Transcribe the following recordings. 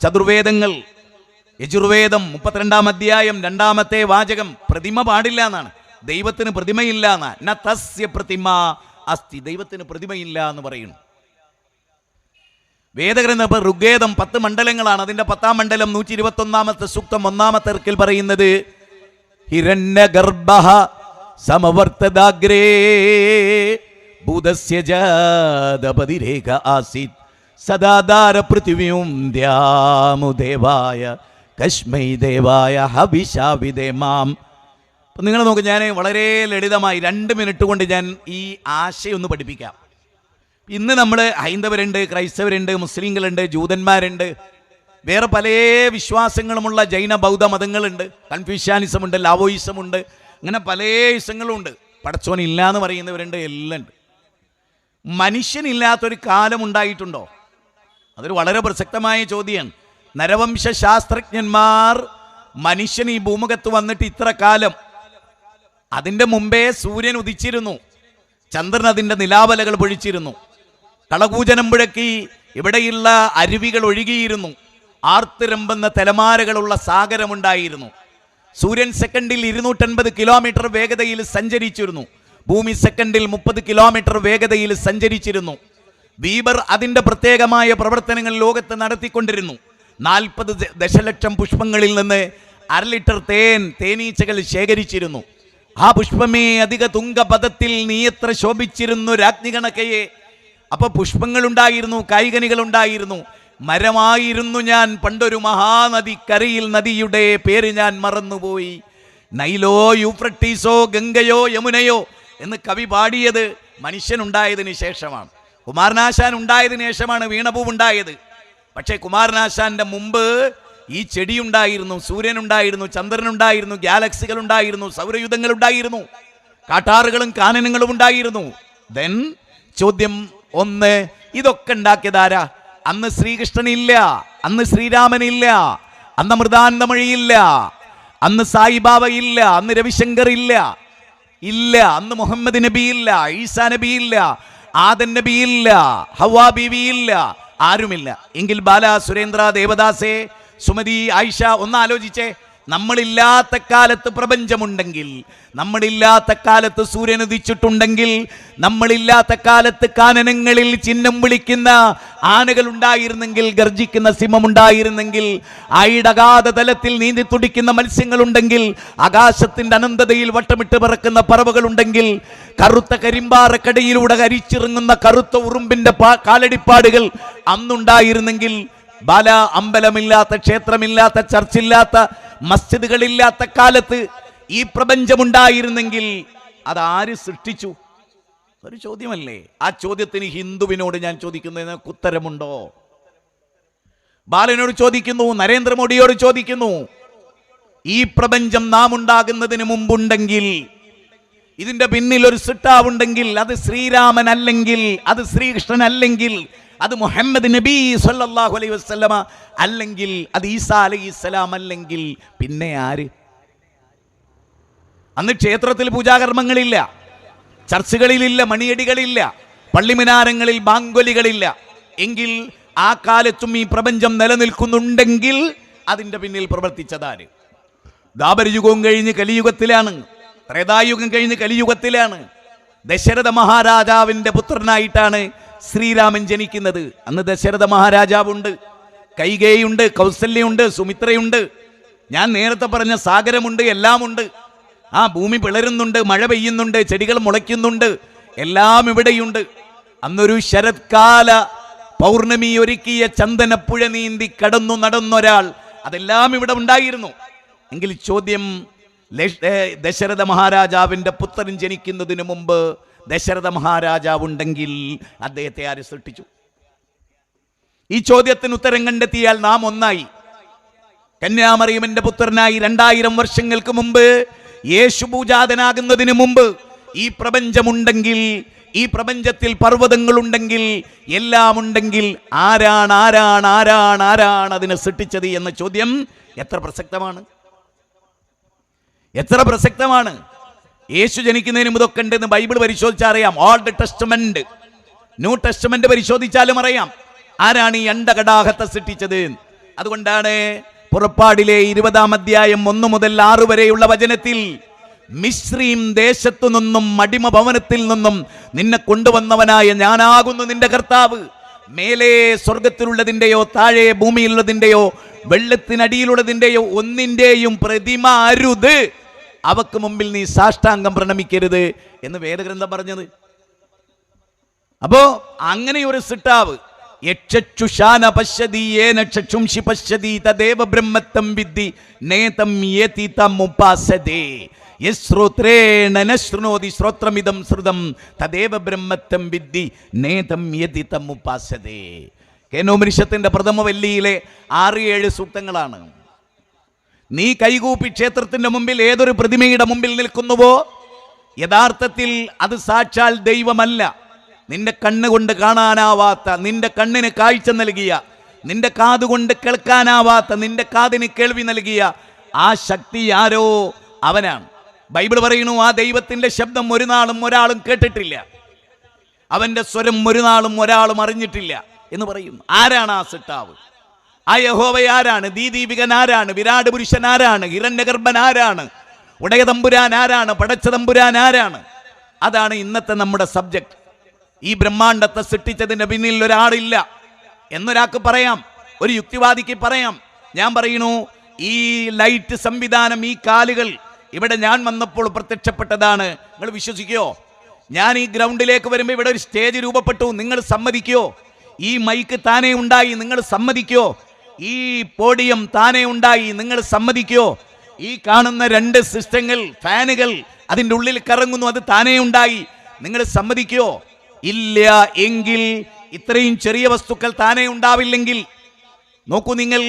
ചതുർവേദങ്ങൾ. യജുർവേദം 32-ാം അധ്യായം 2-ാമത്തെ വാചകം പ്രതിമ പാടില്ല എന്നാണ്. ദൈവത്തിന് പ്രതിമയില്ല എന്നാണ്. ന തസ്യ പ്രതിമ അസ്തി, ദൈവത്തിന് പ്രതിമയില്ല എന്ന് പറയുന്നു. വേദഗ്രന്ഥം ഋഗ്വേദം 10 മണ്ഡലങ്ങളാണ്. അതിന്റെ 10-ാം മണ്ഡലം 121-ാമത്തെ സൂക്തം 1-ാമത്തെ ഇർക്കിൽ പറയുന്നത് ഹിരണ്യഗർഭഃ സമവർത്തദാഗ്രേ ഭൂതസ്യ ജാതപതിരേഖ ആസീത് സദാധാര പൃഥിവ്യും ദ്യാമുദേവായ കശ്മൈ ദേവായ ഹവിഷാവിദേമാം. അപ്പം നിങ്ങൾ നോക്ക്, ഞാൻ വളരെ ലളിതമായി 2 മിനിറ്റ് കൊണ്ട് ഞാൻ ഈ ആശയം ഒന്ന് പഠിപ്പിക്കാം. ഇന്ന് നമ്മൾ ഹൈന്ദവരുണ്ട്, ക്രൈസ്തവരുണ്ട്, മുസ്ലിങ്ങളുണ്ട്, ജൂതന്മാരുണ്ട്, വേറെ പല വിശ്വാസങ്ങളുമുള്ള ജൈന ബൗദ്ധ മതങ്ങളുണ്ട്, കൺഫ്യൂഷ്യാനിസമുണ്ട്, ലാവോയിസമുണ്ട്, അങ്ങനെ പല ഇസങ്ങളുണ്ട്. പടച്ചോനില്ല എന്ന് പറയുന്നവരുണ്ട്, എല്ലാം ഉണ്ട്. മനുഷ്യനില്ലാത്തൊരു കാലം ഉണ്ടായിട്ടുണ്ടോ? അതൊരു വളരെ പ്രസക്തമായ ചോദ്യമാണ്. നരവംശ ശാസ്ത്രജ്ഞന്മാർ മനുഷ്യൻ ഈ ഭൂമുഖത്ത് വന്നിട്ട് ഇത്ര കാലം, അതിൻ്റെ മുമ്പേ സൂര്യൻ ഉദിച്ചിരുന്നു, ചന്ദ്രൻ അതിൻ്റെ നിലാവലകൾ പൊഴിച്ചിരുന്നു, കളകൂജനം മുഴക്കി ഇവിടെയുള്ള അരുവികൾ ഒഴുകിയിരുന്നു, ആർത്തിരമ്പുന്ന തിരമാലകളുള്ള സാഗരമുണ്ടായിരുന്നു. സൂര്യൻ സെക്കൻഡിൽ 250 കിലോമീറ്റർ വേഗതയിൽ സഞ്ചരിച്ചിരുന്നു. ഭൂമി സെക്കൻഡിൽ 30 കിലോമീറ്റർ വേഗതയിൽ സഞ്ചരിച്ചിരുന്നു. വീബർ അതിൻ്റെ പ്രത്യേകമായ പ്രവർത്തനങ്ങൾ ലോകത്ത് നടത്തിക്കൊണ്ടിരുന്നു. 40 ദശലക്ഷം പുഷ്പങ്ങളിൽ നിന്ന് 1/2 ലിറ്റർ തേനീച്ചകൾ ശേഖരിച്ചിരുന്നു. ആ പുഷ്പമേ അധിക തുങ്കപദത്തിൽ നീ എത്ര ശോഭിച്ചിരുന്നു രാജ്ഞികണക്കയെ. അപ്പൊ പുഷ്പങ്ങളുണ്ടായിരുന്നു, കായികനികളുണ്ടായിരുന്നു. മരമായിരുന്നു ഞാൻ പണ്ടൊരു മഹാനദി, കരയിൽ നദിയുടെ പേര് ഞാൻ മറന്നുപോയി. നൈലോ യൂഫ്രട്ടീസോ ഗംഗയോ യമുനയോ എന്ന് കവി പാടിയത് മനുഷ്യനുണ്ടായതിനു ശേഷമാണ്. കുമാരനാശാൻ ഉണ്ടായതിനു ശേഷമാണ് വീണപൂവുണ്ടായത്. പക്ഷേ കുമാരനാശാന്റെ മുമ്പ് ഈ ചെടിയുണ്ടായിരുന്നു, സൂര്യനുണ്ടായിരുന്നു, ചന്ദ്രനുണ്ടായിരുന്നു, ഗാലക്സികൾ ഉണ്ടായിരുന്നു, സൗരയുധങ്ങൾ ഉണ്ടായിരുന്നു, കാട്ടാറുകളും കാനനങ്ങളും ഉണ്ടായിരുന്നു. ദെൻ ചോദ്യം 1, ഇതൊക്കെ ഉണ്ടാക്കിയതാരാ? അന്ന് ശ്രീകൃഷ്ണനില്ല, അന്ന് ശ്രീരാമനില്ല, അന്ന് അമൃതാനന്ദമൊഴിയില്ല, അന്ന് സായിബാബ ഇല്ല, അന്ന് രവിശങ്കർ ഇല്ല, അന്ന് മുഹമ്മദ് നബി ഇല്ല, ഈസാ നബി ഇല്ല, ആദൻ നബി ഇല്ല, ഹവ്വാ ബീവി ഇല്ല, ആരുമില്ല. എങ്കിൽ ബാല, സുരേന്ദ്ര, ദേവദാസേ, സുമതി, ആയിഷ ഒന്ന് ആലോചിച്ചേ. നമ്മളില്ലാത്ത കാലത്ത് പ്രപഞ്ചമുണ്ടെങ്കിൽ, നമ്മളില്ലാത്ത കാലത്ത് സൂര്യൻ ഉദിച്ചിട്ടുണ്ടെങ്കിൽ, നമ്മളില്ലാത്ത കാലത്ത് കാനനങ്ങളിൽ ചിഹ്നം വിളിക്കുന്ന ആനകൾ ഉണ്ടായിരുന്നെങ്കിൽ, ഗർജിക്കുന്ന സിംഹമുണ്ടായിരുന്നെങ്കിൽ, ആയിടകാത തലത്തിൽ നീന്തി തുടിക്കുന്ന മത്സ്യങ്ങളുണ്ടെങ്കിൽ, ആകാശത്തിന്റെ അനന്തതയിൽ വട്ടമിട്ട് പറക്കുന്ന പറവകളുണ്ടെങ്കിൽ, കറുത്ത കരിമ്പാറക്കടയിലൂടെ കരിച്ചിറങ്ങുന്ന കറുത്ത ഉറുമ്പിന്റെ കാലടിപ്പാടുകൾ അന്നുണ്ടായിരുന്നെങ്കിൽ, ബാല, അമ്പലമില്ലാത്ത, ക്ഷേത്രമില്ലാത്ത, ചർച്ചില്ലാത്ത, മസ്ജിദുകളില്ലാത്ത കാലത്ത് ഈ പ്രപഞ്ചമുണ്ടായിരുന്നെങ്കിൽ അതാര് സൃഷ്ടിച്ചു? ഒരു ചോദ്യമല്ലേ? ആ ചോദ്യത്തിന് ഹിന്ദുവിനോട് ഞാൻ ചോദിക്കുന്നതിന് ഉത്തരമുണ്ടോ? ബാലനോട് ചോദിക്കുന്നു, നരേന്ദ്രമോദിയോട് ചോദിക്കുന്നു. ഈ പ്രപഞ്ചം നാം ഉണ്ടാകുന്നതിന് മുമ്പുണ്ടെങ്കിൽ, ഇതിന്റെ പിന്നിൽ ഒരു സൃഷ്ടാവുണ്ടെങ്കിൽ, അത് ശ്രീരാമൻ അല്ലെങ്കിൽ, അത് ശ്രീകൃഷ്ണൻ അല്ലെങ്കിൽ, അത് മുഹമ്മദ് നബി സല്ലല്ലാഹു അലൈഹി വസല്ലമ അല്ലെങ്കിൽ, അത് ഈസാ അലൈഹിസ്സലാം അല്ലെങ്കിൽ, പിന്നെ ആര്? അന്ന് ക്ഷേത്രത്തിൽ പൂജാകർമ്മങ്ങളില്ല, ചർച്ചുകളിലില്ല, മണിയടികളില്ല, പള്ളിമിനാരങ്ങളിൽ ബാങ്കൊലികളില്ല. എങ്കിൽ ആ കാലത്തും ഈ പ്രപഞ്ചം നിലനിൽക്കുന്നുണ്ടെങ്കിൽ അതിൻ്റെ പിന്നിൽ പ്രവർത്തിച്ചതാര്? ദ്വാപരയുഗവും കഴിഞ്ഞ് കലിയുഗത്തിലാണ്, ത്രേതായുഗം കഴിഞ്ഞ് കലിയുഗത്തിലാണ്. ദശരഥ മഹാരാജാവിൻ്റെ പുത്രനായിട്ടാണ് ശ്രീരാമൻ ജനിക്കുന്നത്. അന്ന് ദശരഥ മഹാരാജാവുണ്ട്, കൈകേയുണ്ട്, കൗസല്യുണ്ട്, സുമിത്രയുണ്ട്, ഞാൻ നേരത്തെ പറഞ്ഞ സാഗരമുണ്ട്, എല്ലാമുണ്ട്. ആ ഭൂമി പിളരുന്നുണ്ട്, മഴ പെയ്യുന്നുണ്ട്, ചെടികൾ മുളയ്ക്കുന്നുണ്ട്, എല്ലാം ഇവിടെയുണ്ട്. അന്നൊരു ശരത്കാല പൗർണമി ഒരുക്കിയ ചന്ദനപ്പുഴ നീന്തി കടന്നു നടന്നൊരാൾ, അതെല്ലാം ഇവിടെ ഉണ്ടായിരുന്നു. എങ്കിൽ ചോദ്യം, ദശരഥ മഹാരാജാവിൻ്റെ പുത്രൻ ജനിക്കുന്നതിന് മുമ്പ് ദശരഥ മഹാരാജാവ് ഉണ്ടെങ്കിൽ അദ്ദേഹത്തെ ആര് സൃഷ്ടിച്ചു? ഈ ചോദ്യത്തിന് ഉത്തരം കണ്ടെത്തിയാൽ നാം ഒന്നായി. കന്യാമറിയമിന്റെ പുത്രനായി 2000 വർഷങ്ങൾക്ക് മുമ്പ്, യേശു പൂജാതനാകുന്നതിന് മുമ്പ് ഈ പ്രപഞ്ചമുണ്ടെങ്കിൽ, ഈ പ്രപഞ്ചത്തിൽ പർവ്വതങ്ങളുണ്ടെങ്കിൽ, എല്ലാം ഉണ്ടെങ്കിൽ, ആരാണ് അതിനെ സൃഷ്ടിച്ചത് എന്ന ചോദ്യം എത്ര പ്രസക്തമാണ്, എത്ര പ്രസക്തമാണ്. യേശു ജനിക്കുന്നതിന് മുമ്പ് ഇതൊക്കെ ഉണ്ടെന്ന് ബൈബിൾ പരിശോധിച്ചാൽ അറിയാം. ഓൾഡ് ടെസ്റ്റമെന്റ്, ന്യൂ ടെസ്റ്റമെന്റ് പരിശോധിച്ചാലും അറിയാം ആരാണ് ഈ അണ്ടകടാഹത്തെ സൃഷ്ടിച്ചത്. അതുകൊണ്ടാണ് പുറപ്പാടിലെ 20-ാം അധ്യായം 1 മുതൽ 6 വരെയുള്ള വചനത്തിൽ മിസ്രീം ദേശത്തു നിന്നും അടിമ ഭവനത്തിൽ നിന്നും നിന്നെ കൊണ്ടുവന്നവനായ ഞാനാകുന്നു നിന്റെ കർത്താവ്. മേലെ സ്വർഗത്തിലുള്ളതിൻ്റെയോ താഴെ ഭൂമിയിലുള്ളതിൻ്റെയോ വെള്ളത്തിനടിയിലുള്ളതിൻ്റെയോ ഒന്നിൻ്റെയും പ്രതിമ അരുത്, അവക്ക് മുമ്പിൽ നീ സാഷ്ടാംഗം പ്രണമിക്കരുത് എന്ന് വേദഗ്രന്ഥം പറഞ്ഞത്. അപ്പോ അങ്ങനെ ഒരു സിട്ടാവ് യക്ഷുഷാന പശ്യതി യേന ചക്ഷുംഷി പശ്യതി തദേവ ബ്രഹ്മത്തം വിദ്ധി നേതം യേതി തം ഉപാസതേ യശ്രോത്രേണ നശ്രുണോതി ശ്രോത്രമിദം ശ്രുതം തദേവ ബ്രഹ്മത്തം വിദ്ധി നേതം യേതി തം ഉപാസതേ. കേനോപനിഷത്തിന്റെ പ്രഥമ വല്ലിയിലെ 6-7 സൂക്തങ്ങളാണ്. നീ കൈകൂപ്പി ക്ഷേത്രത്തിന്റെ മുമ്പിൽ ഏതൊരു പ്രതിമയുടെ മുമ്പിൽ നിൽക്കുന്നുവോ യഥാർത്ഥത്തിൽ അത് സാക്ഷാൽ ദൈവമല്ല. നിന്റെ കണ്ണുകൊണ്ട് കാണാനാവാത്ത, നിന്റെ കണ്ണിന് കാഴ്ച നൽകിയ, നിന്റെ കാതുകൊണ്ട് കേൾക്കാനാവാത്ത, നിന്റെ കാതിന് കേൾവി നൽകിയ ആ ശക്തി ആരോ അവനാണ്. ബൈബിൾ പറയുന്നു, ആ ദൈവത്തിന്റെ ശബ്ദം ഒരു നാളും ഒരാളും കേട്ടിട്ടില്ല, അവന്റെ സ്വരം ഒരു നാളും ഒരാളും അറിഞ്ഞിട്ടില്ല എന്ന് പറയുന്നു. ആരാണ് ആ സിട്ടാവ്? ആ യഹോവ ആരാണ്? ദീദീപികൻ ആരാണ്? വിരാട് പുരുഷൻ ആരാണ്? ഹിരണ്യഗർഭൻ ആരാണ്? ഉടയ തമ്പുരാൻ ആരാണ്? പടച്ച തമ്പുരാൻ ആരാണ്? അതാണ് ഇന്നത്തെ നമ്മുടെ സബ്ജക്ട്. ഈ ബ്രഹ്മാണ്ടത്തെ സൃഷ്ടിച്ചതിന്റെ പിന്നിൽ ഒരാളില്ല എന്നൊരാൾക്ക് പറയാം, ഒരു യുക്തിവാദിക്ക് പറയാം. ഞാൻ പറയുന്നു, ഈ ലൈറ്റ് സംവിധാനം, ഈ കാലുകൾ ഇവിടെ ഞാൻ വന്നപ്പോൾ പ്രത്യക്ഷപ്പെട്ടതാണ്. നിങ്ങൾ വിശ്വസിക്കോ? ഞാൻ ഈ ഗ്രൗണ്ടിലേക്ക് വരുമ്പോൾ ഇവിടെ ഒരു സ്റ്റേജ് രൂപപ്പെട്ടു, നിങ്ങൾ സമ്മതിക്കോ? ഈ മൈക്ക് താനേ ഉണ്ടായി, നിങ്ങൾ സമ്മതിക്കോ? ഈ പോഡിയം താനേ ഉണ്ടായി, നിങ്ങൾ സമ്മതിക്കോ? ഈ കാണുന്ന 2 സിസ്റ്റങ്ങൾ, ഫാനുകൾ അതിൻ്റെ ഉള്ളിൽ കറങ്ങുന്നു, അത് താനേ ഉണ്ടായി, നിങ്ങൾ സമ്മതിക്കോ? ഇല്ല എങ്കിൽ ഇത്രയും ചെറിയ വസ്തുക്കൾ താനേ ഉണ്ടാവില്ലെങ്കിൽ നോക്കൂ, നിങ്ങൾ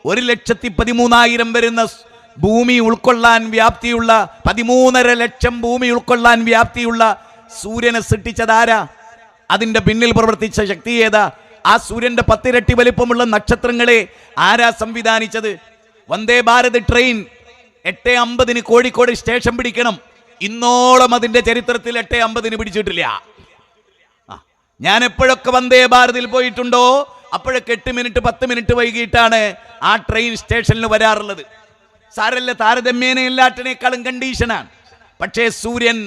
1,13,000 വരുന്ന ഭൂമി ഉൾക്കൊള്ളാൻ വ്യാപ്തിയുള്ള 13.5 ലക്ഷം ഭൂമി ഉൾക്കൊള്ളാൻ വ്യാപ്തിയുള്ള സൂര്യനെ സൃഷ്ടിച്ചതാരാ? അതിൻ്റെ പിന്നിൽ പ്രവർത്തിച്ച ശക്തി ഏതാ? ആ സൂര്യന്റെ 10 ഇരട്ടി വലിപ്പമുള്ള നക്ഷത്രങ്ങളെ ആരാ സംവിധാനിച്ചത്? വന്ദേ ഭാരത് ട്രെയിൻ 8:50 കോഴിക്കോട് സ്റ്റേഷൻ പിടിക്കണം, ഇന്നോളം അതിന്റെ ചരിത്രത്തിൽ 8:50 പിടിച്ചിട്ടില്ല. ഞാൻ എപ്പോഴൊക്കെ വന്ദേ ഭാരതിൽ പോയിട്ടുണ്ടോ അപ്പോഴൊക്കെ 8 മിനിറ്റ് 10 മിനിറ്റ് വൈകിട്ടാണ് ആ ട്രെയിൻ സ്റ്റേഷനിൽ വരാറുള്ളത്. സാരല്ല, താരതമ്യേന എല്ലാറ്റിനേക്കാളും കണ്ടീഷനാണ്. പക്ഷേ സൂര്യൻ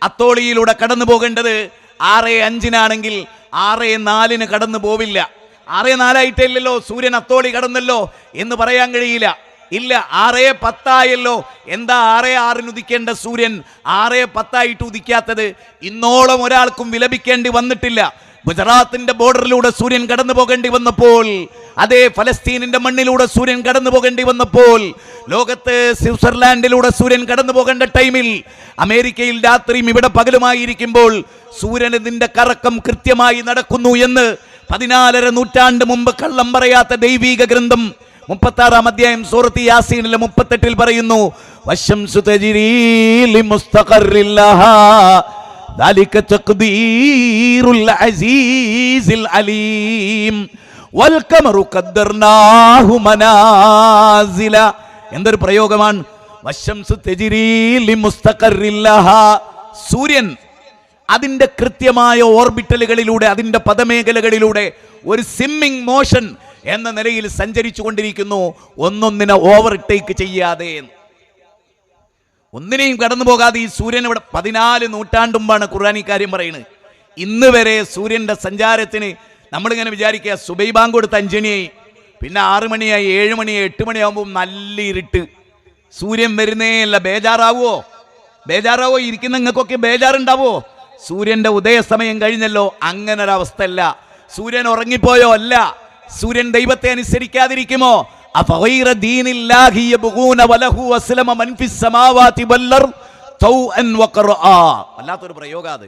അത്തോളിയിലൂടെ കടന്നു പോകേണ്ടത് 6:05 6:04 കടന്നു പോവില്ല. 6:04 സൂര്യൻ അത്തോളി കടന്നല്ലോ എന്ന് പറയാൻ കഴിയില്ല. ഇല്ല, 6:10 എന്താ 6:06 ഉദിക്കേണ്ട സൂര്യൻ 6:10 ഉദിക്കാത്തത്? ഇന്നോളം ഒരാൾക്കും വിലപിക്കേണ്ടി വന്നിട്ടില്ല. ഗുജറാത്തിന്റെ ബോർഡറിലൂടെ സൂര്യൻ കടന്നു പോകേണ്ടി വന്നപ്പോൾ, അതേ ഫലസ്തീനിന്റെ മണ്ണിലൂടെ സൂര്യൻ കടന്നു പോകേണ്ടി വന്നപ്പോൾ, ലോകത്ത് സ്വിറ്റ്സർലാൻഡിലൂടെ സൂര്യൻ കടന്നു പോകേണ്ട ടൈമിൽ, അമേരിക്കയിൽ രാത്രിയും ഇവിടെ പകലുമായിരിക്കുമ്പോൾ സൂര്യൻ ഇതിന്റെ കറക്കം കൃത്യമായി നടക്കുന്നു എന്ന് 14.5 നൂറ്റാണ്ട് മുമ്പ് കള്ളം പറയാത്ത ദൈവീക ഗ്രന്ഥം 36-ാം അധ്യായം സൂറത്ത് യാസീനിലെ 38-ൽ പറയുന്നു, വശംസു തജ്രീ ലിമുസ്തഖറിൻ ലഹാ ദാലിക തഖ്ദീറുൽ അസീസിൽ അലീം വൽ ഖമറു ഖദ്ദർനാഹു മനാസില. എന്തൊരു പ്രയോഗമാണ്! വശംസു തജ്രീ ലിമുസ്തഖറിൻ ലഹാ, സൂര്യൻ അതിന്റെ കൃത്യമായ ഓർബിറ്റലുകളിലൂടെ, അതിന്റെ പദമേഖലകളിലൂടെ ഒരു സ്വിമ്മിംഗ് മോഷൻ എന്ന നിലയിൽ സഞ്ചരിച്ചു കൊണ്ടിരിക്കുന്നു, ഒന്നൊന്നിനെ ഓവർടേക്ക് ചെയ്യാതെ, ഒന്നിനെയും കടന്നു പോകാതെ. ഈ സൂര്യൻ ഇവിടെ 14 നൂറ്റാണ്ട് മുമ്പാണ് ഖുർആൻ ഇക്കാര്യം പറയുന്നത്. ഇന്ന് വരെ സൂര്യന്റെ സഞ്ചാരത്തിന് നമ്മളിങ്ങനെ വിചാരിക്കുക, സുബൈ ബാങ്ക് കൊടുത്ത് 5 മണിയായി, പിന്നെ 6 മണിയായി, 7 മണിയായി, 8 മണിയാകുമ്പോൾ നല്ല ഇരുട്ട്, സൂര്യൻ വരുന്നേ അല്ല. ബേജാറാവോ? ഇരിക്കുന്ന നിങ്ങൾക്കൊക്കെ ബേജാറുണ്ടാവോ? സൂര്യന്റെ ഉദയസമയം കഴിഞ്ഞല്ലോ. അങ്ങനെ ഒരവസ്ഥ അല്ല. സൂര്യൻ ഉറങ്ങിപ്പോയോ? അല്ല. സൂര്യൻ ദൈവത്തെ അനുസരിക്കാതിരിക്കുമോ? അഫഗൈറ ദീനില്ലാഹി യബ്ഗൂന വലഹു അസ്ലമ മൻ ഫിസ് സമാവാതി വൽ അർദ് തൗഅൻ വഖറാ. വല്ലാത്തൊരു പ്രയോഗാത്.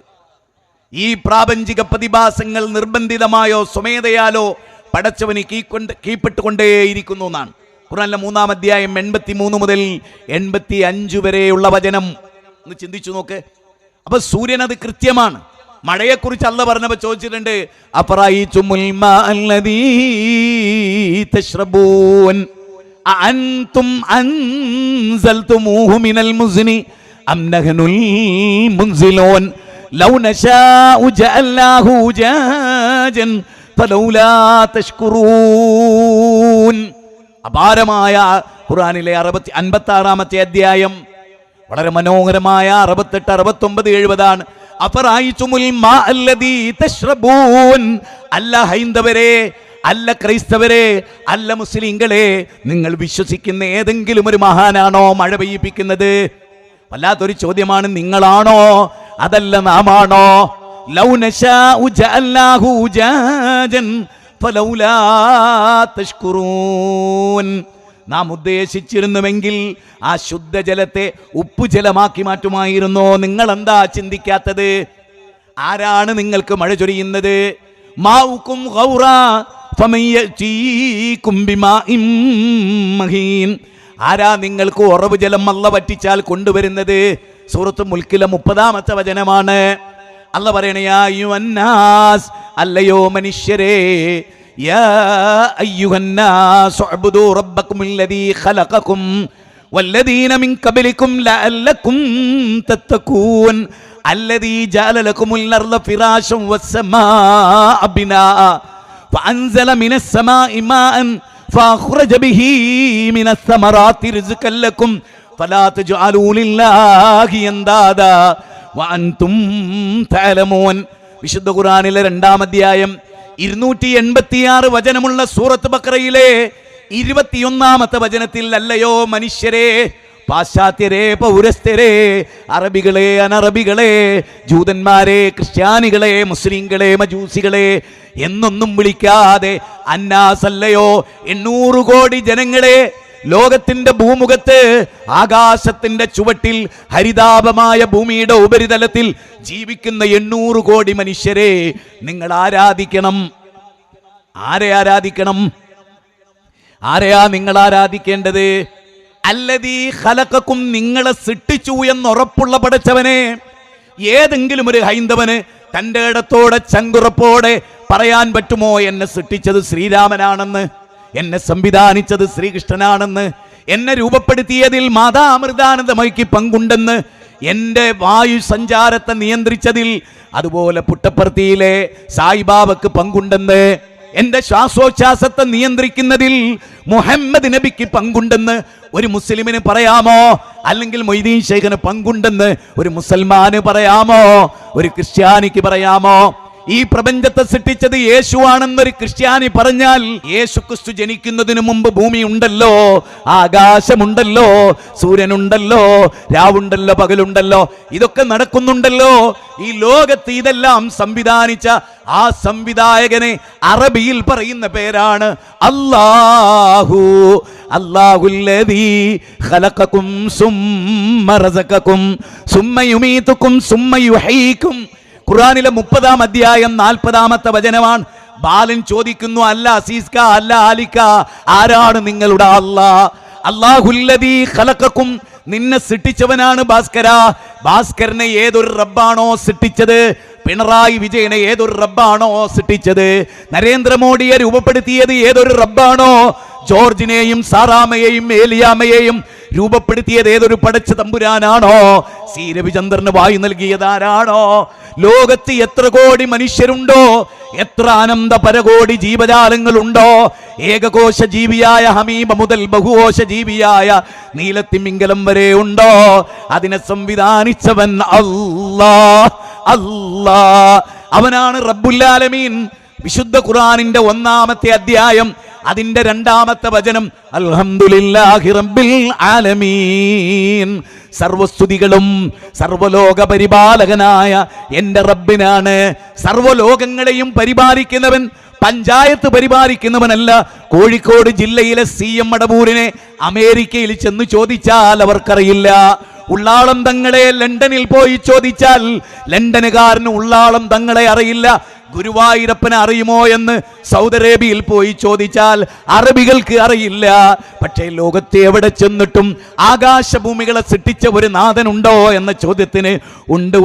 ഈ പ്രാപഞ്ചിക പ്രതിഭാസങ്ങൾ നിർബന്ധിതമായോ സ്വമേധയാലോ പടച്ചവന് കീഴ്പ്പെട്ടുകൊണ്ടേയിരിക്കുന്നു എന്നാണ് ഖുർആനിലെ 3-ാം അധ്യായം 83 മുതൽ 85 വരെയുള്ള വചനം. ഒന്ന് ചിന്തിച്ചു നോക്ക്. അപ്പൊ സൂര്യൻ അത് കൃത്യമാണ്. മഴയെക്കുറിച്ച് അല്ല പറഞ്ഞപ്പോൾ ചോദിച്ചിട്ടുണ്ട്, അഫറഅയ്തുമുൽ മാഅല്ലദീ തശ്റബൂൻ അഅൻതും അൻസൽതുമൂഹു മിനൽ മുസ്നി അം നഹ്നുൽ മുൻസിലൂൻ ലൗ നശാഉ ജഅൽനാഹു ഉജാജൻ ഫലൗലാ തഷ്കുറൂൻ. അപാരമായ ഖുർആനിലെ 56-ാമത്തെ അധ്യായം, വളരെ മനോഹരമായ 68, 69, 70 അഫറഅയ്തുമുൽ മാ അല്ലദീ തശ്റബൂൻ. അല്ല ഹൈന്ദവരെ, അല്ല ക്രൈസ്തവരെ, അല്ല മുസ്ലിങ്ങളെ, നിങ്ങൾ വിശ്വസിക്കുന്ന ഏതെങ്കിലും ഒരു മഹാനാണോ മഴ പെയ്യിപ്പിക്കുന്നത്? വല്ലാത്തൊരു ചോദ്യമാണ്. നിങ്ങളാണോ അതല്ല നാമാണോ? ലൗ നശാഉ ജഅൽനാഹു ഉജാജൻ ഫലൗലാ തശ്കുറൂൻ. നാം ഉദ്ദേശിച്ചിരുന്നുവെങ്കിൽ ആ ശുദ്ധജലത്തെ ഉപ്പുജലമാക്കി മാറ്റുമായിരുന്നോ? നിങ്ങൾ എന്താ ചിന്തിക്കാത്തത്? ആരാണ് നിങ്ങൾക്ക് മഴ ചൊരിയുന്നത്? മാഉക്കും ഗൗറാ ഫമൻ യഅതീകും ബിമാഇൻ മഹീൻ. ആരാ നിങ്ങൾക്ക് ഉറവ് ജലം അല്ലാഹു വറ്റിച്ചാൽ കൊണ്ടുവരുന്നത്? സൂറത്ത് മുൽക്കിലെ 30-ാമത്തെ വചനമാണ്. അല്ലാഹു പറയണേ, യാ അയ്യുഹന്നാസ്, അല്ലയോ മനുഷ്യരേ, യാ അയ്യുഹന്നാസ് ഉഅ്ബുദൂ റബ്ബക്കുമുല്ലദീ ഖലഖകും വല്ലദീന മിൻ ഖബലികും ലഅല്ലകും തത്തഖൂൻ അല്ലദീ ജഅല ലകുമുൽ അർള ഫിറാശൻ വസ്സമാഅ ബിനാഅ ഫഅൻസല മിനസ് സമാഇ മാഅൻ ഫഅഖ്റജ ബിഹി മിനസ് സമറാത്തി റിസ്ഖൻ ലകും ഫലാ തജ്അലൂ ലില്ലാഹി അൻദാദാ വഅൻതും തഅലമൂൻ. വിശുദ്ധ ഖുർആനിലെ 2-ാം അധ്യായം 286 വചനമുള്ള സൂറത്ത് ബഖറയിലെ 21-ാമത്തെ വചനത്തിൽ, അല്ലയോ മനുഷ്യരെ, പാശ്ചാത്യരെ, പൗരസ്ത്യരെ, അറബികളെ, അനറബികളെ, ജൂതന്മാരെ, ക്രിസ്ത്യാനികളെ, മുസ്ലിങ്ങളെ, മജൂസികളെ എന്നൊന്നും വിളിക്കാതെ അന്നാസല്ലയോ 800 കോടി ജനങ്ങളെ, ലോകത്തിന്റെ ഭൂമുഖത്ത് ആകാശത്തിന്റെ ചുവട്ടിൽ ഹരിതാപമായ ഭൂമിയുടെ ഉപരിതലത്തിൽ ജീവിക്കുന്ന 800 കോടി മനുഷ്യരെ നിങ്ങൾ ആരാധിക്കണം. ആരെ ആരാധിക്കണം? ആരെയാ നിങ്ങൾ ആരാധിക്കേണ്ടത്? അല്ലദീ ഖലഖകും, നിങ്ങളെ സൃഷ്ടിച്ചു എന്നുറപ്പുള്ള പടച്ചവനെ. ഏതെങ്കിലും ഒരു ഹൈന്ദവന് തൻ്റെ ഇടത്തോടെ ചങ്കുറപ്പോടെ പറയാൻ പറ്റുമോ എന്നെ സൃഷ്ടിച്ചത് ശ്രീരാമനാണെന്ന്, എന്നെ സംവിധാനിച്ചത് ശ്രീകൃഷ്ണനാണെന്ന്, എന്നെ രൂപപ്പെടുത്തിയതിൽ മാതാ അമൃതാനന്ദമയ്ക്ക് പങ്കുണ്ടെന്ന്, എൻ്റെ വായു സഞ്ചാരത്തെ നിയന്ത്രിച്ചതിൽ അതുപോലെ പുട്ടപ്പർത്തിയിലെ സായിബാബക്ക് പങ്കുണ്ടെന്ന്, എൻ്റെ ശ്വാസോച്ഛ്വാസത്തെ നിയന്ത്രിക്കുന്നതിൽ മുഹമ്മദ് നബിക്ക് പങ്കുണ്ടെന്ന് ഒരു മുസ്ലിമിന് പറയാമോ? അല്ലെങ്കിൽ മൊയ്തീൻ ശൈഖിന് പങ്കുണ്ടെന്ന് ഒരു മുസൽമാന് പറയാമോ? ഒരു ക്രിസ്ത്യാനിക്ക് പറയാമോ? ഈ പ്രപഞ്ചത്തെ സൃഷ്ടിച്ചത് യേശുവാണെന്നൊരു ക്രിസ്ത്യാനി പറഞ്ഞാൽ, യേശു ക്രിസ്തു ജനിക്കുന്നതിന് മുമ്പ് ഭൂമി ഉണ്ടല്ലോ, ആകാശമുണ്ടല്ലോ, സൂര്യനുണ്ടല്ലോ, രാവുണ്ടല്ലോ, പകലുണ്ടല്ലോ, ഇതൊക്കെ നടക്കുന്നുണ്ടല്ലോ. ഈ ലോകത്ത് ഇതെല്ലാം സംവിധാനിച്ച ആ സംവിധായകനെ അറബിയിൽ പറയുന്ന പേരാണ് അല്ലാഹു. അല്ലാഹുല്ലദീ ഖലഖകും സുമ്മ റസഖകും സുമ്മ യുമീതുകും സുമ്മ യുഹീകും. ഖുർആനിലെ 30-ാം അധ്യായം 40-ാമത്തെ വചനമാണ്. ബാലൻ ചോദിക്കുന്നു, അല്ല അസീസ്ക, അല്ല ആലിക്ക, ആരാണ് നിങ്ങളുടെ അല്ലാഹ്? അല്ലാഹുല്ലദീ ഖലഖകും, നിന്നെ സൃഷ്ടിച്ചവനാണ് ഭാസ്കര. ഭാസ്കരനെ ഏതൊരു റബ്ബാണോ സൃഷ്ടിച്ചത്, പിണറായി വിജയനെ ഏതൊരു റബ്ബാണോ സൃഷ്ടിച്ചത്, നരേന്ദ്രമോദിയെ രൂപപ്പെടുത്തിയത് ഏതൊരു റബ്ബാണോ, ജോർജിനെയും സാറാമയെയും ഏലിയാമയെയും രൂപപ്പെടുത്തിയത് ഏതൊരു പടച്ച തമ്പുരാനാണോ, സി രവിചന്ദ്രന് വായു നൽകിയതാരാണോ, ലോകത്ത് എത്ര കോടി മനുഷ്യരുണ്ടോ, എത്ര അനന്ത പരകോടി ജീവജാലങ്ങളുണ്ടോ, ഏകകോശ ജീവിയായ ഹമീബ മുതൽ ബഹുകോശ ജീവിയായ നീലത്തിമിംഗലം വരെ ഉണ്ടോ, അതിനെ സംവിധാനിച്ചവൻ അല്ലാഹ്. അല്ലാഹ് അവനാണ് റബ്ബുൽ ആലമീൻ. വിശുദ്ധ ഖുർആനിന്റെ 1-ാമത്തെ അധ്യായം അതിന്റെ 2-ാമത്തെ വചനം, അൽഹംദുലില്ലാഹി റബ്ബിൽ ആലമീൻ. സർവസ്തുതികളും സർവലോക പരിപാലകനായ എൻ്റെ റബ്ബിനാണ്. സർവലോകങ്ങളെയും പരിപാലിക്കുന്നവൻ പഞ്ചായത്ത് പരിപാലിക്കുന്നവനല്ല. കോഴിക്കോട് ജില്ലയിലെ CM മടവൂരിനെ അമേരിക്കയിൽ ചെന്ന് ചോദിച്ചാൽ അവർക്കറിയില്ല. ഉള്ളാളം തങ്ങളെ ലണ്ടനിൽ പോയി ചോദിച്ചാൽ ലണ്ടനുകാരന് ഉള്ളാളം തങ്ങളെ അറിയില്ല. ഗുരുവായൂരപ്പനെ അറിയുമോ എന്ന് സൗദി അറേബ്യയിൽ പോയി ചോദിച്ചാൽ അറബികൾക്ക് അറിയില്ല. പക്ഷേ ലോകത്തെ എവിടെ ചെന്നിട്ടും ആകാശഭൂമികളെ സൃഷ്ടിച്ച ഒരു നാഥനുണ്ടോ എന്ന ചോദ്യത്തിന് ഉണ്ട്.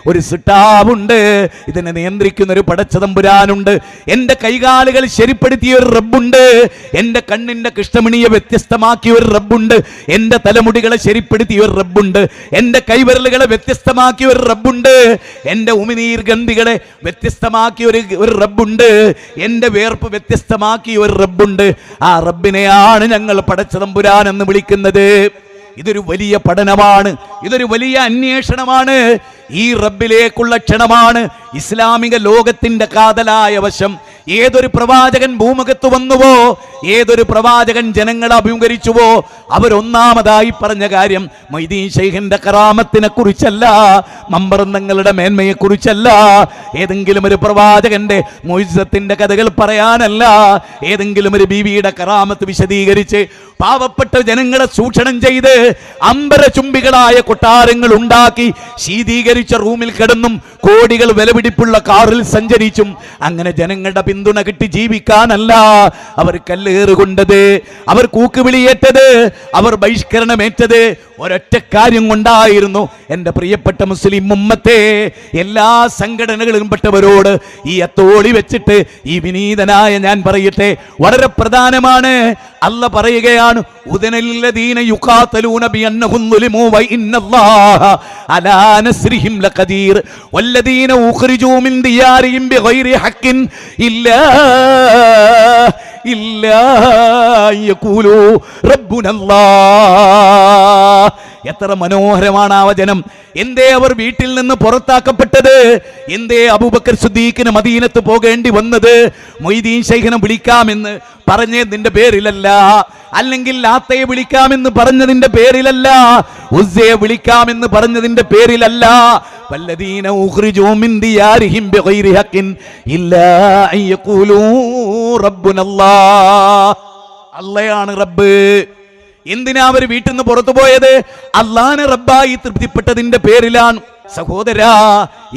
ഒരു സിട്ടാവുണ്ട്, ഇതിനെ നിയന്ത്രിക്കുന്ന ഒരു പടച്ചതമ്പുരാനുണ്ട്. എൻ്റെ കൈകാലുകൾ ശരിപ്പെടുത്തിയ ഒരു റബ്ബുണ്ട്, എൻ്റെ കണ്ണിൻ്റെ കൃഷ്ണമണിയെ വ്യത്യസ്തമാക്കിയ ഒരു റബ്ബുണ്ട്, എൻ്റെ തലമുടികളെ ശരിപ്പെടുത്തിയ ഒരു റബ്ബുണ്ട്, എൻ്റെ കൈവിരലുകളെ വ്യത്യസ്തമാക്കിയ ഒരു റബ്ബുണ്ട്, എൻ്റെ ഉമിനീർ ഗന്ധികളെ വ്യത്യസ്ത വ്യത്യസ്തമാക്കിയ ഒരു റബ്ബുണ്ട്. എൻ്റെ വിയർപ്പ് വ്യത്യസ്തമാക്കിയ ഒരു റബ്ബുണ്ട്. ആ റബ്ബിനെയാണ് ഞങ്ങൾ പടച്ച തമ്പുരാൻ എന്ന് വിളിക്കുന്നത്. ഇതൊരു വലിയ പഠനമാണ്, ഇതൊരു വലിയ അന്വേഷണമാണ്, ഈ റബ്ബിലേക്കുള്ള ക്ഷണമാണ്. ഇസ്ലാമിക ലോകത്തിന്റെ കാതലായ വശം. ഏതൊരു പ്രവാചകൻ ഭൂമുഖത്ത് വന്നുവോ, ഏതൊരു പ്രവാചകൻ ജനങ്ങളെ അഭിമുഖീകരിച്ചുവോ, അവരൊന്നാമതായി പറഞ്ഞ കാര്യം മൊയ്തീൻ ശൈഖിന്റെ കറാമത്തിനെ കുറിച്ചല്ല, മമ്പറന്തങ്ങളുടെ മേന്മയെ കുറിച്ചല്ല, ഏതെങ്കിലും ഒരു പ്രവാചകന്റെ മുഇസ്സത്തിന്റെ കഥകൾ പറയാനല്ല, ഏതെങ്കിലും ഒരു ബീവിയുടെ കറാമത്ത് വിശദീകരിച്ച് പാവപ്പെട്ട ജനങ്ങളെ ചൂഷണം ചെയ്ത് അമ്പരചുംബികളായ കൊട്ടാരങ്ങൾ ഉണ്ടാക്കി ശീതീകരിച്ച റൂമിൽ കിടന്നും കോടികൾ വിലപിടിപ്പുള്ള കാറിൽ സഞ്ചരിച്ചും അങ്ങനെ ജനങ്ങളുടെ പിന്തുണ കിട്ടി ജീവിക്കാനല്ല അവർ കല്ലേറുകൊണ്ടത്, അവർ കൂക്കുവിളിയേറ്റത്, അവർ ബഹിഷ്കരണമേറ്റത് ഒരൊറ്റ കാര്യം കൊണ്ടായിരുന്നു. എൻ്റെ പ്രിയപ്പെട്ട മുസ്ലിം ഉമ്മത്തെ, എല്ലാ സംഘടനകളിലും പെട്ടവരോട് ഈ അത്തോളി വെച്ചിട്ട് ഈ വിനീതനായ ഞാൻ പറയട്ടെ, വളരെ പ്രധാനമാണ്. അല്ല പറയുകയാണ്, ഉദനല്ലദീന യുഖാതലൂന ബിഅന്നഹും ളുലിമു വ ഇന്നല്ലാഹ അലാ നസ്രിഹിം ലഖദീർ വല്ലദീന ഉഖ്രിജൂ മിൻ ദിയാരിഹിം ബിഗൈരി ഹഖ്ഖിൻ ഇല്ലാ യഖൂലു റബ്ബുനല്ലാഹ്. എത്ര മനോഹരമാണ് ആ വചനം. എന്തേ അവർ വീട്ടിൽ നിന്ന് പുറത്താക്കപ്പെട്ടത്? എന്തേ അബൂബക്കർ സിദ്ദീഖിന് മദീനത്ത് പോകേണ്ടി വന്നത്? മൊയ്തീൻ ശൈഖിനെ വിളിക്കാമെന്ന് പറഞ്ഞതിന്റെ പേരിലല്ല, അല്ലെങ്കിൽ ലാത്തയെ വിളിക്കാമെന്ന് പറഞ്ഞതിന്റെ പേരിലല്ല, ഉസ്സയെ വിളിക്കാമെന്ന് പറഞ്ഞതിന്റെ പേരിലല്ല. വല്ലദീന ഉഖ്രിജൂ മിൻ ദിയാരിഹിം ബിഗൈരി ഹഖ്ഖിൻ ഇല്ലാ അൻ യഖൂലൂ റബ്ബുനല്ലാഹ്. അല്ലാഹയാണ് റബ്ബ്. എന്തിനാ അവർ വീട്ടിൽ നിന്ന് പുറത്തു പോയത്? അല്ലാഹനെ റബ്ബായി തൃപ്തിപ്പെട്ടതിന്റെ പേരിലാണ്. സഹോദരാ,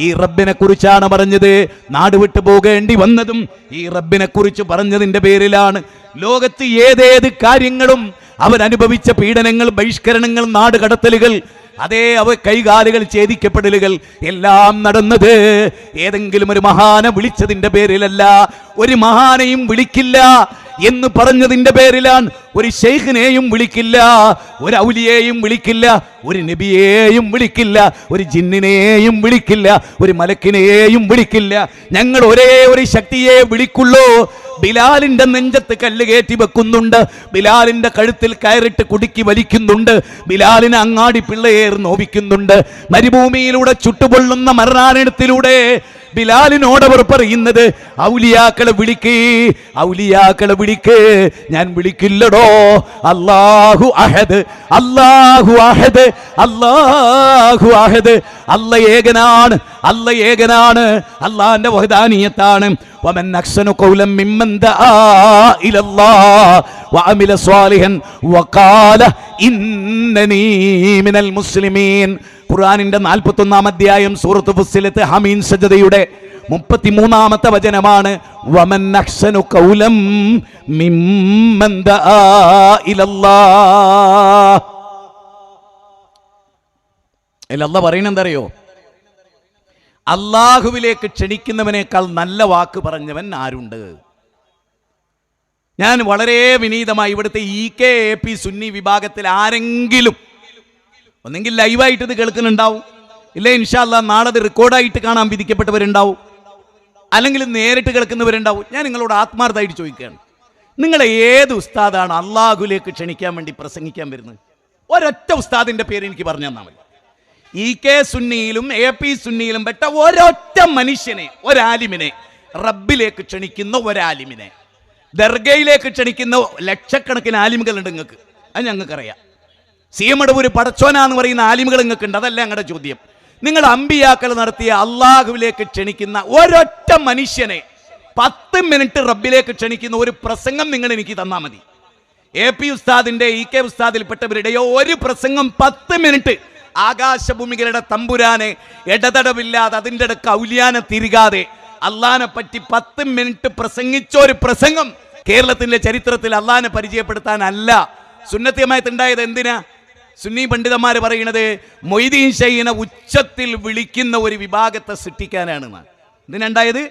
ഈ റബ്ബിനെ കുറിച്ചാണ് പറഞ്ഞത്. നാട് വിട്ടു പോകേണ്ടി വന്നതും ഈ റബ്ബിനെ കുറിച്ച് പറഞ്ഞതിന്റെ പേരിലാണ്. ലോകത്ത് ഏതേത് കാര്യങ്ങളും അവരനുഭവിച്ച പീഡനങ്ങൾ, ബഹിഷ്കരണങ്ങൾ, നാട് കടത്തലുകൾ, അതേ അവ കൈകാലുകൾ ഛേദിക്കപ്പെടലുകൾ എല്ലാം നടന്നത് ഏതെങ്കിലും ഒരു മഹാനെ വിളിച്ചതിന്റെ പേരിലല്ല. ഒരു മഹാനെയും വിളിക്കില്ല എന്ന് പറഞ്ഞതിന്റെ പേരിലാണ്. ഒരു ശൈഖിനെയും വിളിക്കില്ല, ഒരു ഔലിയെയും വിളിക്കില്ല, ഒരു നബിയെയും വിളിക്കില്ല, ഒരു ജിന്നിനെയും വിളിക്കില്ല, ഒരു മലക്കിനെയും വിളിക്കില്ല. ഞങ്ങൾ ഒരേ ഒരു ശക്തിയെ വിളിക്കുള്ളൂ. ബിലാലിന്റെ നെഞ്ചത്ത് കല്ല് കയറ്റി വെക്കുന്നുണ്ട്, ബിലാലിന്റെ കഴുത്തിൽ കയറിട്ട് കുടുക്കി വലിക്കുന്നുണ്ട്, ബിലാലിനെ അങ്ങാടി പിള്ളയേർ നോവിക്കുന്നുണ്ട്. മരുഭൂമിയിലൂടെ ചുട്ടുപൊള്ളുന്ന മരണാനത്തിലൂടെ ബിലാലിനോടവർ പറയുന്നത്, ഔലിയാക്കളെ വിളിക്ക്, ഔലിയാക്കളെ വിളിക്ക്. ഞാൻ വിളിക്കില്ലടോ. അല്ലാഹു അഹദ്, അല്ലാഹു അഹദ്, അല്ലാഹു അഹദ്. അല്ല ഏകനാണ്, അല്ല ഏകനാണ്, അല്ലാഹുവിന്റെ വഹദാനിയത്താണ്. വമൻ അഹ്സനു ഖൗലൻ മിമ്മൻ ദആ ഇലല്ലാഹ് വഅമില സ്വാലിഹൻ വഖാല ഇന്നനീ മിനൽ മുസ്ലിമീൻ. ഖുർആനിന്റെ 41-ാം അധ്യായം സൂറത്ത് ഫുസ്സിലത്ത് ഹമീൻ സജദയുടെ 33-ാമത്തെ വചനമാണ്. വമൻ അഹ്സനു ഖൗലൻ മിമ്മൻ ദആ ഇലല്ലാഹ്. അല്ലാഹ് പറയുന്നത് എന്തറിയോ? അല്ലാഹുവിലേക്ക് ക്ഷണിക്കുന്നവനേക്കാൾ നല്ല വാക്ക് പറഞ്ഞവൻ ആരുണ്ട്? ഞാൻ വളരെ വിനീതമായി ഇവിടുത്തെ EKAP സുന്നി വിഭാഗത്തിൽ ആരെങ്കിലും ഒന്നെങ്കിൽ ലൈവായിട്ട് ഇത് കേൾക്കുന്നുണ്ടാവും, ഇല്ലേ ഇൻഷാ അല്ലാഹ് നാളെ അത് റെക്കോർഡായിട്ട് കാണാൻ വിധിക്കപ്പെട്ടവരുണ്ടാവും, അല്ലെങ്കിൽ നേരിട്ട് കേൾക്കുന്നവരുണ്ടാവും. ഞാൻ നിങ്ങളോട് ആത്മാർത്ഥമായിട്ട് ചോദിക്കുകയാണ്, നിങ്ങളെ ഏത് ഉസ്താദാണ് അള്ളാഹുലേക്ക് ക്ഷണിക്കാൻ വേണ്ടി പ്രസംഗിക്കാൻ വരുന്നത്? ഒരൊറ്റ ഉസ്താദിന്റെ പേര് എനിക്ക് പറഞ്ഞു തന്നാൽ മതി. EK സുന്നിയിലും AP സുന്നിയിലും പെട്ട ഒരൊറ്റ മനുഷ്യനെ, ഒരാലിമിനെ, റബ്ബിലേക്ക് ക്ഷണിക്കുന്ന ഒരാലിമിനെ. ദർഗയിലേക്ക് ക്ഷണിക്കുന്ന ലക്ഷക്കണക്കിന് ആലിമുകളുണ്ട് നിങ്ങൾക്ക്, അത് ഞങ്ങൾക്കറിയാം. സീമടവൂര് പടച്ചോനാന്ന് പറയുന്ന ആലിമുകൾ നിങ്ങൾക്കുണ്ട്, അതല്ല ഞങ്ങളുടെ ചോദ്യം. നിങ്ങൾ അമ്പിയാക്കൾ നടത്തിയ അള്ളാഹുവിലേക്ക് ക്ഷണിക്കുന്ന ഒരൊറ്റ മനുഷ്യനെ 10 മിനിറ്റ് റബ്ബിലേക്ക് ക്ഷണിക്കുന്ന ഒരു പ്രസംഗം നിങ്ങൾ എനിക്ക് തന്നാൽ മതി. AP ഉസ്താദിന്റെ EK ഉസ്താദിൽപ്പെട്ടവരുടെയോ ഒരു പ്രസംഗം 10 മിനിറ്റ് ആകാശഭൂമികളുടെ തമ്പുരാനെ ഇടതടവില്ലാതെ അതിൻ്റെ ഇടക്ക് ഔലിയാനെ തിരികാതെ അള്ളാനെ പറ്റി 10 മിനിറ്റ് പ്രസംഗിച്ച ഒരു പ്രസംഗം കേരളത്തിന്റെ ചരിത്രത്തിൽ അള്ളാനെ പരിചയപ്പെടുത്താനല്ല. സുന്നത്തിയമായിട്ടുണ്ടായത് എന്തിനാ? സുന്നി പണ്ഡിതന്മാർ പറയുന്നത് മൊയ്തീൻ ശൈഖിനെ ഉച്ചത്തിൽ വിളിക്കുന്ന ഒരു വിഭാഗത്തെ സൃഷ്ടിക്കാനാണ്. എന്തിനുണ്ടായത്?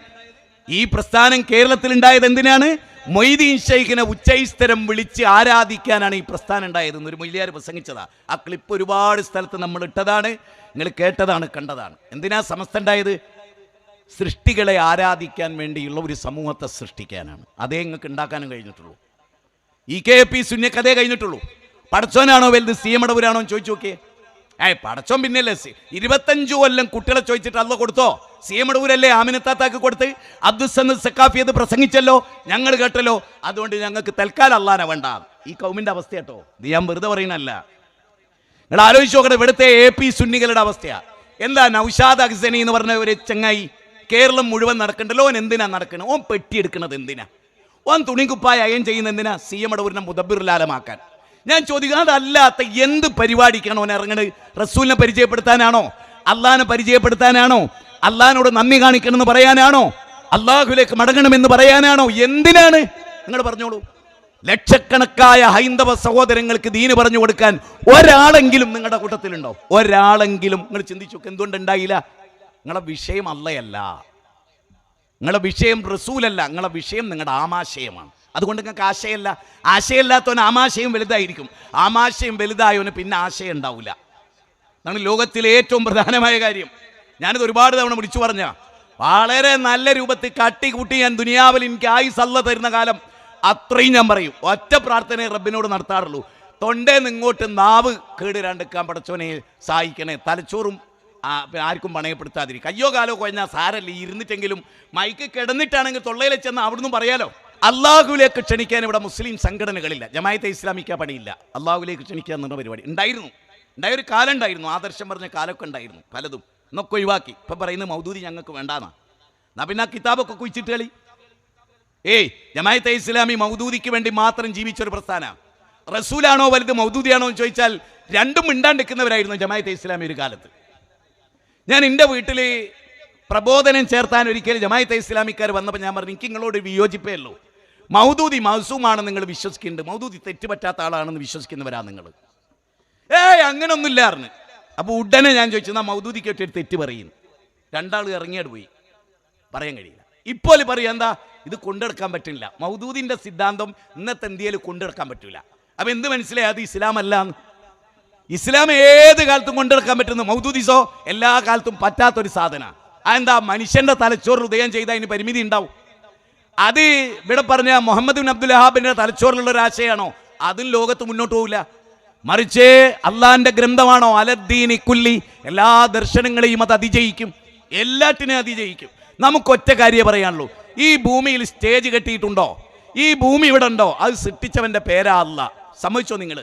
ഈ പ്രസ്ഥാനം കേരളത്തിൽ ഉണ്ടായത് എന്തിനാണ്? മൊയ്തീൻ ശൈഖിനെ ഉച്ചൈസ്തരം വിളിച്ച് ആരാധിക്കാനാണ് ഈ പ്രസ്ഥാനം ഉണ്ടായത്. ഒരു മൊയ്ലിയാർ പ്രസംഗിച്ചതാ. ആ ക്ലിപ്പ് ഒരുപാട് സ്ഥലത്ത് നമ്മൾ ഇട്ടതാണ്, നിങ്ങൾ കേട്ടതാണ്, കണ്ടതാണ്. എന്തിനാ സമസ്ത ഉണ്ടായത്? സൃഷ്ടികളെ ആരാധിക്കാൻ വേണ്ടിയുള്ള ഒരു സമൂഹത്തെ സൃഷ്ടിക്കാനാണ്. അതേ നിങ്ങൾക്ക് ഉണ്ടാക്കാനും കഴിഞ്ഞിട്ടുള്ളൂ. EKP സുന്നിക്ക് അതേ കഴിഞ്ഞിട്ടുള്ളൂ. പടച്ചോനാണോ വലുത്, CM അടവൂരാണോ എന്ന് ചോദിച്ചു നോക്കിയേ. പടച്ചോൻ പിന്നെയല്ലേ 25 കൊല്ലം കുട്ടികളെ ചോദിച്ചിട്ട് അല്ല കൊടുത്തോ? CM അടവൂരല്ലേ ആമിനത്താത്താക്ക് കൊടുത്ത്? അബ്ദുസ്സമദ് സഖാഫി അത് പ്രസംഗിച്ചല്ലോ, ഞങ്ങൾ കേട്ടല്ലോ. അതുകൊണ്ട് ഞങ്ങൾക്ക് തൽക്കാലം അള്ളാനെ വേണ്ട. ഈ കൗമിൻ്റെ അവസ്ഥ കേട്ടോ, ഇത് ഞാൻ വെറുതെ പറയുന്നല്ല. നിങ്ങൾ ആലോചിച്ച് നോക്കട്ടെ, ഇവിടുത്തെ AP സുന്നികളുടെ അവസ്ഥയാ എന്താ. നൗഷാദ് അഹ്സനി എന്ന് പറഞ്ഞ ഒരു ചങ്ങായി കേരളം മുഴുവൻ നടക്കണ്ടല്ലോ. ഓൻ എന്തിനാ നടക്കുന്നത്? ഓൻ പെട്ടിയെടുക്കുന്നത് എന്തിനാ? ഓൻ തുണിക്കുപ്പായ അയൻ ചെയ്യുന്ന എന്തിനാ? CM അടവൂരിനെ മുദബ്ബിറുലാലമാക്കാൻ. ഞാൻ ചോദിക്കുന്നത് അതല്ലാത്ത എന്ത് പരിപാടിക്കാണ് ഓൻ ഇറങ്ങണത്? റസൂലിനെ പരിചയപ്പെടുത്താനാണോ? അള്ളാഹിനെ പരിചയപ്പെടുത്താനാണോ? അള്ളാഹിനോട് നന്ദി കാണിക്കണമെന്ന് പറയാനാണോ? അള്ളാഹുലേക്ക് മടങ്ങണമെന്ന് പറയാനാണോ? എന്തിനാണ്? നിങ്ങൾ പറഞ്ഞോളൂ. ലക്ഷക്കണക്കായ ഹൈന്ദവ സഹോദരങ്ങൾക്ക് ദീന് പറഞ്ഞു കൊടുക്കാൻ ഒരാളെങ്കിലും നിങ്ങളുടെ കൂട്ടത്തിലുണ്ടോ? ഒരാളെങ്കിലും? നിങ്ങൾ ചിന്തിച്ചു എന്തുകൊണ്ടുണ്ടായില്ല? നിങ്ങളുടെ വിഷയം അല്ലയല്ല, നിങ്ങളുടെ വിഷയം റസൂലല്ല, നിങ്ങളുടെ വിഷയം നിങ്ങളുടെ ആമാശയമാണ്. അതുകൊണ്ട് നിങ്ങൾക്ക് ആശയമല്ല. ആശയമില്ലാത്തവന് ആമാശയം വലുതായിരിക്കും. ആമാശയം വലുതായവന് പിന്നെ ആശയം ഉണ്ടാവില്ല. അതാണ് ലോകത്തിലെ ഏറ്റവും പ്രധാനമായ കാര്യം. ഞാനിത് ഒരുപാട് തവണ വിളിച്ചു പറഞ്ഞ, വളരെ നല്ല രൂപത്തിൽ കാട്ടിക്കൂട്ടി ഞാൻ ദുനിയാവിൽ എനിക്ക് ആയുസ് അല്ല തരുന്ന കാലം അത്രയും ഞാൻ പറയും. ഒറ്റ പ്രാർത്ഥനയെ റബ്ബിനോട് നടത്താറുള്ളൂ. തൊണ്ടേന്ന് ഇങ്ങോട്ട് നാവ് കേടിരാണ്ടിക്കാൻ പടച്ചോനെ സഹായിക്കണേ. തലച്ചോറും ആർക്കും പണയപ്പെടുത്താതിരിക്കും. കയ്യോ കാലോ കൊഞ്ഞാൽ സാരല്ല, ഇരുന്നിട്ടെങ്കിലും മൈക്ക് കിടന്നിട്ടാണെങ്കിൽ തൊള്ളയിൽ ചെന്ന് അവിടുന്ന് പറയാലോ. അള്ളാഹുവിലേക്ക് ക്ഷണിക്കാൻ ഇവിടെ മുസ്ലിം സംഘടനകളില്ല. ജമാഅത്തെ ഇസ്ലാമിക്ക പണിയില്ല. അള്ളാഹുവിലേക്ക് ക്ഷണിക്കുക എന്നുള്ള പരിപാടി ഉണ്ടായൊരു കാലം ഉണ്ടായിരുന്നു. ആദർശം പറഞ്ഞ കാലമൊക്കെ ഉണ്ടായിരുന്നു. പലതും എന്നൊക്കെ ഒഴിവാക്കി. ഇപ്പം പറയുന്നത് മൗദൂദി ഞങ്ങൾക്ക് വേണ്ടാന്നാ. എന്നാ പിന്നെ ആ കിതാബൊക്കെ കുഴിച്ചിട്ട് കളി. ജമാഅത്തെ ഇസ്ലാമി മൗദൂദിക്ക് വേണ്ടി മാത്രം ജീവിച്ചൊരു പ്രസ്ഥാന. റസൂലാണോ വലുത് മൗദൂദിയാണോ എന്ന് ചോദിച്ചാൽ രണ്ടും മിണ്ടാണ്ടിരിക്കുന്നവരായിരുന്നു ജമാഅത്തെ ഇസ്ലാമി ഒരു കാലത്ത്. ഞാൻ എൻ്റെ വീട്ടിൽ പ്രബോധനം ചേർത്താൻ ഒരിക്കലും ജമാഅത്തെ ഇസ്ലാമിക്കാർ വന്നപ്പോൾ ഞാൻ പറഞ്ഞു, എനിക്ക് നിങ്ങളോട് വിയോജിപ്പേ ഉള്ളൂ. മൗദൂദി മൗസൂമാണെന്ന് നിങ്ങൾ വിശ്വസിക്കുന്നുണ്ട്, മൗദൂദി തെറ്റുപറ്റാത്ത ആളാണെന്ന് വിശ്വസിക്കുന്നവരാ നിങ്ങൾ. അങ്ങനൊന്നുമില്ല അറിഞ്ഞ്. അപ്പോൾ ഉടനെ ഞാൻ ചോദിച്ചു, എന്നാൽ മൗദൂദിക്ക് ഒറ്റ തെറ്റ് പറയുന്നു. രണ്ടാൾ ഇറങ്ങിയാട് പോയി. പറയാൻ കഴിയില്ല. ഇപ്പോൾ പറയാം എന്താ, ഇത് കൊണ്ടെടുക്കാൻ പറ്റില്ല. മൗദൂദിൻ്റെ സിദ്ധാന്തം ഇന്നത്തെ ഇന്ത്യയിൽ കൊണ്ടെടുക്കാൻ പറ്റില്ല. അപ്പം എന്ത് മനസ്സിലായി? അത് ഇസ്ലാം അല്ല. ഇസ്ലാം ഏത് കാലത്തും കൊണ്ടെടുക്കാൻ പറ്റുന്നു. മൗദൂദിസോ എല്ലാ കാലത്തും പറ്റാത്തൊരു സാധന. അതെന്താ? മനുഷ്യന്റെ തലച്ചോറിൽ ഉദയം ചെയ്താൽ അതിന് പരിമിതി ഉണ്ടാവും. അത് ഇവിടെ പറഞ്ഞ മുഹമ്മദ് ബിൻ അബ്ദുൽ വഹാബിന്റെ തലച്ചോറിലുള്ള ഒരു ആശയമാണോ? അതും ലോകത്ത് മുന്നോട്ട് പോകില്ല. മറിച്ച് അള്ളാഹിന്റെ ഗ്രന്ഥമാണോ? അലദ്ദീനി കുല്ലി, എല്ലാ ദർശനങ്ങളെയും അത് അതിജയിക്കും, എല്ലാറ്റിനെയും അതിജയിക്കും. നമുക്കൊറ്റ കാര്യം പറയാനുള്ളൂ, ഈ ഭൂമിയിൽ സ്റ്റേജ് കെട്ടിയിട്ടുണ്ടോ? ഈ ഭൂമി ഇവിടെ ഉണ്ടോ? അത് സൃഷ്ടിച്ചവന്റെ പേരാ അല്ലാ. സമ്മതിച്ചോ നിങ്ങൾ?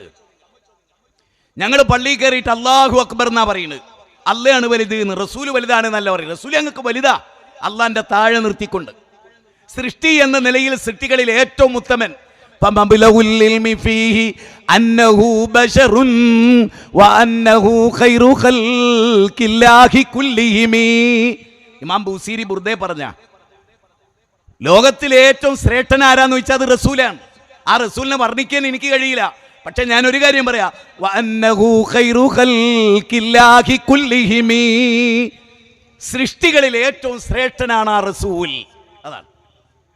ഞങ്ങൾ പള്ളിയിൽ കയറിയിട്ട് അല്ലാഹു അക്ബർ എന്നാ പറയുന്നത്. അള്ളയാണ് വലുത് എന്ന്, റസൂല് വലുതാണെന്നല്ല പറയും. റസൂല് ഞങ്ങൾക്ക് വലുതാ, അള്ളാന്റെ താഴെ നിർത്തിക്കൊണ്ട്. സൃഷ്ടി എന്ന നിലയിൽ സൃഷ്ടികളിൽ ഏറ്റവും ഉത്തമൻ ഇമാം ബൂസീരി ബുർദെ പറഞ്ഞ ലോകത്തിലെ ഏറ്റവും ശ്രേഷ്ഠൻ ആരാന്ന് ചോദിച്ചാൽ അത് റസൂലാണ്. ആ റസൂലിനെ വർണ്ണിക്കാൻ എനിക്ക് കഴിയില്ല. പക്ഷെ ഞാൻ ഒരു കാര്യം പറയാം, സൃഷ്ടികളിൽ ഏറ്റവും ശ്രേഷ്ഠനാണ് ആ റസൂൽ. അതാണ്,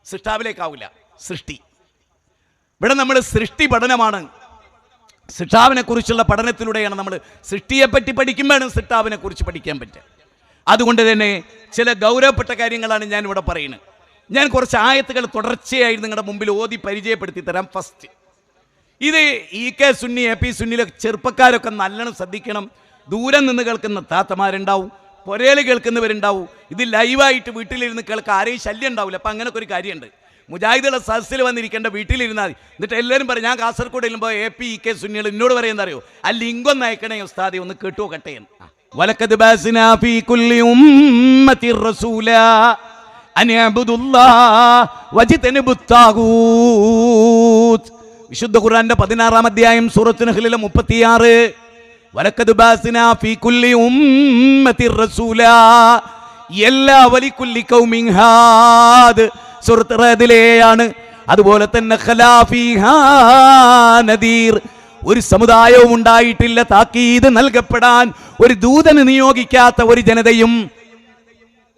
സൃഷ്ടാവിലേക്കാവില്ല. സൃഷ്ടി ഇവിടെ നമ്മൾ സൃഷ്ടി പഠനമാണ്. സൃഷ്ടാവിനെ കുറിച്ചുള്ള പഠനത്തിലൂടെയാണ് നമ്മൾ സൃഷ്ടിയെപ്പറ്റി പഠിക്കുമ്പോഴാണ് സൃഷ്ടാവിനെ കുറിച്ച് പഠിക്കാൻ പറ്റുക. അതുകൊണ്ട് തന്നെ ചില ഗൗരവപ്പെട്ട കാര്യങ്ങളാണ് ഞാൻ ഇവിടെ പറയുന്നത്. ഞാൻ കുറച്ച് ആയത്തുകൾ തുടർച്ചയായി നിങ്ങളുടെ മുമ്പിൽ ഓതി പരിചയപ്പെടുത്തി തരാം. ഫസ്റ്റ്, ഇത് EK സുന്നി AP സുന്നിയിലെ ചെറുപ്പക്കാരൊക്കെ നല്ലോണം ശ്രദ്ധിക്കണം. ദൂരം നിന്ന് കേൾക്കുന്ന താത്തമാരുണ്ടാവും, പുരയിൽ കേൾക്കുന്നവരുണ്ടാവും. ഇത് ലൈവായിട്ട് വീട്ടിലിരുന്ന് കേൾക്കാൻ ആരെയും ശല്യം ഉണ്ടാവില്ല. അപ്പം അങ്ങനൊക്കെ ഒരു കാര്യമുണ്ട്. മുജാഹിദുള്ള സദസ്സിൽ വന്നിരിക്കേണ്ട വീട്ടിലിരുന്നാൽ മതി. എന്നിട്ട് എല്ലാവരും പറയും, ഞാൻ കാസർഗോഡ് ചെല്ലുമ്പോൾ AP EK സുന്നികൾ എന്നോട് പറയുന്നത് അറിയോ? ആ ലിങ്ക് ഒന്ന് അയക്കണേ ഉസ്താദെ, ഒന്ന് കേട്ടോ കട്ടെ. വലഖദ് ബഅസ്നാ ഫീ കുല്ലി ഉമ്മത്തിർ റസൂലാ അൻ അബ്ദുല്ലാഹ് വജ്തനിബുത് താഗൂത്ത്. വിശുദ്ധ ഖുർആന്റെ 16-ാം അധ്യായം സൂറത്തുൽ നഹ്ലിലെ 36. വലഖദ് ബഅസ്നാ ഫീ കുല്ലി ഉമ്മത്തിർ റസൂലാ, എല്ലാ വലികുല്ലി ഖൗമിൻ ഹാദ് സൂറത്ത് റഅദിലെയാണ്. അതുപോലെ തന്നെ ഖലാഫിഹാ നദീർ, ഒരു സമുദായവും ഉണ്ടായിട്ടില്ല താക്കീത് നൽകപ്പെടാൻ ഒരു ദൂതന് നിയോഗിക്കാത്ത ഒരു ജനതയും.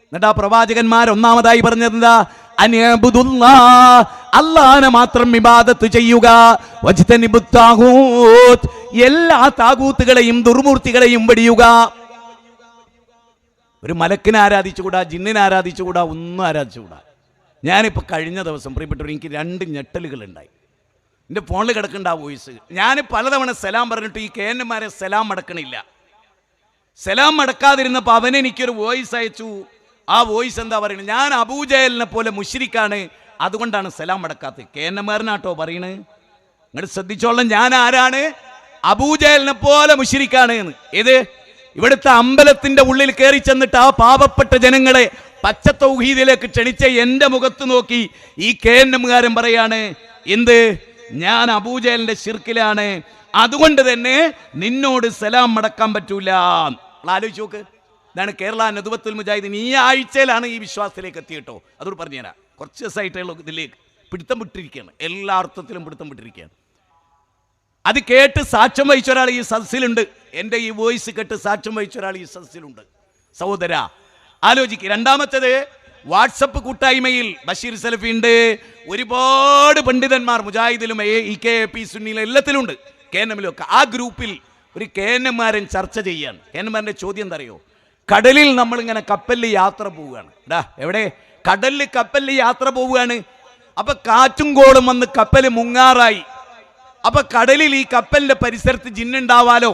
എന്നിട്ട് ആ പ്രവാചകന്മാർ ഒന്നാമതായി പറഞ്ഞത് എന്താ? അൻഅബ്ദുല്ലാഹ്, അല്ലാഹനെ മാത്രം ഇബാദത്ത് ചെയ്യുക, വജ്തനിബുത് താഗൂത്ത്, എല്ലാ താഗൂത്തുകളെയും ദുർമൂർത്തികളെയും വെടിയുക. ഒരു മലക്കിനെ ആരാധിച്ചുകൂടാ, ജിന്നിനെ ആരാധിച്ചുകൂടാ, ഒന്നും ആരാധിച്ചുകൂടാ. ഞാനിപ്പോൾ കഴിഞ്ഞ ദിവസം പ്രിയപ്പെട്ടവർ, എനിക്ക് 2 ഞെട്ടലുകളുണ്ടായി. എൻ്റെ ഫോണിൽ കിടക്കേണ്ട ആ വോയിസ്. ഞാൻ പലതവണ സലാം പറഞ്ഞിട്ട് ഈ കേന്നന്മാരെ സലാം മടക്കണില്ല. സലാം മടക്കാതിരുന്നപ്പോൾ അവനെനിക്കൊരു വോയിസ് അയച്ചു. ആ വോയിസ് എന്താ പറയുന്നത്? ഞാൻ അബൂജഹലിനെ പോലെ മുശ്രിക്കാണ്, അതുകൊണ്ടാണ് സലാം മടക്കാത്തത്. കേന്നന്മാരനാട്ടോ പറയണത്. നിങ്ങൾ ശ്രദ്ധിച്ചോളാം, ഞാൻ ആരാണ്? അബൂജഹലിനെ പോലെ മുശ്രിക്കാണ് എന്ന്. ഇത് ഇവിടുത്തെ അമ്പലത്തിന്റെ ഉള്ളിൽ കയറി ചെന്നിട്ട് ആ പാവപ്പെട്ട ജനങ്ങളെ പച്ച തൗഹീദിലേക്ക് ക്ഷണിച്ച എൻ്റെ മുഖത്ത് നോക്കി ഈ കേന്നമുകാരൻ പറയാണ്, എന്ത്? ഞാൻ അബൂജഹലിന്റെ ശിർക്കിലാണ്, അതുകൊണ്ട് തന്നെ നിന്നോട് സലാം മടക്കാൻ പറ്റൂല. ആലോചിച്ച് നോക്ക്. ഇതാണ് കേരള നദുവത്തുൽ മുജാഹിദീൻ. ഈ ആഴ്ചയിലാണ് ഈ വിശ്വാസത്തിലേക്ക് എത്തിയിട്ടോ. അതോട് പറഞ്ഞുതരാം. കുറച്ച് ദിവസമായിട്ടുള്ള ഇതിലേക്ക് പിടുത്തം വിട്ടിരിക്കുകയാണ്, എല്ലാ അർത്ഥത്തിലും പിടുത്തം വിട്ടിരിക്കുകയാണ്. അത് കേട്ട് സാക്ഷ്യം വഹിച്ച ഒരാൾ ഈ സദസ്സിലുണ്ട്. എൻ്റെ ഈ വോയിസ് കേട്ട് സാക്ഷ്യം വഹിച്ച ഒരാൾ ഈ സദസ്സിലുണ്ട്. സഹോദര, ആലോചിക്കുക. രണ്ടാമത്തേത്, വാട്സപ്പ് കൂട്ടായ്മയിൽ ബഷീർ സലഫി ഉണ്ട്, ഒരുപാട് പണ്ഡിതന്മാർ മുജാഹിദിലും EKAP സുന്നിയിലും എല്ലാത്തിലുണ്ട്, KNM ഒക്കെ. ആ ഗ്രൂപ്പിൽ ഒരു KNM-കാരൻ ചർച്ച ചെയ്യാണ്. KNM-കാരൻ്റെ ചോദ്യം എന്താ അറിയോ? കടലിൽ നമ്മളിങ്ങനെ കപ്പലിൽ യാത്ര പോവുകയാണ്. എവിടെ? കടലിൽ കപ്പലിൽ യാത്ര പോവുകയാണ്. അപ്പൊ കാറ്റും കോളും വന്ന് കപ്പൽ മുങ്ങാറായി. അപ്പൊ കടലിൽ ഈ കപ്പലിന്റെ പരിസരത്ത് ജിന്നുണ്ടാവാലോ,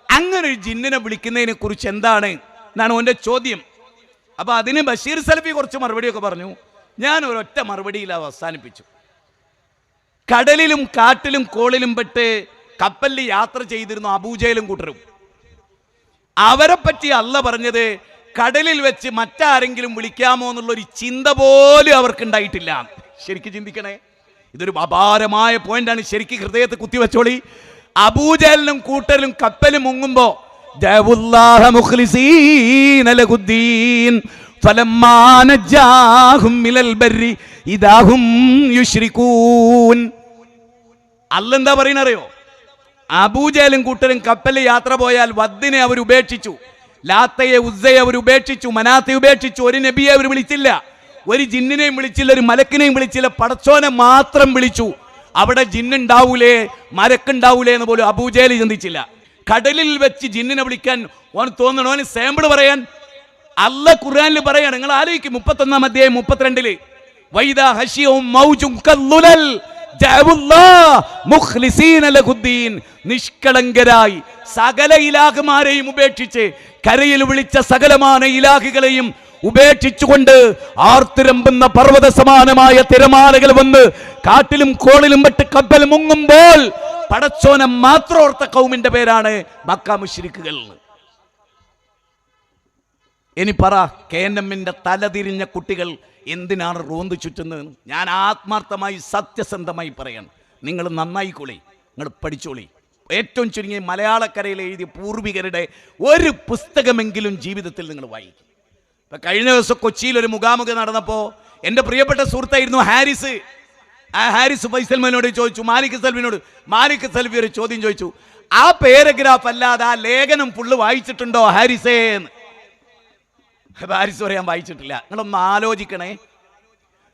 അങ്ങനെ ഒരു ജിന്നിനെ വിളിക്കുന്നതിനെ കുറിച്ച് എന്താണ് എന്നാണ് ഓൻ്റെ ചോദ്യം. അപ്പൊ അതിന് ബഷീർ സലഫി കുറച്ച് മറുപടിയൊക്കെ പറഞ്ഞു. ഞാൻ ഒരൊറ്റ മറുപടിയിൽ അവസാനിപ്പിച്ചു. കടലിലും കാട്ടിലും കോളിലും പെട്ട് കപ്പലിൽ യാത്ര ചെയ്തിരുന്നു അബൂജഹലും കൂട്ടരും. അവരെ പറ്റി അല്ല പറഞ്ഞത് കടലിൽ വെച്ച് മറ്റാരെങ്കിലും വിളിക്കാമോ എന്നുള്ളൊരു ചിന്ത പോലും അവർക്കുണ്ടായിട്ടില്ല. ശരിക്കും ചിന്തിക്കണേ, ഇതൊരു അപാരമായ പോയിന്റാണ്. ശരിക്കും ഹൃദയത്തെ കുത്തിവെച്ചോളി. അബൂജഹലിനും കൂട്ടരും കപ്പലും മുങ്ങുമ്പോ അല്ലെന്താ പറയുന്നറിയോ? അബൂജഹലും കൂട്ടരും കപ്പലിൽ യാത്ര പോയാൽ വദ്ദിനെ അവർ ഉപേക്ഷിച്ചു, ലാത്തയെ ഉസ്സയെ അവർ ഉപേക്ഷിച്ചു, മനാത്തെ ഉപേക്ഷിച്ചു. ഒരു നബിയെ അവർ വിളിച്ചില്ല, ഒരു ജിന്നിനെയും വിളിച്ചില്ല, ഒരു മലക്കിനെയും വിളിച്ചില്ല, പടച്ചോനെ മാത്രം വിളിച്ചു. അവിടെ ജിന്നുണ്ടാവൂലേ മലക്കുണ്ടാവൂലേ എന്ന് പോലും അബൂജഹൽ ചിന്തിച്ചില്ല. കടലിൽ വെച്ച് ജിന്നിനെ വിളിക്കാൻ ഓന് തോന്നണോ? ഓന് സാമ്പിൾ പറയാൻ അല്ല ഖുർആനിൽ പറയാണ്. നിങ്ങൾ ആലോചിക്കും, 31-ാം അധ്യായം 32-ല് വൈദാ ഹശിയും മൗജുൻ കല്ലുലൽ നിഷ്കളങ്കരായി സകല ഇലാഹുമാരെയും ഉപേക്ഷിച്ച്, കരയിൽ വിളിച്ച സകലമായ ഇലാഹുകളെയും ഉപേക്ഷിച്ചുകൊണ്ട് ആർത്തിരമ്പുന്ന പർവ്വത സമാനമായ തിരമാലകൾ വന്ന് കാട്ടിലും കോളിലും പെട്ട് കപ്പൽ മുങ്ങുമ്പോൾ പടച്ചോനെ മാത്രം ഓർത്ത കൗമിന്റെ പേരാണ് മക്ക മുശ്രിക്കുകൾ. ഇനി പറ, KNM-ന്റെ തലതിരിഞ്ഞ കുട്ടികൾ എന്തിനാണ് റോന്ത് ചുറ്റുന്നത്? ഞാൻ ആത്മാർത്ഥമായി സത്യസന്ധമായി പറയണം, നിങ്ങൾ നന്നായിക്കോളി, നിങ്ങൾ പഠിച്ചോളി. ഏറ്റവും ചുരുങ്ങിയ മലയാളക്കരയിൽ എഴുതിയ പൂർവികരുടെ ഒരു പുസ്തകമെങ്കിലും ജീവിതത്തിൽ നിങ്ങൾ വായിക്കും. ഇപ്പം കഴിഞ്ഞ ദിവസം കൊച്ചിയിൽ ഒരു മുഖാമുഖം നടന്നപ്പോൾ എൻ്റെ പ്രിയപ്പെട്ട സുഹൃത്തായിരുന്നു ഹാരിസ്. ആ ഹാരിസ് ഫൈസൽമാനോട് ചോദിച്ചു, മാലിക് സൽഫി ഒരു ചോദ്യം ചോദിച്ചു, ആ പാരഗ്രാഫ് അല്ലാതെ ആ ലേഖനം ഫുള്ള് വായിച്ചിട്ടുണ്ടോ ഹാരിസേ എന്ന്. ഹാരിസ് പറയാൻ വായിച്ചിട്ടില്ല. നിങ്ങളൊന്ന് ആലോചിക്കണേ.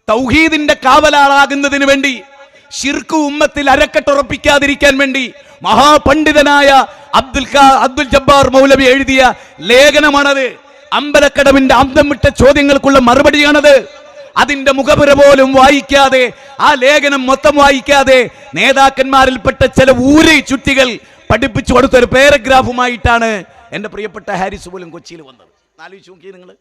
തൗഹീദിന്റെ കാവലാളാകുന്നതിന് വേണ്ടി, ശിർക്ക് ഉമ്മത്തിൽ അരക്കെട്ടുറപ്പിക്കാതിരിക്കാൻ വേണ്ടി മഹാപണ്ഡിതനായ അബ്ദുൽ ജബ്ബാർ മൗലവി എഴുതിയ ലേഖനമാണത്. അമ്പലക്കടവിന്റെ അന്തം വിട്ട ചോദ്യങ്ങൾക്കുള്ള മറുപടിയാണത്. അതിന്റെ മുഖപുര പോലും വായിക്കാതെ, ആ ലേഖനം മൊത്തം വായിക്കാതെ നേതാക്കന്മാരിൽപ്പെട്ട ചില ഊരി ചുറ്റികൾ പഠിപ്പിച്ചു കൊടുത്ത ഒരു പാരഗ്രാഫുമായിട്ടാണ് എൻ്റെ പ്രിയപ്പെട്ട ഹാരിസ് പോലും കൊച്ചിയിൽ വന്നത്. ആലോചിച്ച് നോക്കി നിങ്ങൾ,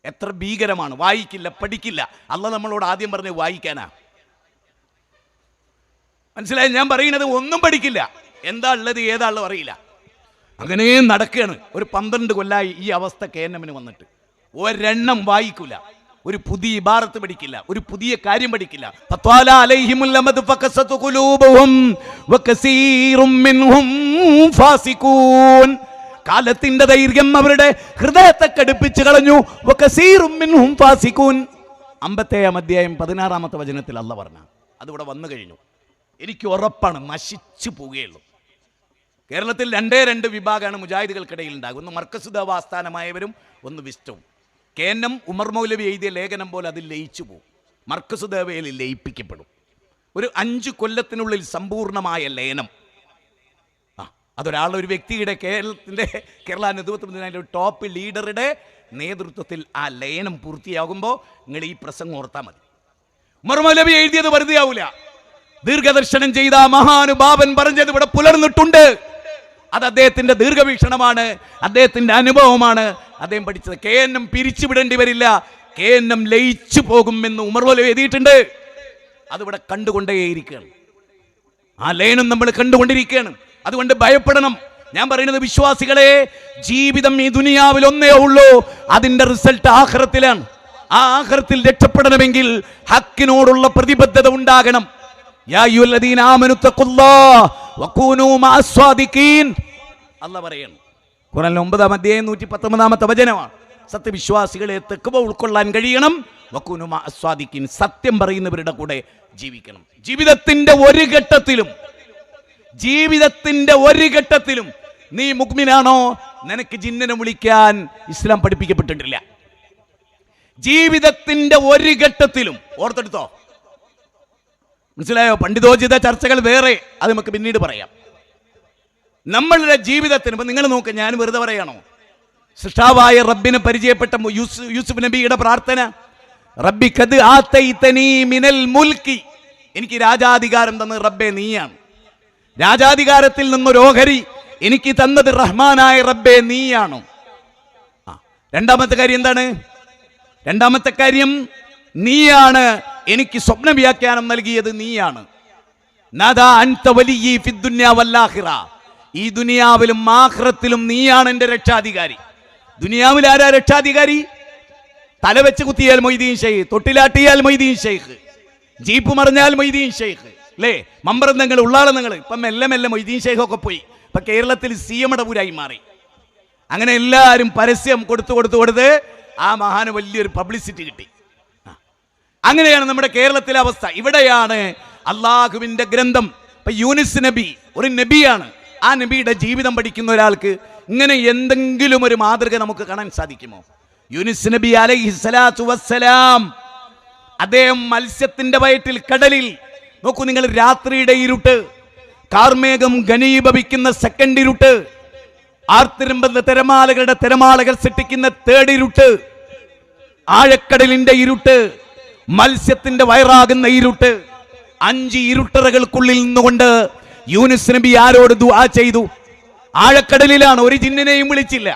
എത്ര ഭീകരമാണ്. വായിക്കില്ല, പഠിക്കില്ല. അല്ലാഹ് നമ്മളോട് ആദ്യം പറഞ്ഞ് വായിക്കാനാ. മനസ്സിലായി? ഞാൻ പറയുന്നത് ഒന്നും പഠിക്കില്ല, എന്താ ഉള്ളത് ഏതാ ഉള്ളത് അറിയില്ല. അങ്ങനെ നടക്കുകയാണ്. ഒരു 12 കൊല്ലായി ഈ അവസ്ഥ KNM-ന് വന്നിട്ട്. ഒരെണ്ണം വായിക്കില്ല, ഒരു പുതിയ ഇബാറത്ത് പഠിക്കില്ല, ഒരു പുതിയ കാര്യം പഠിക്കില്ല. കാലത്തിന്റെ ദൈർഘ്യം അവരുടെ ഹൃദയത്തെ കടുപ്പിച്ചു കളഞ്ഞു. 57-ാം അധ്യായം 16-ാമത്തെ വചനത്തിൽ അല്ലാഹ് പറഞ്ഞ അതിവിടെ വന്നു കഴിഞ്ഞു. എനിക്ക് ഉറപ്പാണ് നശിച്ചു പോവുകയുള്ളൂ. കേരളത്തിൽ 2 വിഭാഗമാണ് മുജാഹിദുകൾക്കിടയിൽ ഉണ്ടാകും. ഒന്ന് മർക്കസ് ദഅവ ആസ്ഥാനമായവരും, ഒന്ന് വിസ്റ്റവും. KNM ഉമർ മൗലവി എഴുതിയ ലേഖനം പോലെ അതിൽ ലയിച്ചു പോകും. മർക്കസ് ദഅവയിൽ ലയിപ്പിക്കപ്പെടും. ഒരു 5 കൊല്ലത്തിനുള്ളിൽ സമ്പൂർണ്ണമായ ലയനം. അതൊരാളുടെ, ഒരു വ്യക്തിയുടെ, കേരള നദുവത്തുൽ മുജാഹിദിന്റെ ടോപ്പ് ലീഡറുടെ നേതൃത്വത്തിൽ ആ ലയനം പൂർത്തിയാകുമ്പോൾ നിങ്ങൾ ഈ പ്രസംഗം ഓർത്താൽ മതി. ഉമർ മൗലവി എഴുതിയത് വെറുതെ ആവൂല. ദീർഘദർശനം ചെയ്ത മഹാനുഭാവൻ പറഞ്ഞത് ഇവിടെ പുലർന്നിട്ടുണ്ട്. അത് അദ്ദേഹത്തിന്റെ ദീർഘവീക്ഷണമാണ്, അദ്ദേഹത്തിന്റെ അനുഭവമാണ്. അദ്ദേഹം പഠിച്ചത് KNM പിരിച്ചുവിടേണ്ടി വരില്ല, KNM ലയിച്ചു പോകുമെന്ന് ഉമർ മൗലവി എഴുതിയിട്ടുണ്ട്. അതിവിടെ കണ്ടുകൊണ്ടേയിരിക്കുകയാണ്. ആ ലയനം നമ്മൾ കണ്ടുകൊണ്ടിരിക്കുകയാണ്. അതുകൊണ്ട് ഭയപ്പെടണം. ഞാൻ പറയുന്നത് വിശ്വാസികളെ, ജീവിതം ഈ ദുനിയാവിൽ ഒന്നേ ഉള്ളൂ, അതിന്റെ റിസൾട്ട് ആഖിറത്തിലാണ്. ആ ആഖിറത്തിൽ രക്ഷപ്പെടണമെങ്കിൽ ഹക്കിനോടുള്ള പ്രതിബദ്ധത ഉണ്ടാകണം. യാ അയ്യുഹല്ലദീന ആമനു തഖുല്ലാഹ വകൂനൂ മഅസ്വാദിഖീൻ അല്ലാഹ് പറയാണ്. ഖുർആനിലെ 9-ാം അധ്യായം 119-ാമത്തെ വചനമാണ്. സത്യവിശ്വാസികളെ തഖ്വ ഉൾക്കൊള്ളാൻ കഴിയണം. വകൂനൂ മഅസ്വാദിഖീൻ, സത്യം പറയുന്നവരുടെ കൂടെ ജീവിക്കണം. ജീവിതത്തിന്റെ ഒരു ഘട്ടത്തിലും നീ മുഅ്മിനാണോ, നിനക്ക് ജിന്നിനെ വിളിക്കാൻ ഇസ്ലാം പഠിപ്പിക്കപ്പെട്ടിട്ടില്ല. ജീവിതത്തിന്റെ ഒരു ഘട്ടത്തിലും ഓർത്തെടുത്തോ, മനസ്സിലായോ? പണ്ഡിതോചിത ചർച്ചകൾ വേറെ, അത് നമുക്ക് പിന്നീട് പറയാം. നമ്മളുടെ ജീവിതത്തിന് ഇപ്പം നിങ്ങൾ നോക്ക്, ഞാൻ വെറുതെ പറയാണോ? സൃഷ്ടാവായ റബ്ബിനെ പരിചയപ്പെട്ട യൂസുഫ് നബിയുടെ പ്രാർത്ഥന, റബ്ബി ഖദ് ആതൈതനി മിനൽ മുൽക്കി, എനിക്ക് രാജാധികാരം തന്നത് റബ്ബേ നീയാണ്. രാജാധികാരത്തിൽ നിന്നൊരു ഓഹരി എനിക്ക് തന്നത് റഹ്മാനായ റബ്ബേ നീയാണോ? രണ്ടാമത്തെ കാര്യം എന്താണ്? രണ്ടാമത്തെ കാര്യം, നീയാണ് എനിക്ക് സ്വപ്ന വ്യാഖ്യാനം നൽകിയത്, നീയാണ്. നാദാ അൻത വലിയ്യി ഫിദ്ദുനിയ വല്ലാഖിറ, ഈ ദുനിയാവിലും ആഖിറത്തിലും നീയാണ് എൻ്റെ രക്ഷാധികാരി. ദുനിയാവിൽ ആരാ രക്ഷാധികാരി? തല വെച്ച് കുത്തിയാൽ മൊയ്തീൻ ഷെയ്ഖ്, തൊട്ടിലാട്ടിയാൽ മൊയ്തീൻ ഷെയ്ഖ്, ജീപ്പ് മറിഞ്ഞാൽ മൊയ്തീൻ ഷെയ്ഖ്, അല്ലേ? മമ്പറന്തങ്ങൾ, ഉള്ളാളങ്ങൾ. ഇപ്പം മെല്ലെ മെല്ലെ മൊയ്തീൻ ഷെയ്ഖൊക്കെ പോയി. ഇപ്പം കേരളത്തിൽ CM മടപൂരായി മാറി. അങ്ങനെ എല്ലാവരും പരസ്യം കൊടുത്ത് ആ മഹാന് വലിയൊരു പബ്ലിസിറ്റി കിട്ടി. അങ്ങനെയാണ് നമ്മുടെ കേരളത്തിലെ അവസ്ഥ. ഇവിടെയാണ് അള്ളാഹുവിൻ്റെ ഗ്രന്ഥം. ഇപ്പം യൂനുസ് നബി ഒരു നബിയാണ്. ആ നബിയുടെ ജീവിതം പഠിക്കുന്ന ഒരാൾക്ക് ഇങ്ങനെ എന്തെങ്കിലും ഒരു മാതൃക നമുക്ക് കാണാൻ സാധിക്കുമോ? യൂനുസ് നബി അലൈഹിസ്സലാത്തു വസ്സലാം, അദ്ദേഹം മത്സ്യത്തിന്റെ വയറ്റിൽ, കടലിൽ നോക്കൂ നിങ്ങൾ, രാത്രിയുടെ ഇരുട്ട്, കാർമേഘം ഘനീഭവിക്കുന്ന സെക്കൻഡ് ഇരുട്ട്, ആർത്തിരമ്പുന്ന തിരമാലകൾ സൃഷ്ടിക്കുന്ന തേർഡ് ഇരുട്ട്, ആഴക്കടലിന്റെ ഇരുട്ട്, മത്സ്യത്തിന്റെ വയറാകുന്ന ഇരുട്ട്, 5 ഇരുട്ടറകൾക്കുള്ളിൽ നിന്നുകൊണ്ട് യൂനുസ് നബി ആരോട് ദുആ ചെയ്തു? ആഴക്കടലിലാണ്, ഒരു ജിന്നിനെയും വിളിച്ചില്ല,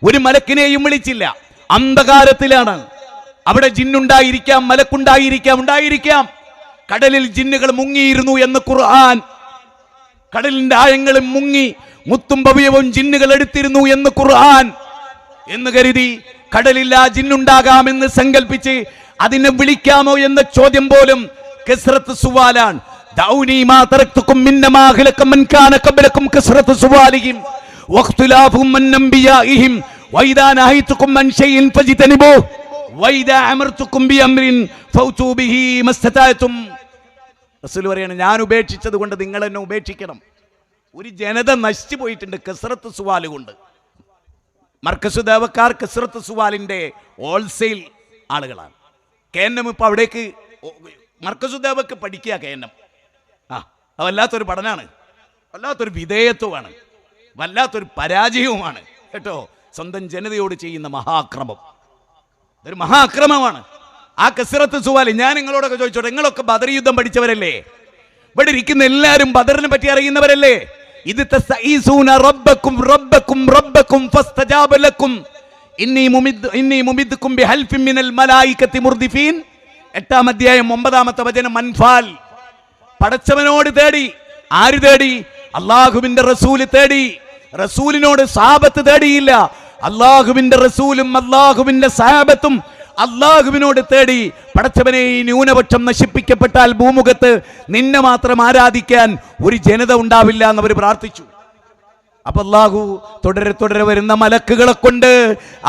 ഒരു മലക്കിനെയും വിളിച്ചില്ല, അന്ധകാരത്തിലാണ്. അവിടെ ജിന്നുണ്ടായിരിക്കാം, ഉണ്ടായിരിക്കാം. കടലിൽ ജിന്നുകൾ മുങ്ങിയിരുന്നു എന്ന് ഖുർആൻ. കടലിന്റെ ആഴങ്ങളിൽ മുങ്ങി മുത്തും ഭവ്യവും ജിന്നുകൾ എടുത്തിരുന്നു എന്ന് ഖുർആൻ. എന്ന് കരുതി കടലിൽ ആ ജിന്നുണ്ടാകാമെന്ന് സങ്കല്പിച്ച് അതിനെ വിളിക്കാമോ എന്ന ചോദ്യം പോലും കസ്റത്ത് സുവാലാണ്. ദൗനി മാ തറക്തുകും മിന്നമാ ഖലഖ മൻ കാന ഖബ്ലകും കസ്റത്ത് സുവാലിഹിം വഖ്തിലാഫും മൻ അൻബിയാഇഹിം വഇദാ നഹൈതുകും അൻ ഷൈഇൻ ഫജ്തനിബു വഇദാ അമർതുകും ബിഅംരിൻ ഫൗതു ബിഹി മസ്തതഅതും. റസൂൽ പറയാണ്, ഞാൻ ഉപേക്ഷിച്ചത് കൊണ്ട് നിങ്ങൾ എന്നെ ഉപേക്ഷിക്കണം. ഒരു ജനത നശിച്ചു പോയിട്ടുണ്ട് കസ്റത്ത് സുവാൽ കൊണ്ട്. മർക്കസ് ദേവക്കാർ കസ്റത്ത് സുവാലിന്റെ ഹോൾസെയിൽ ആളുകളാണ്. KNM ഇപ്പൊ അവിടേക്ക് മർക്കസ് ദേവക്ക് പഠിക്കുക. KNM അത് വല്ലാത്തൊരു പഠനമാണ്, വല്ലാത്തൊരു വിധേയത്വമാണ്, വല്ലാത്തൊരു പരാജയവുമാണ് കേട്ടോ. സ്വന്തം ജനതയോട് ചെയ്യുന്ന മഹാക്രമം, ഇതൊരു മഹാക്രമമാണ്. ആ കസ്റത്ത് സുവാൽ, ഞാൻ നിങ്ങളോടൊക്കെ ചോദിച്ചോട്ടെ, നിങ്ങളൊക്കെ ബദർ യുദ്ധം പഠിച്ചവരല്ലേ? ഇവിടെ ഇരിക്കുന്ന എല്ലാവരും ബദറിനെ പറ്റി അറിയുന്നവരല്ലേ? ഇത് തസ്തഈസൂന റബ്ബക്കും ഫസ്തജാബ ലക്കും ഇന്നി മുമിദ്ദുക്കും ബിഹൽഫിൻ മിനൽ മലായികത്തി മുർദിഫീൻ. 8-ാം അധ്യായം 9-ാമത്തെ വചനം. അൻഫാൽ. പടച്ചവനോട് തേടി. ആര് തേടി? അള്ളാഹുവിന്റെ റസൂല് തേടി. റസൂലിനോട് സഹാബത്ത് തേടിയില്ല, അള്ളാഹുവിന്റെ റസൂലും അള്ളാഹുവിന്റെ സഹാബത്തും അള്ളാഹുവിനോട് തേടി. പടച്ചവനെ, ഈ ന്യൂനപക്ഷം നശിപ്പിക്കപ്പെട്ടാൽ ഭൂമുഖത്ത് നിന്നെ മാത്രം ആരാധിക്കാൻ ഒരു ജനത ഉണ്ടാവില്ല എന്നവർ പ്രാർത്ഥിച്ചു. അപ്പൊ അള്ളാഹു തുടരെ വരുന്ന മലക്കുകളെ കൊണ്ട്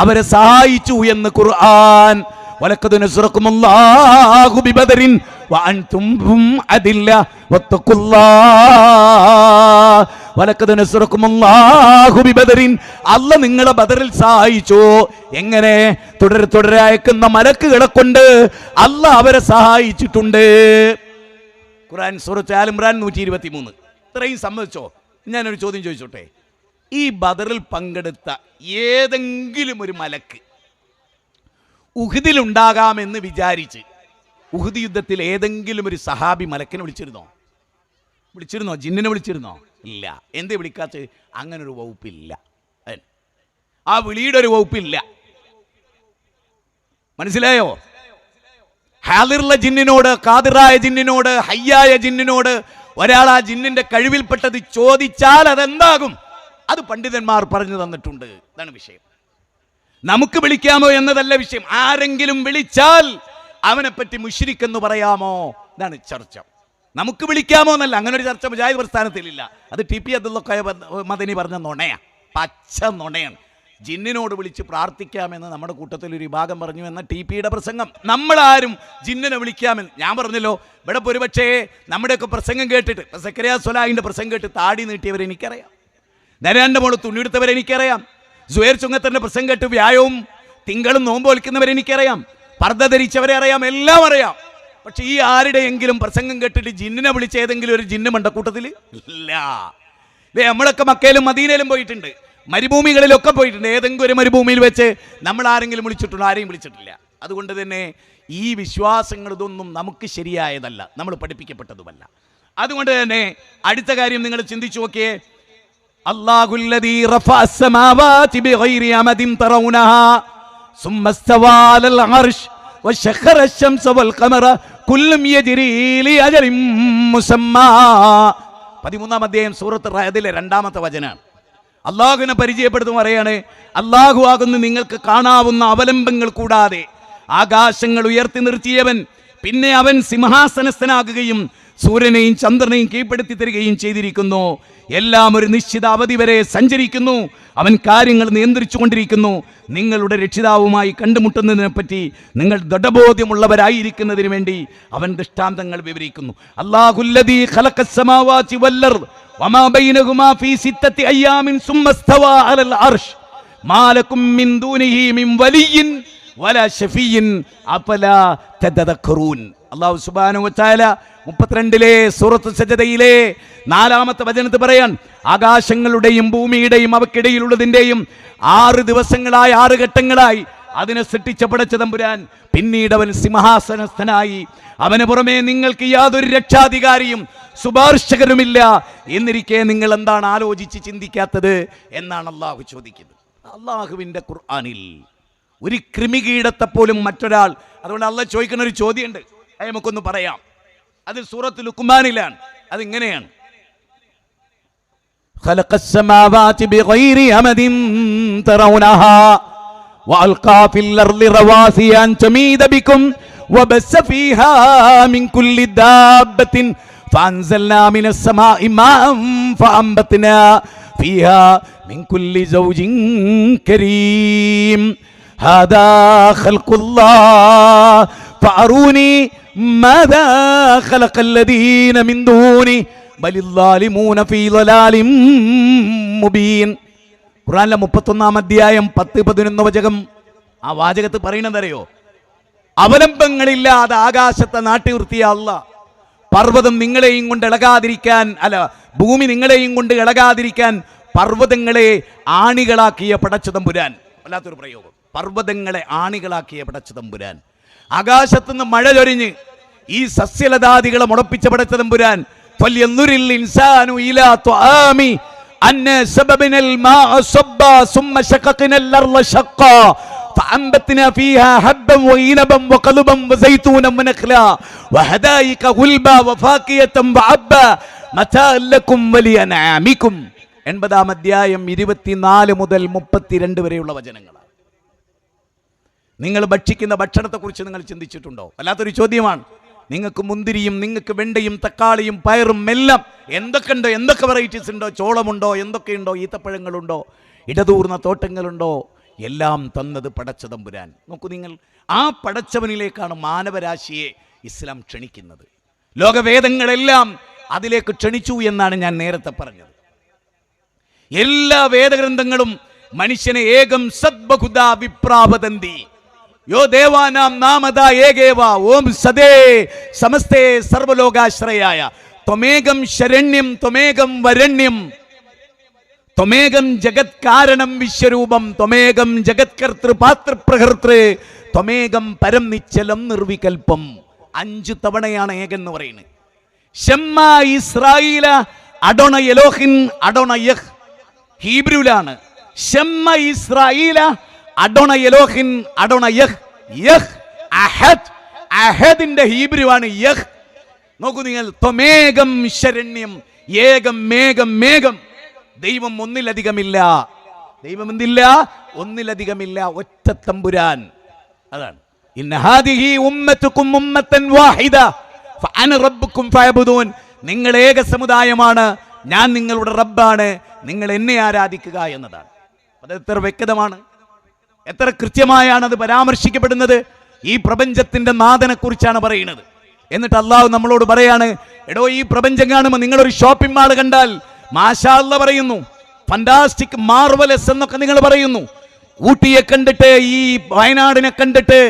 അവരെ സഹായിച്ചു എന്ന് ഖുർആൻ. വലഖദ് നസ്റകുമുല്ലാഹു ബിബദരിൻ വഅൻതും അദില്ല വത്തഖുല്ലാഹ്. വലഖദ് നസ്റകുമുല്ലാഹു ബിബദരിൻ, അല്ലാഹ് നിങ്ങളെ ബദറിൽ സഹായിച്ചു. എങ്ങനെ? തുടരെ അയക്കുന്ന മലക്കുകളെ കൊണ്ട് അല്ലാഹ് അവരെ സഹായിച്ചിട്ടുണ്ട്. ഖുർആൻ സൂറത്ത് ആൽ ഇംറാൻ 123. ഇത്രയും സമ്മതിച്ചോ? ഞാനൊരു ചോദ്യം ചോദിച്ചോട്ടെ. ഈ ബദറിൽ പങ്കെടുത്ത ഏതെങ്കിലും ഒരു മലക്ക് ഉഹുദിലുണ്ടാകാമെന്ന് വിചാരിച്ച് ഉഹുദ് യുദ്ധത്തിൽ ഏതെങ്കിലും ഒരു സഹാബി മലക്കിനെ വിളിച്ചിരുന്നോ? ജിന്നിനെ വിളിച്ചിരുന്നോ? ഇല്ല. എന്തേ വിളിക്കാത്ത? അങ്ങനൊരു വകുപ്പില്ല. ആ വിളിയുടെ ഒരു വകുപ്പില്ല. മനസ്സിലായോ? ഹാദിറുള്ള ജിന്നിനോട്, ഖാദിറായ ജിന്നിനോട്, ഹയ്യായ ജിന്നിനോട് ഒരാൾ ആ ജിന്നിന്റെ കഴിവിൽപ്പെട്ടത് ചോദിച്ചാൽ അതെന്താകും? അത് പണ്ഡിതന്മാർ പറഞ്ഞു തന്നിട്ടുണ്ട്. ഇതാണ് വിഷയം. നമുക്ക് വിളിക്കാമോ എന്നതല്ല വിഷയം. ആരെങ്കിലും വിളിച്ചാൽ അവനെപ്പറ്റി മുശ്രിക്ക് എന്ന് പറയാമോ? ഇതാണ് ചർച്ച. നമുക്ക് വിളിക്കാമോ എന്നല്ല. അങ്ങനെ ഒരു ചർച്ച മുജാഹിദ് പ്രസ്ഥാനത്തിലില്ല. അത് ടി പി അബ്ദുൽ മദനി പറഞ്ഞ നുണയാ, പച്ച നുണയാണ്. ജിന്നിനോട് വിളിച്ച് പ്രാർത്ഥിക്കാമെന്ന് നമ്മുടെ കൂട്ടത്തിൽ ഒരു വിഭാഗം പറഞ്ഞു എന്ന ടി പിയുടെ പ്രസംഗം. നമ്മളാരും ജിന്നിനെ വിളിക്കാമെന്ന് ഞാൻ പറഞ്ഞല്ലോ. ഇവിടെ ഒരുപക്ഷേ നമ്മുടെയൊക്കെ പ്രസംഗം കേട്ടിട്ട്, സക്കറിയ സ്വലാഹിൻ്റെ പ്രസംഗം കേട്ട് താടി നീട്ടിയവരെ എനിക്കറിയാം, നരാൻ്റെ മോള് തുണിയെടുത്തവരെ എനിക്കറിയാം, സുഹൈർ ചുങ്കത്തറിൻ്റെ പ്രസംഗം കേട്ട് വ്യായവും തിങ്കളും നോമ്പ് വലിക്കുന്നവരെ എനിക്കറിയാം, പർദ്ദ ധരിച്ചവരെ അറിയാം, എല്ലാം അറിയാം. പക്ഷെ ഈ ആരുടെയെങ്കിലും പ്രസംഗം കേട്ടിട്ട് ജിന്നിനെ വിളിച്ച ഏതെങ്കിലും ഒരു ജിന്ന് മണ്ടക്കൂട്ടത്തിൽ ഇല്ല. നമ്മളൊക്കെ മക്കയിലും മദീനയിലും പോയിട്ടുണ്ട്, മരുഭൂമികളിലൊക്കെ പോയിട്ടുണ്ട്. ഏതെങ്കിലും ഒരു മരുഭൂമിയിൽ വെച്ച് നമ്മൾ ആരെങ്കിലും വിളിച്ചിട്ടുണ്ടോ? ആരെയും വിളിച്ചിട്ടില്ല. അതുകൊണ്ട് തന്നെ ഈ വിശ്വാസങ്ങൾ ഇതൊന്നും നമുക്ക് ശരിയായതല്ല, നമ്മൾ പഠിപ്പിക്കപ്പെട്ടതുമല്ല. അതുകൊണ്ട് തന്നെ അടുത്ത കാര്യം നിങ്ങൾ ചിന്തിച്ചു നോക്കിയേ. അല്ലാഹുല്ലദീ റഫഅ അസ്സമാവാതി ബിഗൈരി അമദിൻ തറൗനഹാ സുമ്മ ഇസ്തവാ അലൽ അർശ് വശഖറ അശ്ശംസ വൽ ഖമറ കുല്ലും യജ്രി ലിഅജലിൻ മുസമ്മാ. 13-ാം അധ്യായം സൂറത്ത് റഅദിലെ 2-ാമത്തെ വചനമാണ്. അള്ളാഹുവിനെ പരിചയപ്പെടുത്തും പറയാണ്, അള്ളാഹു ആകുന്നു നിങ്ങൾക്ക് കാണാവുന്ന അവലംബങ്ങൾ കൂടാതെ ആകാശങ്ങൾ ഉയർത്തി നിർത്തിയവൻ, പിന്നെ അവൻ സിംഹാസനസ്ഥനാകുകയും സൂര്യനെയും ചന്ദ്രനെയും കീഴ്പ്പെടുത്തി തരികയും ചെയ്തിരിക്കുന്നു. എല്ലാം ഒരു നിശ്ചിത അവധി വരെ സഞ്ചരിക്കുന്നു. അവൻ കാര്യങ്ങൾ നിയന്ത്രിച്ചു കൊണ്ടിരിക്കുന്നു. നിങ്ങളുടെ രക്ഷിതാവുമായി കണ്ടുമുട്ടുന്നതിനെ പറ്റി നിങ്ങൾ ദൃഢബോധ്യമുള്ളവരായിരിക്കുന്നതിന് വേണ്ടി അവൻ ദൃഷ്ടാന്തങ്ങൾ വിവരിക്കുന്നു. അല്ലാഹുല്ലദീ ഖലഖസ് സമാവാതി വൽ അർദ് വമാ ബൈനഹുമാ ഫീ സിത്തത്തി അയ്യാമിൻ സുമ്മ ഇസ്തവാ അലൽ അർശ് മാ ലക്കും മിൻ ദൂനിഹി മിൻ വലിയ്യിൻ വലാ ശഫീഇൻ അഫലാ തദക്കറൂൻ. അല്ലാഹു സുബ്ഹാനഹു വ തആല 32-ലെ സൂറത്ത് സജദയിലെ 4-ാമത്തെ വചനത്തിൽ പറയാൻ, ആകാശങ്ങളുടെയും ഭൂമിയുടെയും അവക്കിടയിലുള്ളതിൻ്റെയും 6 ദിവസങ്ങളായി 6 ഘട്ടങ്ങളായി അതിനെ സൃഷ്ടിച്ച പടച്ച തമ്പുരാൻ, പിന്നീട് അവൻ സിംഹാസനസ്ഥനായി. അവന് പുറമെ നിങ്ങൾക്ക് യാതൊരു രക്ഷാധികാരിയും ശുപാർശകരുമില്ല എന്നിരിക്കെ നിങ്ങൾ എന്താണ് ആലോചിച്ച് ചിന്തിക്കാത്തത് എന്നാണ് അള്ളാഹു ചോദിക്കുന്നത്. അള്ളാഹുവിൻ്റെ ഖുർആനിൽ ഒരു കൃമികീടത്തെ പോലും മറ്റൊരാൾ, അതുകൊണ്ട് അള്ളാഹ് ചോദിക്കുന്ന ഒരു ചോദ്യമുണ്ട്, അത് നമുക്കൊന്ന് പറയാം. അത് സൂറത്ത് ലുഖ്മാനിലാണ്. അതിങ്ങനെയാണ്, ഖലഖസ് സമാവാതി ബിഗൈരി അമദിൻ തറൗനഹാ വഅൽഖാ ഫിൽ അർളി റവാസിയ അൻ തമീദ ബികും വബസ്സ ഫീഹാ മിൻ കുല്ലി ദാബത്തിൻ ഫഅൻസൽനാ മിനസ് സമാഇ മാഅൻ ഫഅംബത്നാ ഫീഹാ മിൻ കുല്ലി സൗജിൻ കരീം ഹാദാ ഖൽഖുല്ലാഹ് ഫഅറൂനി മാദാ ഖലഖല്ലദീന മിൻ ദൂനി ബലിദ്ദാലിമൂന ഫീ ളലാലിൻ മുബീൻ. ഖുർആനിലെ 31-ാം അധ്യായം 10-11 വചനം. ആ വാചകത്ത് പറയുന്നതറിയോ? അവലംബങ്ങളില്ലാതെ ആകാശത്തെ നാട്ടി നിർത്തിയ അല്ലാഹ് പർവ്വതം നിങ്ങളെയും കൊണ്ട് ഇളകാതിരിക്കാൻ, അല്ല ഭൂമി നിങ്ങളെയും കൊണ്ട് ഇളകാതിരിക്കാൻ പർവ്വതങ്ങളെ ആണികളാക്കിയ പടച്ച തമ്പുരാൻ. വല്ലാത്തൊരു പ്രയോഗം. പർവ്വതങ്ങളെ ആണികളാക്കിയ പടച്ച തമ്പുരാൻ. ആകാശത്തുനിന്ന് മഴ ചൊരിഞ്ഞ് ഈ സസ്യലതാദികളെ മുളപ്പിച്ച പടച്ച തമ്പുരാൻ. ഫൽയൻദുരിൽ ഇൻസാനു ഇലാ തുആമി അന്ന സബബനൽ മാഅ സബ്ബ സുമ്മ ശഖഖനൽ അർള ശഖ്ഖ ഫഅംബത്നാ ഫീഹാ ഹബ്ബൻ വഇനബൻ വഖൽബൻ വസൈതൂനൻ വനഖ്ല വഹദായിക ഗുൽബ വഫാകിയതൻ വഅബ്ബ മതാഅൻ ലക്കും വലിയനഅമികും. 80-ാം അധ്യായം 24 മുതൽ 32 വരെയുള്ള വചനങ്ങളാണ്. നിങ്ങൾ ഭക്ഷിക്കുന്ന ഭക്ഷണത്തെക്കുറിച്ച് നിങ്ങൾ ചിന്തിച്ചിട്ടുണ്ടോ? വല്ലാത്തൊരു ചോദ്യമാണ്. നിങ്ങൾക്ക് മുന്തിരിയും നിങ്ങൾക്ക് വെണ്ടയും തക്കാളിയും പയറും എല്ലാം എന്തൊക്കെ ഉണ്ടോ, എന്തൊക്കെ വെറൈറ്റീസ് ഉണ്ടോ, ചോളമുണ്ടോ, എന്തൊക്കെയുണ്ടോ, ഈത്തപ്പഴങ്ങളുണ്ടോ, ഇടതൂർന്ന തോട്ടങ്ങളുണ്ടോ, എല്ലാം തന്നത് പടച്ച തമ്പുരാൻ. നോക്കൂ നിങ്ങൾ, ആ പടച്ചവനിലേക്കാണ് മാനവരാശിയെ ഇസ്ലാം ക്ഷണിക്കുന്നത്. ലോകവേദങ്ങളെല്ലാം അതിലേക്ക് ക്ഷണിച്ചു എന്നാണ് ഞാൻ നേരത്തെ പറഞ്ഞത്. എല്ലാ വേദഗ്രന്ഥങ്ങളും മനുഷ്യനെ ഏകം സദ്ബഹുദാ വിപ്രാവദന്തി യോ ദേവാനാം നാമദാ ഏകേവ ഓം സദേ സമസ്തേ സർവലോകാശ്രയായ ത്വമേകം ശരണ്യം ത്വമേകം വരണ്യം ത്വമേകം ജഗത് കാരണം വിശ്വരൂപം ത്വമേകം ജഗത് കർത്തൃ പാതൃ പ്രകൃതൃ ത്വമേകം പരം നിശ്ചലം നിർവികൽപ്പം. 5 തവണയാണ് ഏകൻ എന്ന് പറയുന്നത്. ഷമ്മ ഇസ്രായേല അഡോണ എലോഹിൻ അഡോണ യഹ്. ഹീബ്രുവിലാണ് ഷമ്മ ഇസ്രായേല അഡോണ എലോഹിൻ അഡോണ യഹ്. യഹ് അഹദ്. അഹദിന്റെ ഹീബ്രുവാണ് യഹ്. നോക്കൂ നിങ്ങൾ, ത്വമേകം ശരണ്യം, ഏകം മേഘം മേഘം. ദൈവം ഒന്നിലധികമില്ല. ദൈവം എന്തില്ല? ഒന്നിലധികമില്ല, ഒറ്റ തമ്പുരാൻ. അതാണ് ഇന്ന ഹാദിഹി ഉമ്മത്തുക്കും ഉമ്മത്തൻ വാഹിദ ഫഅന റബ്ബുക്കും ഫഅബ്ദൂൻ. നിങ്ങൾ ഏക സമുദായമാണ്, ഞാൻ നിങ്ങളുടെ റബ്ബാണ്, നിങ്ങൾ എന്നെ ആരാധിക്കുക എന്നതാണ്. അത് എത്ര വ്യക്തമാണ്, എത്ര കൃത്യമായാണ് അത് പരാമർശിക്കപ്പെടുന്നത്. ഈ പ്രപഞ്ചത്തിന്റെ നാഥനെ കുറിച്ചാണ് പറയുന്നത്. എന്നിട്ട് അള്ളാഹു നമ്മളോട് പറയാണ്, എടോ ഈ പ്രപഞ്ചം കാണുമ്പോൾ നിങ്ങളൊരു ഷോപ്പിംഗ് മാൾ കണ്ടാൽ മാഷാ അല്ലാഹ് പറയുന്നു, ഫന്റാസ്റ്റിക് മാർവലസ് എന്നൊക്കെ നിങ്ങൾ പറയുന്നു. ഊട്ടിയെ കണ്ടിട്ട്, ഈ വയനാടിനെ കണ്ടിട്ട്,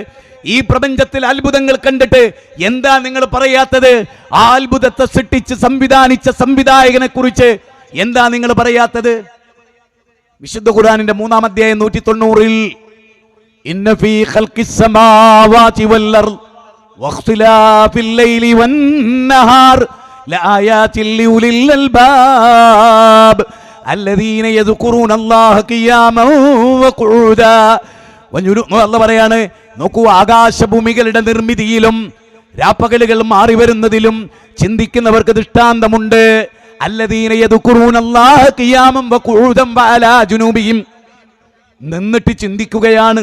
ഈ പ്രപഞ്ചത്തിൽ അത്ഭുതങ്ങൾ കണ്ടിട്ട് എന്താ നിങ്ങൾ പറയാത്തത്? ആ അത്ഭുതത്തെ സൃഷ്ടിച്ച് സംവിധാനിച്ച സംവിധായകനെ കുറിച്ച് എന്താ നിങ്ങൾ പറയാത്തത്? വിശുദ്ധ ഖുർആനിന്റെ 3-ാം അധ്യായം 190-ൽ ഇന്ന ഫീ ഖൽഖിസ് സമാവാതി വൽ അർദ് വഖ്തിലാഫിൽ ലൈലി വന്നഹാർ ലആയാതിൻ ലിഉലിൽ അൽബാബ് അല്ലദീന യദ്കുറൂനല്ലാഹ ഖിയാമൻ വഖുഊദാ. അല്ലാഹു പറയാണ്, നോക്കൂ, ആകാശഭൂമികളുടെ നിർമ്മിതിയിലും രാപ്പകലുകൾ മാറി വരുന്നതിലും ചിന്തിക്കുന്നവർക്ക് ദൃഷ്ടാന്തമുണ്ട്. അല്ലദീന യദ്കുറൂനല്ലാഹ ഖിയാമൻ വഖുഊദൻ വഅലാ ജുനൂബിഹിം. നിന്നിട്ട് ചിന്തിക്കുകയാണ്,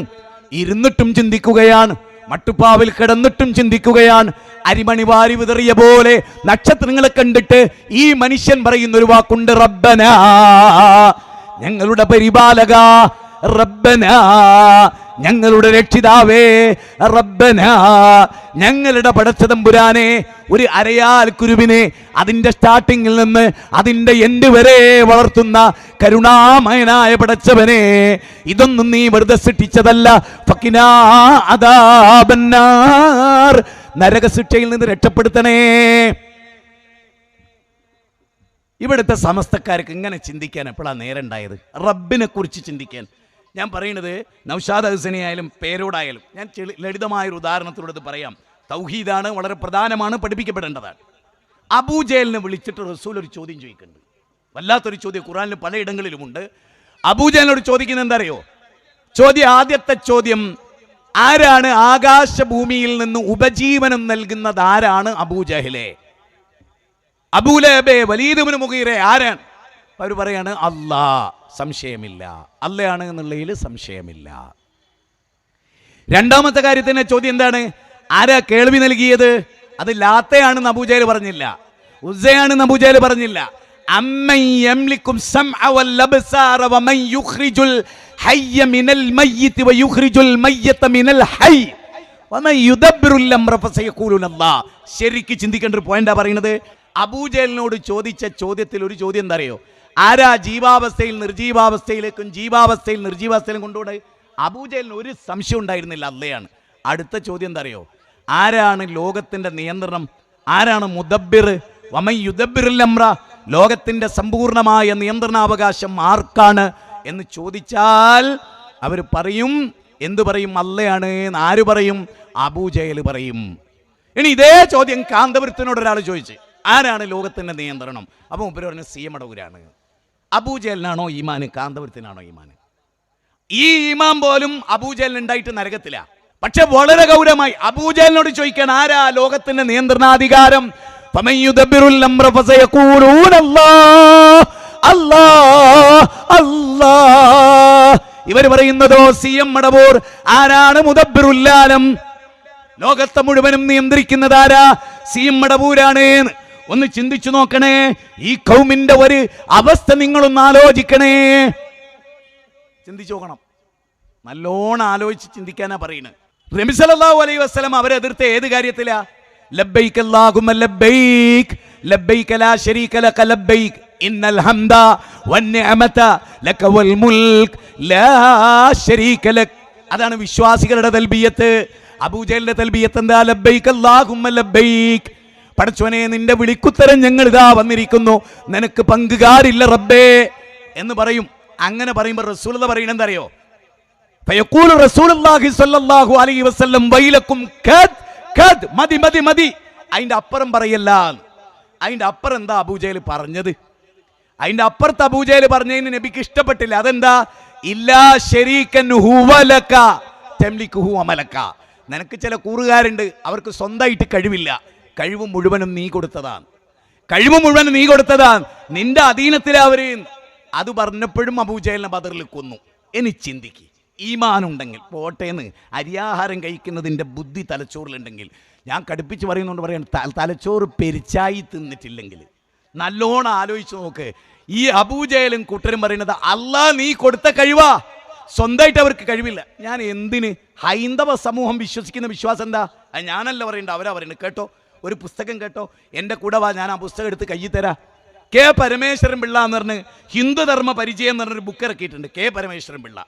ഇരുന്നിട്ടും ചിന്തിക്കുകയാണ്, മട്ടുപ്പാവിൽ കിടന്നിട്ടും ചിന്തിക്കുകയാണ്. അരിമണി വാരി വിതറിയ പോലെ നക്ഷത്രങ്ങളെ കണ്ടിട്ട് ഈ മനുഷ്യൻ പറയുന്ന ഒരു വാക്കുണ്ട്, റബ്ബനാ, ഞങ്ങളുടെ പരിപാലക, റബ്ബനാ, ഞങ്ങളുടെ രക്ഷിതാവേ, റബ്ബനാ, ഞങ്ങളുടെ പടച്ചതമ്പുരാനെ. ഒരു അരയാൽ കുരുവിനെ അതിന്റെ സ്റ്റാർട്ടിങ്ങിൽ നിന്ന് അതിന്റെ എൻഡ് വരെ വളർത്തുന്ന കരുണാമയനായ പടച്ചവനെ, ഇതൊന്നും നീ വെറുതെ സൃഷ്ടിച്ചതല്ല. ഫക്കിനാ അദാബന്നാർ, നരകശിക്ഷയിൽ നിന്ന് രക്ഷപ്പെടുത്തണേ. ഇവിടുത്തെ സമസ്തക്കാർക്ക് ഇങ്ങനെ ചിന്തിക്കാൻ എപ്പോഴാണ് നേരം ഉണ്ടായത്? റബ്ബിനെ കുറിച്ച് ചിന്തിക്കാൻ. ഞാൻ പറയുന്നത് നൗഷാദ് ഹുസൈനി ആയാലും പേരോടായാലും, ഞാൻ ലളിതമായൊരു ഉദാഹരണത്തിലൂടെ ഇത് പറയാം. തൗഹീദാണ്, വളരെ പ്രധാനമാണ്, പഠിപ്പിക്കപ്പെടേണ്ടതാണ്. അബൂജഹലിനെ വിളിച്ചിട്ട് റസൂൽ ഒരു ചോദ്യം ചോദിക്കുന്നുണ്ട്. വല്ലാത്തൊരു ചോദ്യം, ഖുർആനിൽ പലയിടങ്ങളിലുമുണ്ട്. അബൂജഹലിനോട് ചോദിക്കുന്നത് എന്താ അറിയോ? ആദ്യത്തെ ചോദ്യം, ആരാണ് ആകാശഭൂമിയിൽ നിന്ന് ഉപജീവനം നൽകുന്നത്? ആരാണ്? അബൂജഹലെ, അബൂലഹബേ, വലീദ് ഇബ്നു മുഗീറ, ആരാണ്? അവർ പറയാണ് അല്ലാ. സംശയമില്ല, അല്ലയാണ് എന്നുള്ളതിൽ സംശയമില്ല. രണ്ടാമത്തെ കാര്യത്തിന്റെ ചോദ്യം എന്താണ്? ആരാ കേൾവി നൽകിയത്? അത് ലാത്തയാണെന്ന് അബൂജഹൽ പറഞ്ഞില്ല, ഉസ്സയാണെന്ന് അബൂജഹൽ പറഞ്ഞില്ല. അമ്മൻ യംലിക്കും സംഅ വൽ അബ്സാറ വമൻ യുഖ്രിജുൽ ഹയ്യ മിനൽ മയ്യിത് വയുഖ്രിജുൽ മയ്യിത മിനൽ ഹയ്യ് വമൻ യുദബ്ബിറുൽ അംറ ഫസയഖൂലുന അല്ലാഹ്. ശരിക്ക് ചിന്തിക്കേണ്ട ഒരു പോയിന്റാ പറയുന്നത്. അബൂജഹലിനോട് ചോദിച്ച ചോദ്യത്തിൽ ഒരു ചോദ്യം എന്താ അറിയോ? ആരാ ജീവാവസ്ഥയിൽ നിർജീവാവസ്ഥയിലേക്കും ജീവാവസ്ഥയിൽ നിർജീവാവസ്ഥയിലും കൊണ്ടുപോയി? അബൂജഹലിന് ഒരു സംശയം ഉണ്ടായിരുന്നില്ല, അല്ലയാണ്. അടുത്ത ചോദ്യം എന്താ അറിയോ? ആരാണ് ലോകത്തിന്റെ നിയന്ത്രണം? ആരാണ് മുദബ്ബിർ? വമൻ യുദബ്ബിറുൽ അംറ, ലോകത്തിന്റെ സമ്പൂർണമായ നിയന്ത്രണാവകാശം ആർക്കാണ് എന്ന് ചോദിച്ചാൽ അവർ പറയും, എന്തു പറയും? അല്ലയാണ്. ആര് പറയും? അബൂജഹൽ പറയും. ഇനി ഇതേ ചോദ്യം കാന്തപുരത്തിനോട് ഒരാൾ ചോദിച്ചു, ആരാണ് ലോകത്തിന്റെ നിയന്ത്രണം? അപ്പം മുമ്പ് പറഞ്ഞു CM അടൂരാണ്. അബൂജഹലിനാണോ ഈമാന്? കാന്തപുരത്തിനാണോ ഈമാന്? ഈ ഈമാൻ പോലും അബൂജഹലിന് ഉണ്ടായിട്ട് നരകത്തില. പക്ഷെ വളരെ ഗൗരവമായി അബൂജഹലിനോട് ചോദിക്കാൻ, ആരാ ലോകത്തിന്റെ നിയന്ത്രണാധികാരം? ഇവർ പറയുന്നതോ CM മടവൂർ. ആരാണ് മുദബ്ബിറുല്ലാലം? ലോകത്തെ മുഴുവനും നിയന്ത്രിക്കുന്നത് ആരാ? CM മടവൂരാണ്. ഒന്ന് ചിന്തിച്ചു നോക്കണേ. ഈ കൗമിന്റെ ഒരു അവസ്ഥ നിങ്ങളൊന്ന് ആലോചിക്കണേ. ചിന്തിച്ചു നോക്കണം, നല്ലോണം ആലോചിച്ച് ചിന്തിക്കാനാ പറയുന്നത്. നബി സല്ലല്ലാഹു അലൈഹി വസല്ലം അവരെ എതിർത്ത ഏത് കാര്യത്തിലാ? ലബ്ബൈക് അല്ലാഹുമ്മ ലബ്ബൈക് ലബ്ബൈക ലാ ശരീക ലക ലബ്ബൈക് ഇന്നൽ ഹംദ വന്നിഅമത ലക വൽ മുൽക് ലാ ശരീക ലക്. അതാണ് വിശ്വാസികളുടെ തൽബിയത്ത്. അബൂജഹലിന്റെ തൽബിയത്ത് എന്താ? ലബ്ബൈക് അല്ലാഹുമ്മ ലബ്ബൈക്, പടച്ചോനെ നിന്റെ വിളിക്കുത്തരം ഞങ്ങൾ ഇതാ വന്നിരിക്കുന്നു, നിനക്ക് പങ്കുകാരില്ല റബ്ബേ എന്ന് പറയും. അങ്ങനെ പറയുമ്പോൾ റസൂലുള്ളാഹി പറയുന്നത് എന്താ അറിയോ? ഫയഖൂലു റസൂലുള്ളാഹി സ്വല്ലല്ലാഹു അലൈഹി വസല്ലം വൈലക്കും ഖദ് മതി മതി മതി. അതിന്റെ അപ്പുറം പറയല്ല. അതിന്റെ അപ്പുറം എന്താ അബൂജഹൽ പറഞ്ഞത്? അതിന്റെ അപ്പുറത്ത് അബൂജഹൽ പറഞ്ഞതിന് നബിക്ക് ഇഷ്ടപ്പെട്ടില്ല. അതെന്താ? ഇല്ലാ ശരീകൻ ഹുവലക തംലികുഹു അമലക. നിനക്ക് ചില കൂറുകാരുണ്ട്, അവർക്ക് സ്വന്തമായിട്ട് കഴിവില്ല. കഴിവ് മുഴുവനും നീ കൊടുത്തതാണ്. കഴിവ് മുഴുവനും നീ കൊടുത്തതാണ്. നിന്റെ അധീനത്തിലെ അവര്. അത് പറഞ്ഞപ്പോഴും അബൂജഹലിനെ ബദറിൽ കൊന്നു. ഇനി ചിന്തിക്ക്, ഈമാനുണ്ടെങ്കിൽ പോട്ടേന്ന് അരിയാഹാരം കഴിക്കുന്നതിൻ്റെ ബുദ്ധി തലച്ചോറിലുണ്ടെങ്കിൽ, ഞാൻ കടുപ്പിച്ച് പറയുന്നുകൊണ്ട് പറയാൻ, തലച്ചോറ് പെരിച്ചായി തിന്നിട്ടില്ലെങ്കിൽ നല്ലോണം ആലോചിച്ച് നോക്ക്. ഈ അബൂജഹലും കൂട്ടരും പറയുന്നത് അല്ലാഹ് നീ കൊടുത്ത കഴിവാ, സ്വന്തമായിട്ട് അവർക്ക് കഴിവില്ല. ഞാൻ എന്തിന്? ഹൈന്ദവ സമൂഹം വിശ്വസിക്കുന്ന വിശ്വാസം എന്താ? അത് ഞാനല്ല പറയണ്ട, അവരാ പറയുന്നത്. കേട്ടോ, ഒരു പുസ്തകം കേട്ടോ, എൻ്റെ കൂടെ വാ, ഞാൻ ആ പുസ്തകം എടുത്ത് കയ്യിൽ തരാം. കെ പരമേശ്വരൻ പിള്ള എന്ന് പറഞ്ഞ് ഹിന്ദുധർമ്മ പരിചയം എന്ന് പറഞ്ഞൊരു ബുക്ക് ഇറക്കിയിട്ടുണ്ട്. കെ പരമേശ്വരൻ പിള്ള,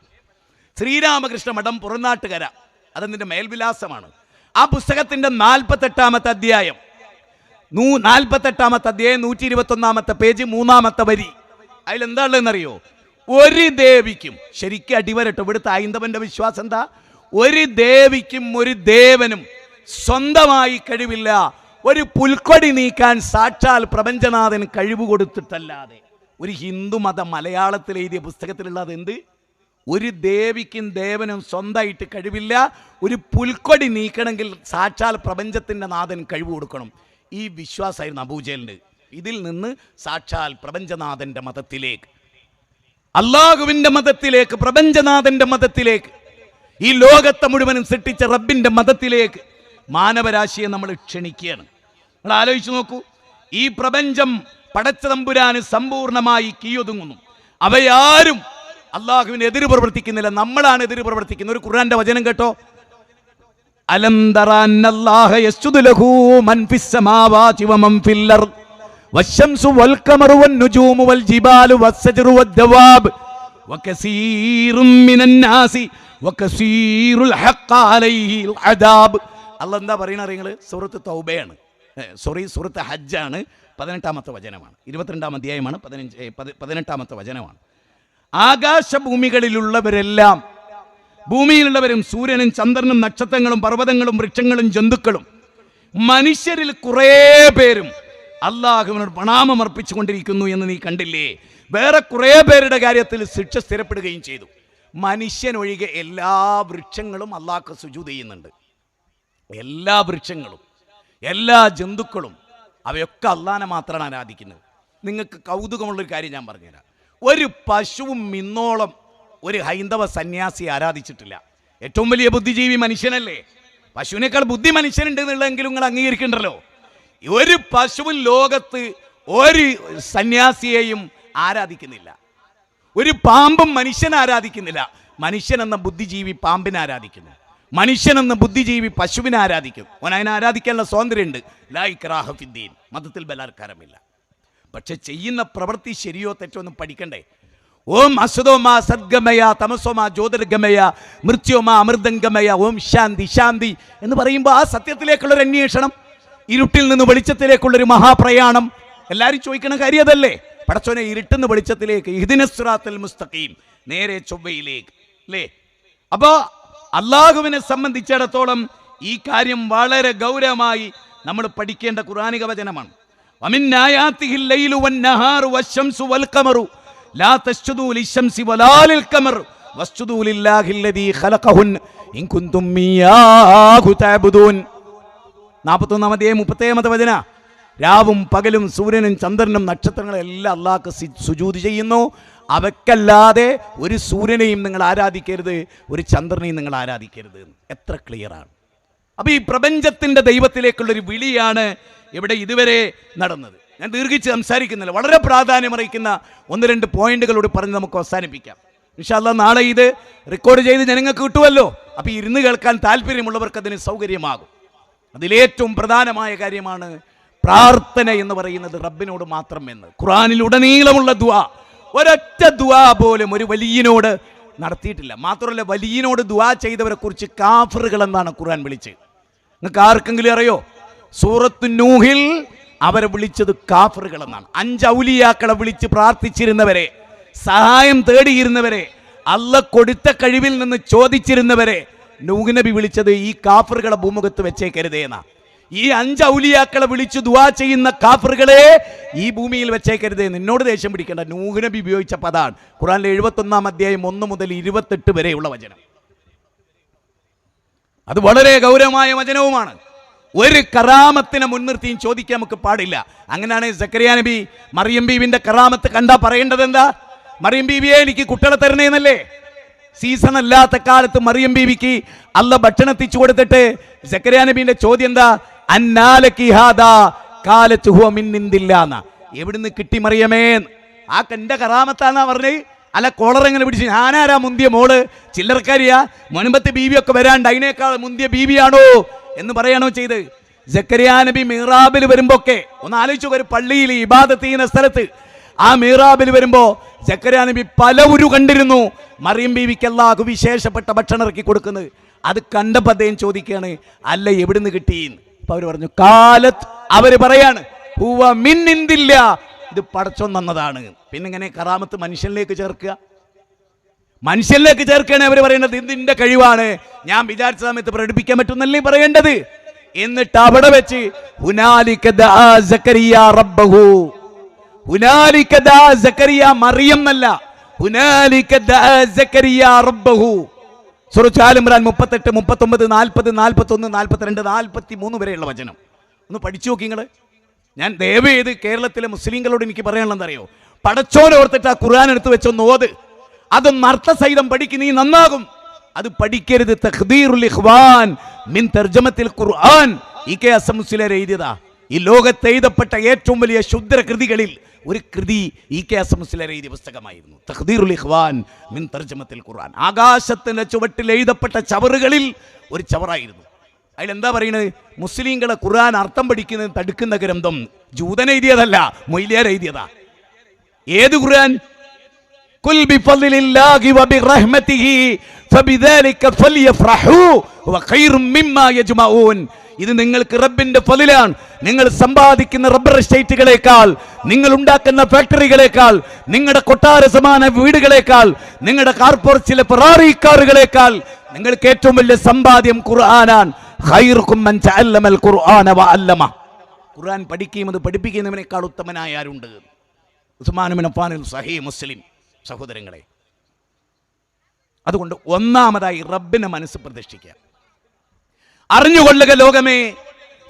ശ്രീരാമകൃഷ്ണ മഠം, പുറനാട്ടുകര. അതെന്നിൻ്റെ മേൽവിലാസമാണ്. ആ പുസ്തകത്തിൻ്റെ 48ാമത്തെ അധ്യായം 121 പേജ് 3ാമത്തെ വരി. അതിലെന്താ ഉള്ളതെന്നറിയോ? ഒരു ദേവിക്കും, ശരിക്കും അടിവരട്ടോ, ഇവിടുത്തെ ഹൈന്ദവന്റെ വിശ്വാസം എന്താ? ഒരു ദേവിക്കും ഒരു ദേവനും സ്വന്തമായി കഴിവില്ല. ഒരു പുൽക്കൊടി നീക്കാൻ സാക്ഷാൽ പ്രപഞ്ചനാഥൻ കഴിവ് കൊടുത്തിട്ടല്ലാതെ. ഒരു ഹിന്ദു മത മലയാളത്തിൽ എഴുതിയ പുസ്തകത്തിലുള്ളത് എന്ത്? ഒരു ദേവിക്കും ദേവനും സ്വന്തമായിട്ട് കഴിവില്ല. ഒരു പുൽക്കൊടി നീക്കണമെങ്കിൽ സാക്ഷാൽ പ്രപഞ്ചത്തിൻ്റെ നാഥൻ കഴിവ് കൊടുക്കണം. ഈ വിശ്വാസമായിരുന്നു അബൂജഹലിൻ്റെ. ഇതിൽ നിന്ന് സാക്ഷാൽ പ്രപഞ്ചനാഥൻ്റെ മതത്തിലേക്ക്, അള്ളാഹുവിൻ്റെ മതത്തിലേക്ക്, പ്രപഞ്ചനാഥൻ്റെ മതത്തിലേക്ക്, ഈ ലോകത്തെ മുഴുവനും സൃഷ്ടിച്ച റബ്ബിൻ്റെ മതത്തിലേക്ക് മാനവരാശിയെ നമ്മൾ ക്ഷണിക്കുകയാണ്. നിങ്ങൾ ആലോചിച്ച് നോക്കൂ, ഈ പ്രപഞ്ചം പടച്ച തമ്പുരാന് സമ്പൂർണമായി കീഴൊതുങ്ങുന്നു. അവയാരും അള്ളാഹുവിന് എതിര് പ്രവർത്തിക്കുന്നില്ല, നമ്മളാണ് എതിര് പ്രവർത്തിക്കുന്നത്. ഒരു ഖുർആന്റെ വചനം കേട്ടോ, അലം തറ അന്നല്ലാഹ യസ്ജുദു ലഹു മൻ ഫിസ് സമാവാതി വമൻ ഫിൽ അർദ് വശംസു വൽ ഖമറു വൻ നുജൂമു വൽ ജിബാലു വസ്സജ്റു വദ്ദവാബ് വകസീറും മിനൻ നാസി വകസീറുൽ ഹഖ്ഖ അലൈഹിൽ അദാബ്. അല്ലാഹ് എന്താ പറയുന്നത് അറിയുന്നത്? സൂറത്ത് തൗബയാണ്, സൂറത്ത് ഹജ്ജാണ്, 18ാമത്തെ വചനമാണ്, 22ാം അധ്യായമാണ്, 18ാമത്തെ വചനമാണ്. ആകാശഭൂമികളിലുള്ളവരെല്ലാം, ഭൂമിയിലുള്ളവരും സൂര്യനും ചന്ദ്രനും നക്ഷത്രങ്ങളും പർവ്വതങ്ങളും വൃക്ഷങ്ങളും ജന്തുക്കളും മനുഷ്യരിൽ കുറേ പേരും അള്ളാഹുവിനോട് പ്രണാമം അർപ്പിച്ചുകൊണ്ടിരിക്കുന്നു എന്ന് നീ കണ്ടില്ലേ? വേറെ കുറേ പേരുടെ കാര്യത്തിൽ ശിക്ഷ സ്ഥിരപ്പെടുകയും ചെയ്തു. മനുഷ്യനൊഴികെ എല്ലാ വൃക്ഷങ്ങളും അള്ളാഹ്ക്ക് സുജൂദ് ചെയ്യുന്നുണ്ട്. എല്ലാ വൃക്ഷങ്ങളും, എല്ലാ ജന്തുക്കളും, അവയൊക്കെ അള്ളാഹനെ മാത്രമാണ് ആരാധിക്കുന്നത്. നിങ്ങൾക്ക് കൗതുകമുള്ളൊരു കാര്യം ഞാൻ പറഞ്ഞുതരാം. ഒരു പശുവും ഇന്നോളം ഒരു ഹൈന്ദവ സന്യാസി ആരാധിച്ചിട്ടില്ല. ഏറ്റവും വലിയ ബുദ്ധിജീവി മനുഷ്യനല്ലേ? പശുവിനേക്കാൾ ബുദ്ധി മനുഷ്യനുണ്ട് എന്നുള്ളതെങ്കിലും നിങ്ങൾ അംഗീകരിക്കണ്ടല്ലോ. ഒരു പശുവും ലോകത്ത് ഒരു സന്യാസിയെയും ആരാധിക്കുന്നില്ല. ഒരു പാമ്പും മനുഷ്യനെ ആരാധിക്കുന്നില്ല. മനുഷ്യനെന്ന ബുദ്ധിജീവി പാമ്പിനെ ആരാധിക്കുന്നു. മനുഷ്യനെന്ന ബുദ്ധിജീവി പശുവിനെ ആരാധിക്കും. അതിനെ ആരാധിക്കാനുള്ള സ്വാതന്ത്ര്യമുണ്ട്. ലാ ഇക്റാഹ ഫിദ്ദീൻ, മതത്തിൽ ബലാത്കാരമില്ല. പക്ഷെ ചെയ്യുന്ന പ്രവൃത്തി ശരിയോ തെറ്റോ ഒന്നും പഠിക്കണ്ടേ? ഓം അസതോമാ സദ്ഗമയ തമസോമാ ജ്യോതിർഗമയ മൃത്യോമാ അമൃതംഗമയ ഓം ശാന്തി ശാന്തി എന്ന് പറയുമ്പോൾ ആ സത്യത്തിലേക്കുള്ളൊരു അന്വേഷണം, ഇരുട്ടിൽ നിന്ന് വെളിച്ചത്തിലേക്കുള്ളൊരു മഹാപ്രയാണം. എല്ലാവരും ചോദിക്കണ കാര്യം അതല്ലേ? പടച്ചോനെ, ഇരുട്ടുന്ന വെളിച്ചത്തിലേക്ക്, ഇഹ്ദിനസ് സിറാത്തൽ മുസ്തഖീം, നേരെ ചൊവ്വയിലേക്ക് അല്ലേ? അപ്പോൾ അള്ളാഹുവിനെ സംബന്ധിച്ചിടത്തോളം ഈ കാര്യം വളരെ ഗൗരവമായി നമ്മൾ പഠിക്കേണ്ട ഖുർആനിക വചനമാണ്. വമിൻ ആയാതിഹിൽ ലൈലു വന്നഹാറു വശംസു വൽ ഖമറു ലാ തസ്ജുദൂ ലിശംസി വലാ ലിൽ ഖമർ വസ്ജുദൂ ലില്ലാഹില്ലദീ ഖലഖഹുൻ ഇൻ കുൻതും ഇയ്യാഹു തഅബുദൂൻ. 41ാം അധ്യായം 30ാമത്തെ വചന. രാവും പകലും സൂര്യനും ചന്ദ്രനും നക്ഷത്രങ്ങളും എല്ലാം അള്ളാഹ്ക്ക് സുജൂദ് ചെയ്യുന്നു. അവക്കല്ലാതെ ഒരു സൂര്യനെയും നിങ്ങൾ ആരാധിക്കരുത്, ഒരു ചന്ദ്രനെയും നിങ്ങൾ ആരാധിക്കരുത്. എത്ര ക്ലിയറാണ്! അപ്പോൾ ഈ പ്രപഞ്ചത്തിൻ്റെ ദൈവത്തിലേക്കുള്ളൊരു വിളിയാണ് ഇവിടെ ഇതുവരെ നടന്നത്. ഞാൻ ദീർഘിച്ച് സംസാരിക്കുന്നില്ല. വളരെ പ്രാധാന്യമറിയിക്കുന്ന 1-2 പോയിന്റുകളോട് പറഞ്ഞ് നമുക്ക് അവസാനിപ്പിക്കാം. ഇൻഷാ അല്ലാഹ് നാളെ ഇത് റെക്കോർഡ് ചെയ്ത് ജനങ്ങൾക്ക് കിട്ടുമല്ലോ. അപ്പോൾ ഇരുന്ന് കേൾക്കാൻ താല്പര്യമുള്ളവർക്ക് അതിന് സൗകര്യമാകും. അതിലേറ്റവും പ്രധാനമായ കാര്യമാണ് പ്രാർത്ഥന എന്ന് പറയുന്നത് റബ്ബിനോട് മാത്രം എന്ന്. ഖുർആനിലുടനീളമുള്ള ദുആ, ഒരൊറ്റ ദുആ പോലും ഒരു വലിയനോട് നടത്തിയിട്ടില്ല. മാത്രമല്ല, വലിയനോട് ദുആ ചെയ്തവരെ കുറിച്ച് കാഫിറുകൾ എന്നാണ് ഖുർആൻ വിളിച്ചത്. നിങ്ങൾക്ക് ആർക്കെങ്കിലും അറിയോ? സൂറത്തു നൂഹിൽ അവരെ വിളിച്ചത് കാഫിറുകൾ എന്നാണ്. 5 ഔലിയാക്കളെ വിളിച്ച് പ്രാർത്ഥിച്ചിരുന്നവരെ, സഹായം തേടിയിരുന്നവരെ, അല്ല കൊടുത്ത കഴിവിൽ നിന്ന് ചോദിച്ചിരുന്നവരെ നൂഹ് നബി വിളിച്ചത് ഈ കാഫറുകളെ ഭൂമുഖത്ത് വെച്ചേക്കരുതേന്നാ. ഈ 5 ഔലിയാക്കളെ വിളിച്ചു ദുആ ചെയ്യുന്ന കാഫറുകളെ ഈ ഭൂമിയിൽ വെച്ചേക്കരുതേ. നിന്നോട് ദേഷ്യം പിടിക്കേണ്ട. നൂഹ് നബി ഉപയോഗിച്ച പദാണ്. ഖുർആനിലെ 71 അധ്യായം 1 മുതൽ 28 വരെയുള്ള വചനം. അത് വളരെ ഗൗരവമായ വചനവുമാണ്. ഒരു കറാമത്തിനെ മുൻനിർത്തിയും ചോദിക്കാൻ നമുക്ക് പാടില്ല. അങ്ങനെയാണ് സക്കരിയ നബി മറിയം ബീവിന്റെ കറാമത്ത് കണ്ടാ പറയേണ്ടത് എന്താ? മറിയം ബീവിയെ എനിക്ക് കുട്ടികളെ തരണേന്നല്ലേ? സീസൺ അല്ലാത്ത കാലത്ത് മറിയം ബീവിക്ക് അല്ല ഭക്ഷണം എത്തിച്ചു കൊടുത്തിട്ട് സക്കരിയ നബീന്റെ ചോദ്യം എന്താ? അന്നാലക്കി ഹാദാ കാലത്ത് ഹുവ മിൻ ഇൻദില്ലാന്ന. എവിടുന്ന് കിട്ടി മറിയമേ? ആ കണ്ട കറാമത്താന്നാ പറഞ്ഞേ. അല്ല കോളർ എങ്ങനെ പിടിച്ച്? ഞാനാരാ മുന്തിയ മോള്? ചില്ലറക്കാരിയാ? മുൻപത്തെ ബീവിയൊക്കെ വരാണ്ട് അതിനേക്കാൾ മുന്തിയ ബീവിയാണോ എന്ന് പറയാണോ ചെയ്ത്? സക്കരിയ നബി മിഹ്റാബിൽ വരുമ്പോക്കെ ഒന്ന് ആലോചിച്ചു. ഒരു പള്ളിയിൽ ഇബാദത്ത് ചെയ്യുന്ന സ്ഥലത്ത് ആ മിഹ്റാബിൽ വരുമ്പോ സക്കരിയ നബി പല ഉരു കണ്ടിരുന്നു. മറിയം ബീവിക്ക് അല്ലാഹു വിശേഷപ്പെട്ട ഭക്ഷണം ഇറക്കി കൊടുക്കുന്നത്. അത് കണ്ടപ്പോൾ അദ്ദേഹം ചോദിക്കുകയാണ്, അല്ല എവിടുന്ന് കിട്ടിയെന്ന്. അപ്പൊ അവർ പറഞ്ഞു കാലത്ത്. അവര് പറയാണ് ഹുവ മിൻ ഇൻദില്ലാ, ഇത് പടച്ചോൻ തന്നതാണ്. പിന്നെ ഇങ്ങനെ കറാമത്ത് മനുഷ്യനിലേക്ക് ചേർക്കുക? മനുഷ്യനിലേക്ക് ചേർക്കുകയാണ് അവർ പറയുന്നത്. ഇതിന്റെ കഴിവാണ്, ഞാൻ വിചാരിച്ച സമയത്ത് പ്രകടിപ്പിക്കാൻ പറ്റുന്നല്ലേ പറയേണ്ടത്. എന്നിട്ട് അവിടെ വെച്ച് ഹുനാലിക ദഅ സക്കരിയ റബ്ബഹു. ഹുനാലിക ദഅ സക്കരിയ മറിയം എന്നല്ല, ഹുനാലിക ദഅ സക്കരിയ റബ്ബഹു. സൂറത്ത് ആൽ ഇംറാൻ 38, 39, 40, 41, 42, 43 വരെയുള്ള വചനം ഒന്ന് പഠിച്ചു നോക്കി നിങ്ങൾ. ഞാൻ ദയവ് ചെയ്ത് കേരളത്തിലെ മുസ്ലിങ്ങളോട് എനിക്ക് പറയാനുള്ളത് അറിയോ? പടച്ചോനെ ഓർത്തിട്ട് ആ ഖുർആൻ എടുത്ത് വെച്ചൊന്ന് ഓത്. അതൊന്ന് അർത്ഥസഹിതം പഠിക്ക്, നീ നന്നാകും. അത് പഠിക്കരുത്. തഖ്ദീറുൽ ഇഖ്വാൻ മിൻ തർജമത്തിൽ ഖുർആൻ ഇ.കെ. അസം മുസ്ലിയാർ എഴുതിയതാ. ഈ ലോകത്ത് എഴുതപ്പെട്ട ഏറ്റവും വലിയ ശുദ്ധ കൃതികളിൽ ഒരു കൃതി ഇ.കെ. അസം മുസ്ലിയാർ എഴുതിയ പുസ്തകമായിരുന്നു തഖ്ദീറുൽ ഇഖ്വാൻ മിൻ തർജമത്തിൽ ഖുർആൻ. ആകാശത്തിന്റെ ചുവട്ടിൽ എഴുതപ്പെട്ട ചവറുകളിൽ ഒരു ചവറായിരുന്നു. അതിലെന്താ പറയുന്നത്? മുസ്ലിങ്ങളെ ഖുർആൻ അർത്ഥം പഠിക്കുന്നത് തടുക്കുന്ന ഗ്രന്ഥം. ജൂതൻ എഴുതിയതല്ല, മൊയ്ലിയാർ എഴുതിയതാ. ഏത് ഖുർആൻ? കുൽ ബിഫദ്ലില്ലാഹി വബിറഹ്മതിഹി ഫബിദാലിക ഫൽയഫ്റഹൂ വ ഖൈറും മിമ്മാ യജ്മഊൻ. ഇത് നിങ്ങൾക്ക് റബ്ബിന്റെ ഫളിലാണ്. നിങ്ങൾ സമ്പാദിക്കുന്ന റബ്ബർ എസ്റ്റേറ്റുകളേക്കാൾ, നിങ്ങൾ ഉണ്ടാക്കുന്ന ഫാക്ടറികളേക്കാൾ, നിങ്ങളുടെ കൊട്ടാര സമാന വീടുകളേക്കാൾ, നിങ്ങളുടെ കാർപോർച്ചിലെ ഫെറാറി കാറുകളേക്കാൾ നിങ്ങൾക്ക് ഏറ്റവും വലിയ സമ്പാദ്യം ഖുർആനാണ്. ഖൈറുക്കും മൻ തഅല്ലമൽ ഖുർആന വഅല്ലമ. ഖുർആൻ പഠിക്കുകയും അത് പഠിപ്പിക്കുന്നവനേക്കാൾ ഉത്തമനായ ആരുണ്ട്? ഉസ്മാൻ ഇബ്നു അഫ്ഫാൻ, സഹീഹ് മുസ്ലിം. സഹോദരങ്ങളെ, അതുകൊണ്ട് ഒന്നാമതായി റബ്ബിനെ മനസ്സ് പ്രതിഷ്ഠിക്കുക. അറിഞ്ഞുകൊള്ളുക ലോകമേ,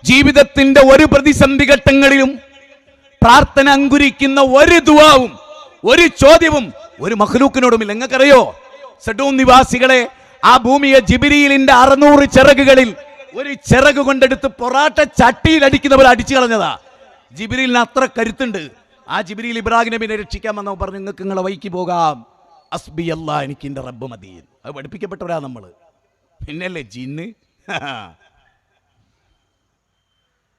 ജീവിതത്തിന്റെ ഒരു പ്രതിസന്ധി ഘട്ടങ്ങളിലും പ്രാർത്ഥന അങ്കുരിക്കുന്ന ഒരു ദുആവും ഒരു ചോദ്യവും ഒരു മഖ്ലൂക്കിനോടുമില്ല. നിങ്ങൾക്കറിയോ, സഡൂം നിവാസികളെ ആ ഭൂമിയെ ജിബ്രീലിന്റെ 600 ചിറകുകളിൽ ഒരു ചിറക് കൊണ്ടെടുത്ത് പൊറാട്ട ചട്ടിയിൽ അടിക്കുന്നവർ അടിച്ചു കളഞ്ഞതാ. ജിബ്രീലിന് അത്ര കരുത്തുണ്ട്. ആ ജിബ്രീൽ ഇബ്രാഹിം നബിനെ രക്ഷിക്കാൻ വന്നവർ പറഞ്ഞു, നിങ്ങൾക്ക് നിങ്ങളെ വഴിക്ക് പോകാം, അസ്ബി അല്ലാ, എനിക്ക് എൻ്റെ റബ്ബ് മതി. അത് പഠിപ്പിക്കപ്പെട്ടവരാ നമ്മൾ. പിന്നല്ലേ ജിന്ന്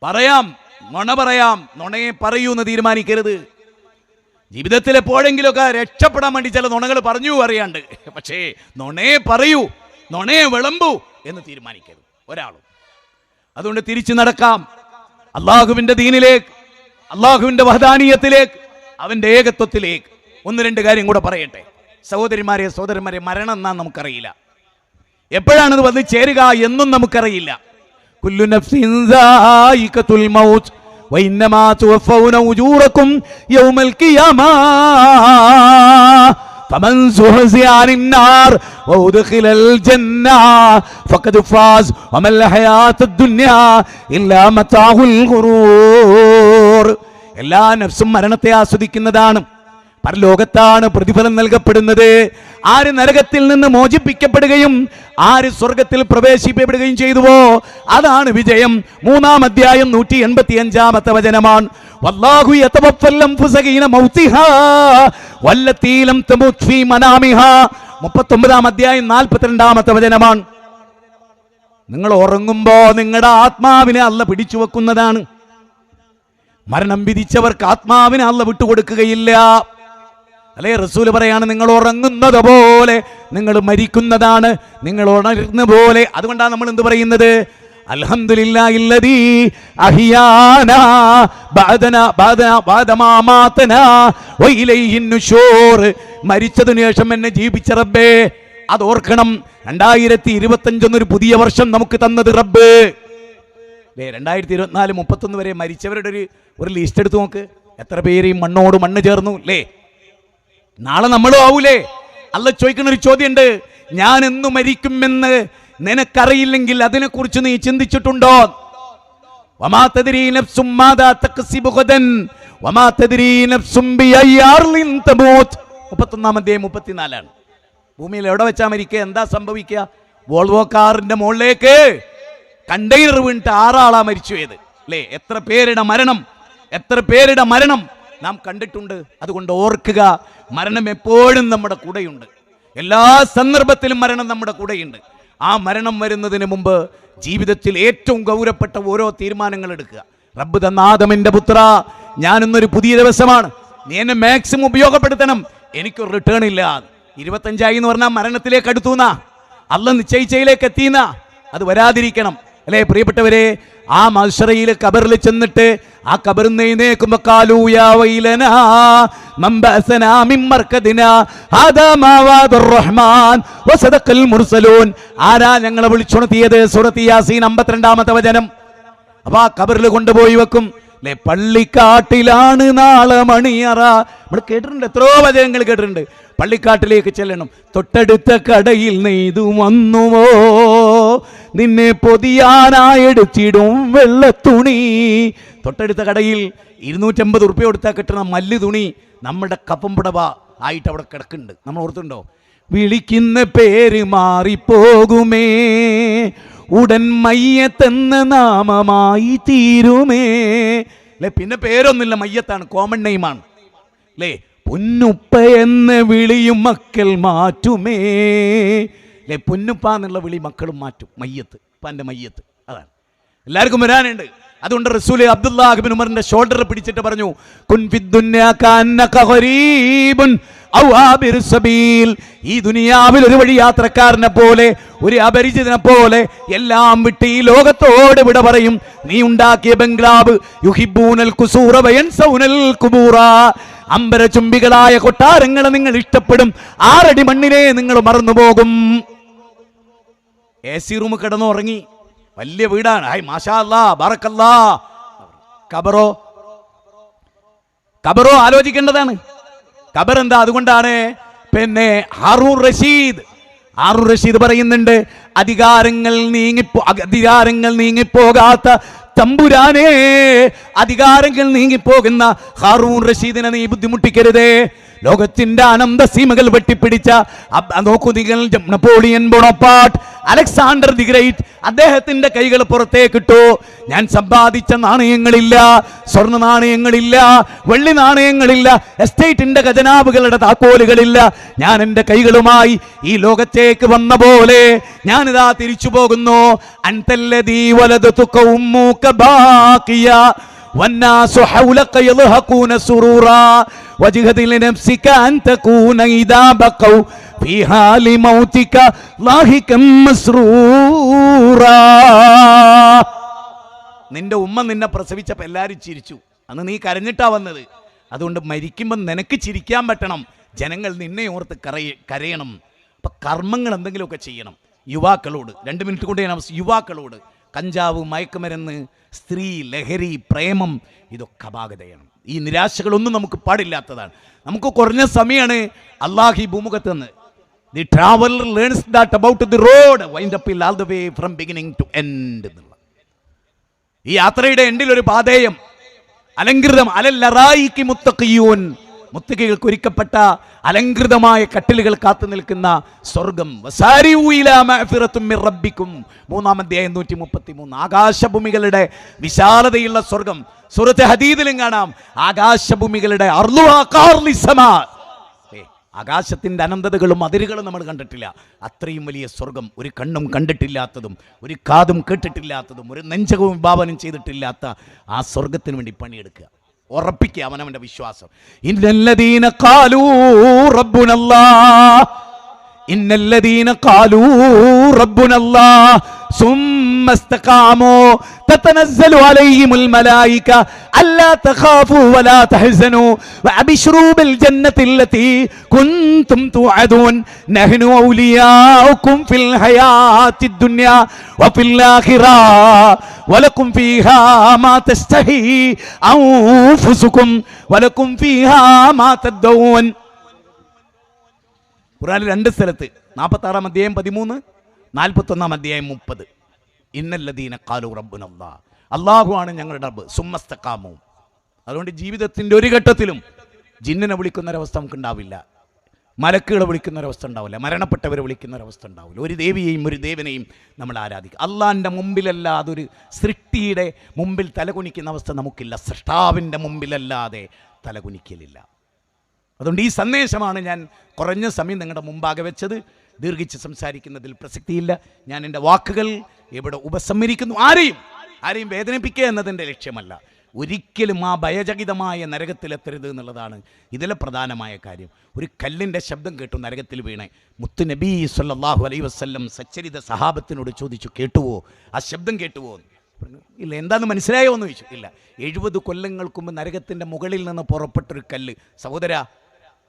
പറയാം, നുണ പറയാം. നുണയെ പറയൂന്ന് തീരുമാനിക്കരുത്. ജീവിതത്തിൽ എപ്പോഴെങ്കിലുമൊക്കെ രക്ഷപ്പെടാൻ വേണ്ടി ചില നുണകൾ പറഞ്ഞു അറിയാണ്ട്, പക്ഷേ നുണയെ പറയൂ, നുണയെ വിളമ്പൂ എന്ന് തീരുമാനിക്കരുത് ഒരാളും. അതുകൊണ്ട് തിരിച്ചു നടക്കാം അള്ളാഹുവിന്റെ ദീനിലേക്ക്, അള്ളാഹുവിന്റെ വഹദാനീയത്തിലേക്ക്, അവന്റെ ഏകത്വത്തിലേക്ക്. 1-2 കാര്യം കൂടെ പറയട്ടെ. സഹോദരിമാരെ, സഹോദരന്മാരെ, മരണം എന്നാ നമുക്കറിയില്ല, എപ്പോഴാണിത് വന്ന് ചേരുക എന്നും നമുക്കറിയില്ല. കുല്ലു നഫ്സിൻ ദായിഖത്തുൽ മൗത്ത് വഇന്നമാ തുവഫൗന ഉജൂറകും യൗമൽ ഖിയാമ ഫമൻ സുഹസിയ അനിൻ നാർ വഉദ്ഖിലൽ ജന്ന ഫഖദ് ഫാസ് വമൽ ഹയാത്തുദ് ദുനിയ ഇല്ലാ മതാഉൽ ഗുറൂർ. എല്ലാ നഫ്സും മരണത്തെ ആസ്വദിക്കുന്നതാണ്. പരലോകത്താണ് പ്രതിഫലം നൽകപ്പെടുന്നത്. ആര് നരകത്തിൽ നിന്ന് മോചിപ്പിക്കപ്പെടുകയും ആര് സ്വർഗത്തിൽ പ്രവേശിക്കപ്പെടുകയും ചെയ്തുവോ അതാണ് വിജയം. 3-ാം അധ്യായം 185-ാമത്തെ വചനമാണ്. വല്ലാഹു യതവഫൽ അൻഫുസ ഹീന മൗതിഹാ വല്ലതീ ലം തമുത് ഫീ മനാമിഹാ. 39-ാം അധ്യായം 42-ാമത്തെ വചനമാണ്. നിങ്ങൾ ഉറങ്ങുമ്പോ നിങ്ങളുടെ ആത്മാവിനെ അല്ലാഹു പിടിച്ചു വെക്കുന്നതാണ്. മരണം വിധിച്ചവർക്ക് ആത്മാവിനെ അല്ലാഹു വിട്ടുകൊടുക്കുകയില്ല. അല്ലേ, റസൂൽ പറയാണ്, നിങ്ങൾ ഉറങ്ങുന്നത് പോലെ നിങ്ങൾ മരിക്കുന്നതാണ്, നിങ്ങൾ ഉണരുന്ന പോലെ. അതുകൊണ്ടാണ് നമ്മൾ എന്ത് പറയുന്നത്? അൽഹംദുലില്ലാഹില്ലദീ അഹ്യാനാ ബഅദമാ മാതനാ വഇലൈഹിൻ നുശൂർ. മരിച്ചതിനു ശേഷം എന്നെ ജീവിച്ച റബ്ബേ, അത് ഓർക്കണം. 2025 ഒരു പുതിയ വർഷം നമുക്ക് തന്നത് റബ്ബ്. 2024 31 വരെ മരിച്ചവരുടെ ഒരു ലിസ്റ്റ് എടുത്ത് നോക്ക്. എത്ര പേര് ഈ മണ്ണോട് മണ്ണ് ചേർന്നു അല്ലേ? നാളെ നമ്മളും ആവൂലേ? അല്ല ചോദിക്കുന്ന ഒരു ചോദ്യമുണ്ട്, ഞാൻ എന്ന് മരിക്കുമെന്ന് നിനക്കറിയില്ലെങ്കിൽ അതിനെക്കുറിച്ച് നീ ചിന്തിച്ചിട്ടുണ്ടോ? 31-ാം ഭൂമിയിൽ എവിടെ വെച്ചാ മരിക്കുക? എന്താ സംഭവിക്കുക? വോൾവോ കാറിന്റെ മുകളിലേക്ക് കണ്ടെയ്നർ വീണിട്ട് 6 ആളാ മരിച്ചു പോയത് അല്ലേ? എത്ര പേരുടെ മരണം നാം കണ്ടിട്ടുണ്ട്. അതുകൊണ്ട് ഓർക്കുക, മരണം എപ്പോഴും നമ്മുടെ കൂടെയുണ്ട്. എല്ലാ സന്ദർഭത്തിലും മരണം നമ്മുടെ കൂടെയുണ്ട്. ആ മരണം വരുന്നതിന് മുമ്പ് ജീവിതത്തിൽ ഏറ്റവും ഗൗരവപ്പെട്ട ഓരോ തീരുമാനങ്ങൾ എടുക്കുക. റബ്ബ് തന്ന ആദമിന്റെ പുത്ര, ഞാനിന്നൊരു പുതിയ ദിവസമാണ്, നീ എന്നെ മാക്സിമം ഉപയോഗപ്പെടുത്തണം, എനിക്കൊരു റിട്ടേൺ ഇല്ല. 25 എന്ന് പറഞ്ഞാൽ മരണത്തിലേക്ക് അടുത്തുന്ന, അല്ല നിശ്ചയിച്ചയിലേക്ക് എത്തിയുന്ന, അത് വരാതിരിക്കണം അല്ലേ പ്രിയപ്പെട്ടവരെ? ആ മഹ്ശറയിൽ കബറിൽ ചെന്നിട്ട് ആ കബറിൽ എഴുന്നേൽക്കുമ്പോ ഖാലൂ യാ വൈലനാ മൻ ബഅസനാ മിൻ മർകദിനാ ഹാദാ മാ വഅദർ റഹ്മാൻ വസദഖൽ മുർസലൂൻ. ആരാ ഞങ്ങളെ വിളിച്ചുണർത്തിയത്? സൂറത്ത് യാസീൻ 52-ാമത്തെ വചനം. അപ്പൊ ആ കബറിൽ കൊണ്ടുപോയി വെക്കും അല്ലെ? പള്ളിക്കാട്ടിലാണ് നാളെ മണിയറ. നമ്മൾ കേട്ടിട്ടുണ്ട്, എത്രയോ വചനങ്ങൾ കേട്ടിട്ടുണ്ട്. പള്ളിക്കാട്ടിലേക്ക് ചെല്ലണം. തൊട്ടടുത്ത കടയിൽ നെയ്തു വന്നുവോ, നിന്നെ പൊതിയാനായെടുത്തിടും വെള്ളത്തുണി. തൊട്ടടുത്ത കടയിൽ 250 ഉറുപ്പ്യ കൊടുത്താൽ കിട്ടുന്ന മല്ല് തുണി നമ്മുടെ കപ്പം പുടവ ആയിട്ട് അവിടെ കിടക്കുന്നുണ്ട്. നമ്മൾ ഓർത്തുണ്ടോ? വിളിക്കുന്ന പേര് മാറിപ്പോകുമേ, ഉടൻ മയ്യത്തെന്ന നാമമായി തീരുമേ അല്ലെ? പിന്നെ പേരൊന്നുമില്ല, മയ്യത്താണ്, കോമൺ നെയിമാണ് അല്ലേ? പൊന്നുപ്പ എന്ന വിളിയും മക്കൾ മാറ്റുമേ അല്ലെ? പൊന്നുപ്പ എന്നുള്ള വിളി മക്കളും മാറ്റും. മയ്യത്ത്, ഉപ്പാന്റെ മയ്യത്ത്, അതാണ് എല്ലാവർക്കും വരാനുണ്ട്. അതുകൊണ്ട് റസൂൽ അബ്ദുല്ലാഹ് ഇബ്നു ഉമറിന്റെ ഷോൾഡർ പിടിച്ചിട്ട് പറഞ്ഞു, കുൻ ഫിദ്ദുന്യാ കഅന്നക ഗരീബുൻ ഔ ആബിർ സബീൽ. ഈ ദുനിയാവിൽ ഒരു വഴി യാത്രക്കാരനെ പോലെ, ഒരു അപരിചിതനെ പോലെ എല്ലാം വിട്ട് ഈ ലോകത്തോട് വിട പറയും. നീ ഉണ്ടാക്കിയ ബംഗ്ലാവ്, യുഹിബ്ബൂനൽ ഖുസൂറ വയൻസൗനൽ ഖുബൂറ. അമ്പരചുംബികളായ കൊട്ടാരങ്ങളെ നിങ്ങൾ ഇഷ്ടപ്പെടും, 6 അടി മണ്ണിനെ നിങ്ങൾ മറന്നുപോകും. AC റൂം കിടന്നുറങ്ങി, വലിയ വീടാണ്, ഹായ് മാഷാ അല്ലാ ബറക്കല്ലാ. കബറോ ആലോചിക്കേണ്ടതാണ്. ഖബർ എന്താ? അതുകൊണ്ടാണ് പിന്നെ ഹാറൂൺ റഷീദ് പറയുന്നുണ്ട്, അധികാരങ്ങൾ നീങ്ങിപ്പോകാത്ത തമ്പുരാനെ, അധികാരങ്ങൾ നീങ്ങിപ്പോകുന്ന ഹാറൂൺ റഷീദിനെ നീ ബുദ്ധിമുട്ടിക്കരുതേ. ലോകത്തിന്റെ അനന്ത സീമകൾ വെട്ടിപ്പിടിച്ച നോക്കൂ നിങ്ങൾ, Napoleon Bonaparte, Alexander the great, അദ്ദേഹത്തിന്റെ കൈകൾ പുറത്തേക്കിട്ടു. ഞാൻ സമ്പാദിച്ച നാണയങ്ങളില്ല, സ്വർണ്ണ നാണയങ്ങളില്ല, വെള്ളി നാണയങ്ങളില്ല, എസ്റ്റേറ്റിന്റെ ഖജനാവുകളുടെ താക്കോലുകളില്ല. ഞാൻ എൻ്റെ കൈകളുമായി ഈ ലോകത്തേക്ക് വന്ന പോലെ ഞാനിതാ തിരിച്ചു പോകുന്നു. അൻതല്ലദീ വലദതുക ഉമ്മുക ബാഖിയ والناس حولك يضحكون سرورا وجهد لنفسك أن تكون إذا بقوا في حال موتك ضاحكا مسرورا. നിന്റെ ഉമ്മ നിന്നെ പ്രസവിച്ചപ്പോൾ എല്ലാവരും ചിരിച്ചു, അന്ന് നീ കരഞ്ഞിട്ടാ വന്നത്. അതുകൊണ്ട് മരിക്കുമ്പോൾ നിനക്ക് ചിരിക്കാൻ പറ്റണം, ജനങ്ങൾ നിന്നെ ഓർത്ത് കരയണം. അപ്പൊ കർമ്മങ്ങൾ എന്തെങ്കിലുമൊക്കെ ചെയ്യണം. യുവാക്കളോട് 2 മിനിറ്റ് കൊണ്ട് ഞാൻ യുവാക്കളോട് കഞ്ചാവ്, മയക്കുമരുന്ന്, സ്ത്രീ, ലഹരി, പ്രേമം, ഇതൊക്കെ അപാകതയാണ്. ഈ നിരാശകളൊന്നും നമുക്ക് പാടില്ലാത്തതാണ്. നമുക്ക് കുറഞ്ഞ സമയമാണ് അല്ലാഹു ഈ ഭൂമുഖത്ത് നിന്ന്. The traveller learns that about the road wind up all the way from beginning to end എന്നുള്ള ഈ യാത്രയുടെ എൻഡിൽ ഒരു പാതേയം അലങ്കൃതം. അലല്ലറായിക്ക് മുത്തഖിയൂൻ, മുത്തഖികൾക്ക് ഒരുക്കപ്പെട്ട അലങ്കൃതമായ കട്ടിലുകൾ കാത്തു നിൽക്കുന്ന സ്വർഗം. 3-ാം അധ്യായം 133. ആകാശഭൂമികളുടെ വിശാലതയുള്ള സ്വർഗം. സൂറത്ത് ഹദീദിലും കാണാം, ആകാശഭൂമികളുടെ ആകാശത്തിന്റെ അനന്തതകളും അതിരുകളും നമ്മൾ കണ്ടിട്ടില്ല. അത്രയും വലിയ സ്വർഗം ഒരു കണ്ണും കണ്ടിട്ടില്ലാത്തതും ഒരു കാതും കേട്ടിട്ടില്ലാത്തതും ഒരു നെഞ്ചകവും വിഭാവനം ചെയ്തിട്ടില്ലാത്ത ആ സ്വർഗത്തിന് വേണ്ടി പണിയെടുക്കുക. ഉറപ്പിക്കുക അവനവന്റെ വിശ്വാസം. ഇന്നല്ലദീന ഖാലൂ റബ്ബുനല്ലാഹ്, ഇന്നല്ലദീന ഖാലൂ റബ്ബുനല്ലാഹ് ثم استقاموا تتنزل عليهم الملائكة ألا تخافوا ولا تحزنوا وأبشروا بالجنة التي كنتم توعدون نحن أولياؤكم في الحياة الدنيا وفي الآخرة ولكم فيها ما تشتهي أنفسكم ولكم فيها ما تدعون. ഖുർആനിൽ 2 സ്ഥലത്ത് 46-ാം അധ്യായം 13, 41-ാം അധ്യായം 30. ഇന്നല്ലദീന ഖാലു റബ്ബുനല്ലാഹ്, അല്ലാഹു ആണ് ഞങ്ങളുടെ റബ്ബ്, സുമ്മസ്തഖാമു. അതുകൊണ്ട് ജീവിതത്തിൻ്റെ ഒരു ഘട്ടത്തിലും ജിന്നിനെ വിളിക്കുന്നൊരവസ്ഥ നമുക്ക് ഉണ്ടാവില്ല, മലക്കുകളെ വിളിക്കുന്നൊരവസ്ഥ ഉണ്ടാവില്ല, മരണപ്പെട്ടവരെ വിളിക്കുന്നൊരവസ്ഥ ഉണ്ടാവില്ല. ഒരു ദേവിയെയും ഒരു ദേവനെയും നമ്മൾ ആരാധിക്കുക. അള്ളാഹിൻ്റെ മുമ്പിലല്ലാതെ ഒരു സൃഷ്ടിയുടെ മുമ്പിൽ തലകുനിക്കുന്ന അവസ്ഥ നമുക്കില്ല. സൃഷ്ടാവിൻ്റെ മുമ്പിലല്ലാതെ തലകുനിക്കലില്ല. അതുകൊണ്ട് ഈ സന്ദേശമാണ് ഞാൻ കുറഞ്ഞ സമയം നിങ്ങളുടെ മുമ്പാകെ വെച്ചത്. ദീർഘിച്ച് സംസാരിക്കുന്നതിൽ പ്രസക്തിയില്ല. ഞാൻ എൻ്റെ വാക്കുകൾ ഇവിടെ ഉപസംഹരിക്കുന്നു. ആരെയും വേദനിപ്പിക്കുക എന്നതിൻ്റെ ലക്ഷ്യമല്ല. ഒരിക്കലും ആ ഭയചകിതമായ നരകത്തിലെത്തരുത് എന്നുള്ളതാണ് ഇതിലെ പ്രധാനമായ കാര്യം. ഒരു കല്ലിൻ്റെ ശബ്ദം കേട്ടു നരകത്തിൽ വീണേ. മുത്ത് നബി സല്ലല്ലാഹു അലൈഹി വസല്ലം സച്ചരിത സഹാബത്തിനോട് ചോദിച്ചു, കേട്ടുവോ, ആ ശബ്ദം കേട്ടുവോ? ഇല്ല. എന്താണെന്ന് മനസ്സിലായോ എന്ന് ചോദിച്ചു. ഇല്ല. 70 കൊല്ലങ്ങൾക്ക് മുമ്പ് നരകത്തിൻ്റെ മുകളിൽ നിന്ന് പുറപ്പെട്ടൊരു കല്ല്. സഹോദര,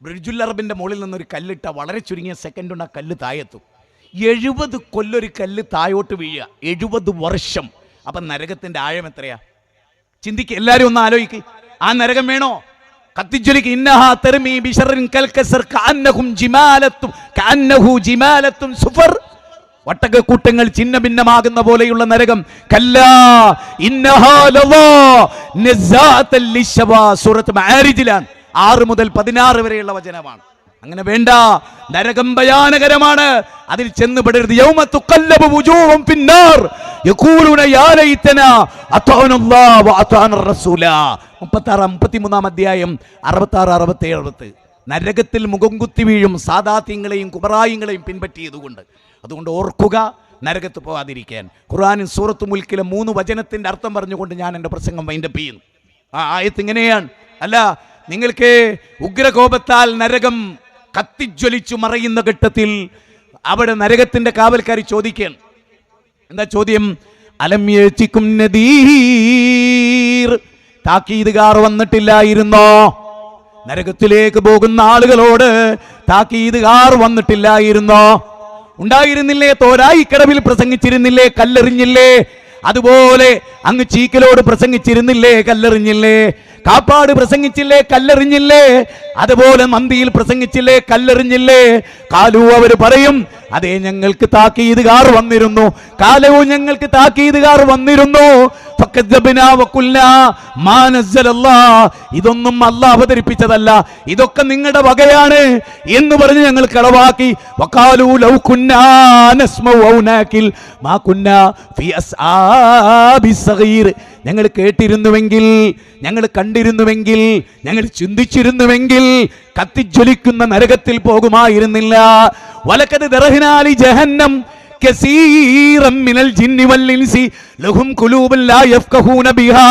ബ്രിഡ്ജുൽ അറബിൻ്റെ മുകളിൽ നിന്നൊരു കല്ലിട്ട വളരെ ചുരുങ്ങിയ സെക്കൻഡ് കൊണ്ട് ആ കല്ല് താഴെത്തും. 70 കൊല്ലൊരു കല്ല് താഴോട്ട് വീഴുക, 70 വർഷം. അപ്പം നരകത്തിൻ്റെ ആഴം എത്രയാ? ചിന്തിക്കുക, എല്ലാവരും ഒന്ന് ആലോചിക്കുക. ആ നരകം വേണോ? കത്തിജ്വലിക്ക്. ഇന്നഹാ തർമീ ബിശർറിൻ കൽകസർ കഅന്നഹും ജിമാലത്തും സുഫർ. ഒട്ടകക്കൂട്ടങ്ങൾ ചിന്ന ഭിന്നമാകുന്ന പോലെയുള്ള നരകം. കല്ലാ ഇന്നഹാ ലവാ നസാഅത്തൻ ലിശവാ. സൂറത്ത് മആരിജിലാണ് 6 മുതൽ 16 വരെയുള്ള വചനമാണ്. അങ്ങനെ വേണ്ട, നരകം ഭയാനകരമാണ്. അതിൽ ചെന്ന് പെടരുത്. യൗമ തുഖല്ലബു വുജൂഹും ഫിന്നാർ യഖൂലൂന യാ ലൈതനാ അതഅനല്ലാഹ വഅതഅന റസൂല. 33-ാം അധ്യായം 66, 67, 70. നരകത്തിൽ മുഖം കുത്തി വീഴും സാദാത്യങ്ങളെയും കുബറായിങ്ങളെയും പിൻപറ്റിയതുകൊണ്ട്. അതുകൊണ്ട് ഓർക്കുക, നരകത്ത് പോകാതിരിക്കാൻ. ഖുർആനിൽ സൂറത്ത് മുൽക്കിലെ 3 വചനത്തിൻ്റെ അർത്ഥം പറഞ്ഞുകൊണ്ട് ഞാൻ എൻ്റെ പ്രസംഗം വൈൻഡപ്പ് ചെയ്യുന്നു. ആ ആയത്ത് ഇങ്ങനെയാണ്. അല്ല, നിങ്ങൾക്ക് ഉഗ്രകോപത്താൽ നരകം കത്തിജ്വലിച്ചു മറയുന്ന ഘട്ടത്തിൽ അവിടെ നരകത്തിൻ്റെ കാവൽക്കാരി ചോദിക്കുകയാണ്. എന്താ ചോദ്യം? അലം യഅതികും നദീർ, താക്കീതുകാർ വന്നിട്ടില്ലായിരുന്നോ? നരകത്തിലേക്ക് പോകുന്ന ആളുകളോട് താക്കീതുകാർ വന്നിട്ടില്ലായിരുന്നോ? ഉണ്ടായിരുന്നില്ലേ? തോരായിക്കടവിൽ പ്രസംഗിച്ചിരുന്നില്ലേ? കല്ലെറിഞ്ഞില്ലേ? അതുപോലെ അങ്ങ് ചീക്കലോട് പ്രസംഗിച്ചിരുന്നില്ലേ? കല്ലെറിഞ്ഞില്ലേ? കാപ്പാട് പ്രസംഗിച്ചില്ലേ? കല്ലെറിഞ്ഞില്ലേ? അതുപോലെ മന്തിയിൽ പ്രസംഗിച്ചില്ലേ? കല്ലെറിഞ്ഞില്ലേ? കാലു, അവർ പറയും, അതെ, ഞങ്ങൾക്ക് താക്കീതുകാർ വന്നിരുന്നു. കാലവും ഞങ്ങൾക്ക് താക്കീതുകാർ വന്നിരുന്നു. ഇതൊന്നും അല്ലാഹ് അവതരിപ്പിച്ചതല്ല, ഇതൊക്കെ നിങ്ങളുടെ വകയാണ് എന്ന് പറഞ്ഞ് ഞങ്ങൾ കളവാക്കി. ഞങ്ങൾ കേട്ടിരുന്നുവെങ്കിൽ, ഞങ്ങൾ കണ്ടിരുന്നുവെങ്കിൽ, ഞങ്ങൾ ചിന്തിച്ചിരുന്നുവെങ്കിൽ കത്തിജ്വലിക്കുന്ന നരകത്തിൽ പോകുമായിരുന്നില്ല. വലക്കത് ദറഹ്നാലി ജഹന്നം കസീറൻ മിനൽ ജിന്നി വൽ ഇൻസി ലഹും ഖുലൂബുൻ ലാ യഫ്ഖഹൂന ബിഹാ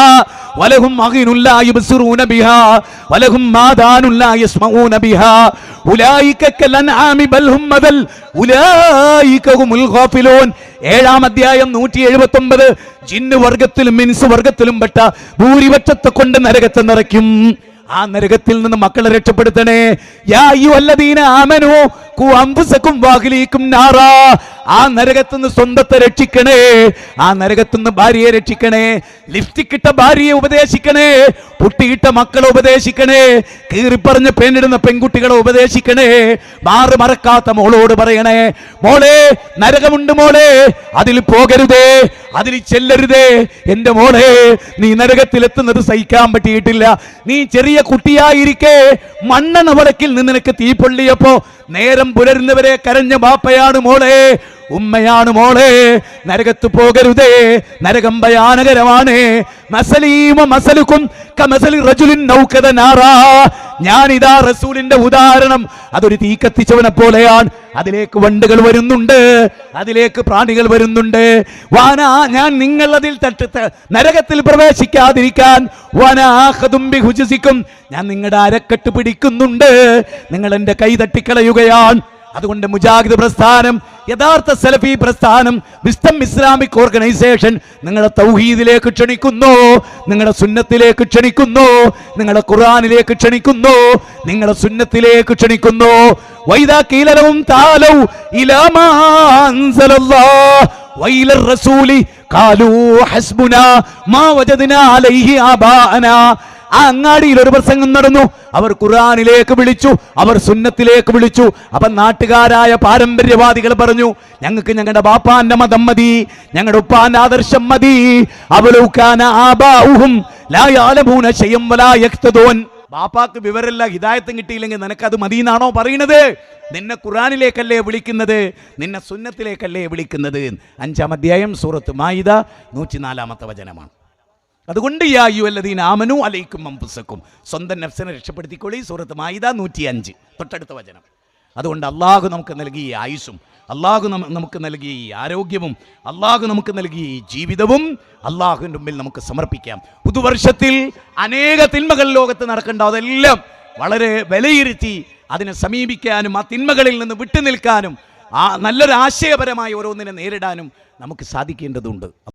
വലഹും അഗ്നുൻ ലാ യബ്സുറൂന ബിഹാ വലഹും ആദാനുൻ ലാ യസ്മഊന ബിഹാ ഉലൈക കൽ അൻആമി ബൽ ഹും മദൽ ഉലൈക ഹുമുൽ ഗാഫിലൂൻ. 7-ാം അധ്യായം 179. ജിന്ന് വർഗത്തിലും ഇൻസ് വർഗത്തിലും പെട്ട ഭൂരിപക്ഷത്തെ കൊണ്ട് നരകത്തെ നിറയ്ക്കും. ആ നരകത്തിൽ നിന്ന് മക്കളെ രക്ഷപ്പെടുത്തണേ. യാ അയ്യുഹല്ലദീന ആമനൂ ഖു അൻഫുസകും വഅഹ്ലീകും നാറാ. ആ നരകത്തിൽ നിന്ന് സ്വന്തത്തെ രക്ഷിക്കണേ. ആ നരകത്തിൽ നിന്ന് ഭാര്യയെ രക്ഷിക്കണേ. ലിപ്സ്റ്റിക്കിട്ട ഭാര്യയെ ഉപദേശിക്കണേ. പുട്ടിയിട്ട മക്കളെ ഉപദേശിക്കണേ. കീറിപ്പറഞ്ഞ പെണ്ണിടുന്ന പെൺകുട്ടികളെ ഉപദേശിക്കണേ. മാറ് മറക്കാത്ത മോളോട് പറയണേ, മോളെ, നരകമുണ്ട് മോളെ, അതിൽ പോകരുതേ, അതിൽ ചെല്ലരുതേ. എൻ്റെ മോളെ, നീ നരകത്തിലെത്തുന്നത് സഹിക്കാൻ പറ്റിയിട്ടില്ല. നീ ചെറിയ കുട്ടിയായിരിക്കെ മണ്ണെണ്ണ വിളക്കിൽ നിന്ന് നിനക്ക് തീ പൊള്ളിയപ്പോ നേരം പുലരുന്നവരെ കരഞ്ഞ ബാപ്പയാണ് മോളെ, ഉമ്മയാണ് മോളെ. നരകത്ത് പോകരുതേ, നരകം ഭയാനകരമാണ്. മസലീമ മസലുക്കും കമസലി റജുലിൻ നൗകദ നാറാ. ഞാനിതാ റസൂലിന്റെ ഉദാഹരണം, അതൊരു തീ കത്തിച്ചവനെ പോലെയാണ്. അതിലേക്ക് വണ്ടുകൾ വരുന്നുണ്ട്, അതിലേക്ക് പ്രാണികൾ വരുന്നുണ്ട്. വാനാ, ഞാൻ നിങ്ങൾ അതിൽ നരകത്തിൽ പ്രവേശിക്കാതിരിക്കാൻ ഞാൻ നിങ്ങളുടെ അരക്കെട്ട് പിടിക്കുന്നുണ്ട്. നിങ്ങൾ എൻ്റെ കൈ തട്ടിക്കളയുകയാണ്. അതുകൊണ്ട് മുജാഹിദ് പ്രസ്ഥാനം യഥാർത്ഥ സലഫി പ്രസ്ഥാനം, വിസ്ഡം ഇസ്ലാമിക് ഓർഗനൈസേഷൻ നിങ്ങളെ തൗഹീദിലേക്ക് ക്ഷണിക്കുന്നു, നിങ്ങളുടെ സുന്നത്തിലേക്ക് ക്ഷണിക്കുന്നു, നിങ്ങളുടെ ഖുർആനിലേക്ക് ക്ഷണിക്കുന്നു, നിങ്ങളുടെ സുന്നത്തിലേക്ക് ക്ഷണിക്കുന്നു. വൈദാ ഖീല ലഹും തആലൗ ഇലാ മാ അൻസലല്ലാഹ് വഇല റസൂലി ഖാലൂ ഹസ്ബുനാ മാ വജദ്നാ അലൈഹി ആബാഅനാ. ആ അങ്ങാടിയിൽ ഒരു പ്രസംഗം നടന്നു. അവർ ഖുർആനിലേക്ക് വിളിച്ചു, അവർ സുന്നത്തിലേക്ക് വിളിച്ചു. അപ്പൊ നാട്ടുകാരായ പാരമ്പര്യവാദികൾ പറഞ്ഞു, ഞങ്ങൾക്ക് ഞങ്ങളുടെ ബാപ്പാന്റെ മതം മതി, ഞങ്ങളുടെ ഉപ്പാന്റെ ആദർശം മതി. അവലൗകാന ആബാഉഹും ലാ യഅലമൂന ശൈഅൻ വലാ യഖ്തദൂൻ. ബാപ്പാക്ക് വിവരമില്ല, ഹിദായത്തും കിട്ടിയില്ലെങ്കിൽ നിനക്കത് മതിയെന്നാണോ പറയുന്നത്? നിന്നെ ഖുർആനിലേക്കല്ലേ വിളിക്കുന്നത്, നിന്നെ സുന്നത്തിലേക്കല്ലേ വിളിക്കുന്നത്? 5-ാം അധ്യായം സൂറത്ത് മായിദ 104-ാമത്തെ വചനമാണ്. അതുകൊണ്ട് യാ അയ്യുഹല്ലദീന ആമനൂ അലൈക്കും അൻഫുസക്കും, സ്വന്തം നഫ്സിനെ രക്ഷപ്പെടുത്തിക്കൊള്ളി. സൂറത്ത് മായിദ 105 തൊട്ടടുത്ത വചനം. അതുകൊണ്ട് അള്ളാഹു നമുക്ക് നൽകിയ ഈ ആയുസ്സും, അള്ളാഹു നമുക്ക് നൽകിയ ഈ ആരോഗ്യവും, അള്ളാഹു നമുക്ക് നൽകിയ ഈ ജീവിതവും അള്ളാഹുവിൻ്റെ മുമ്പിൽ നമുക്ക് സമർപ്പിക്കാം. പുതുവർഷത്തിൽ അനേക തിന്മകൾ ലോകത്ത് നടക്കേണ്ട, അതെല്ലാം വളരെ വിലയിരുത്തി അതിനെ സമീപിക്കാനും ആ തിന്മകളിൽ നിന്ന് വിട്ടുനിൽക്കാനും ആ നല്ലൊരു ആശയപരമായ ഓരോന്നിനെ നേരിടാനും നമുക്ക് സാധിക്കേണ്ടതുണ്ട്.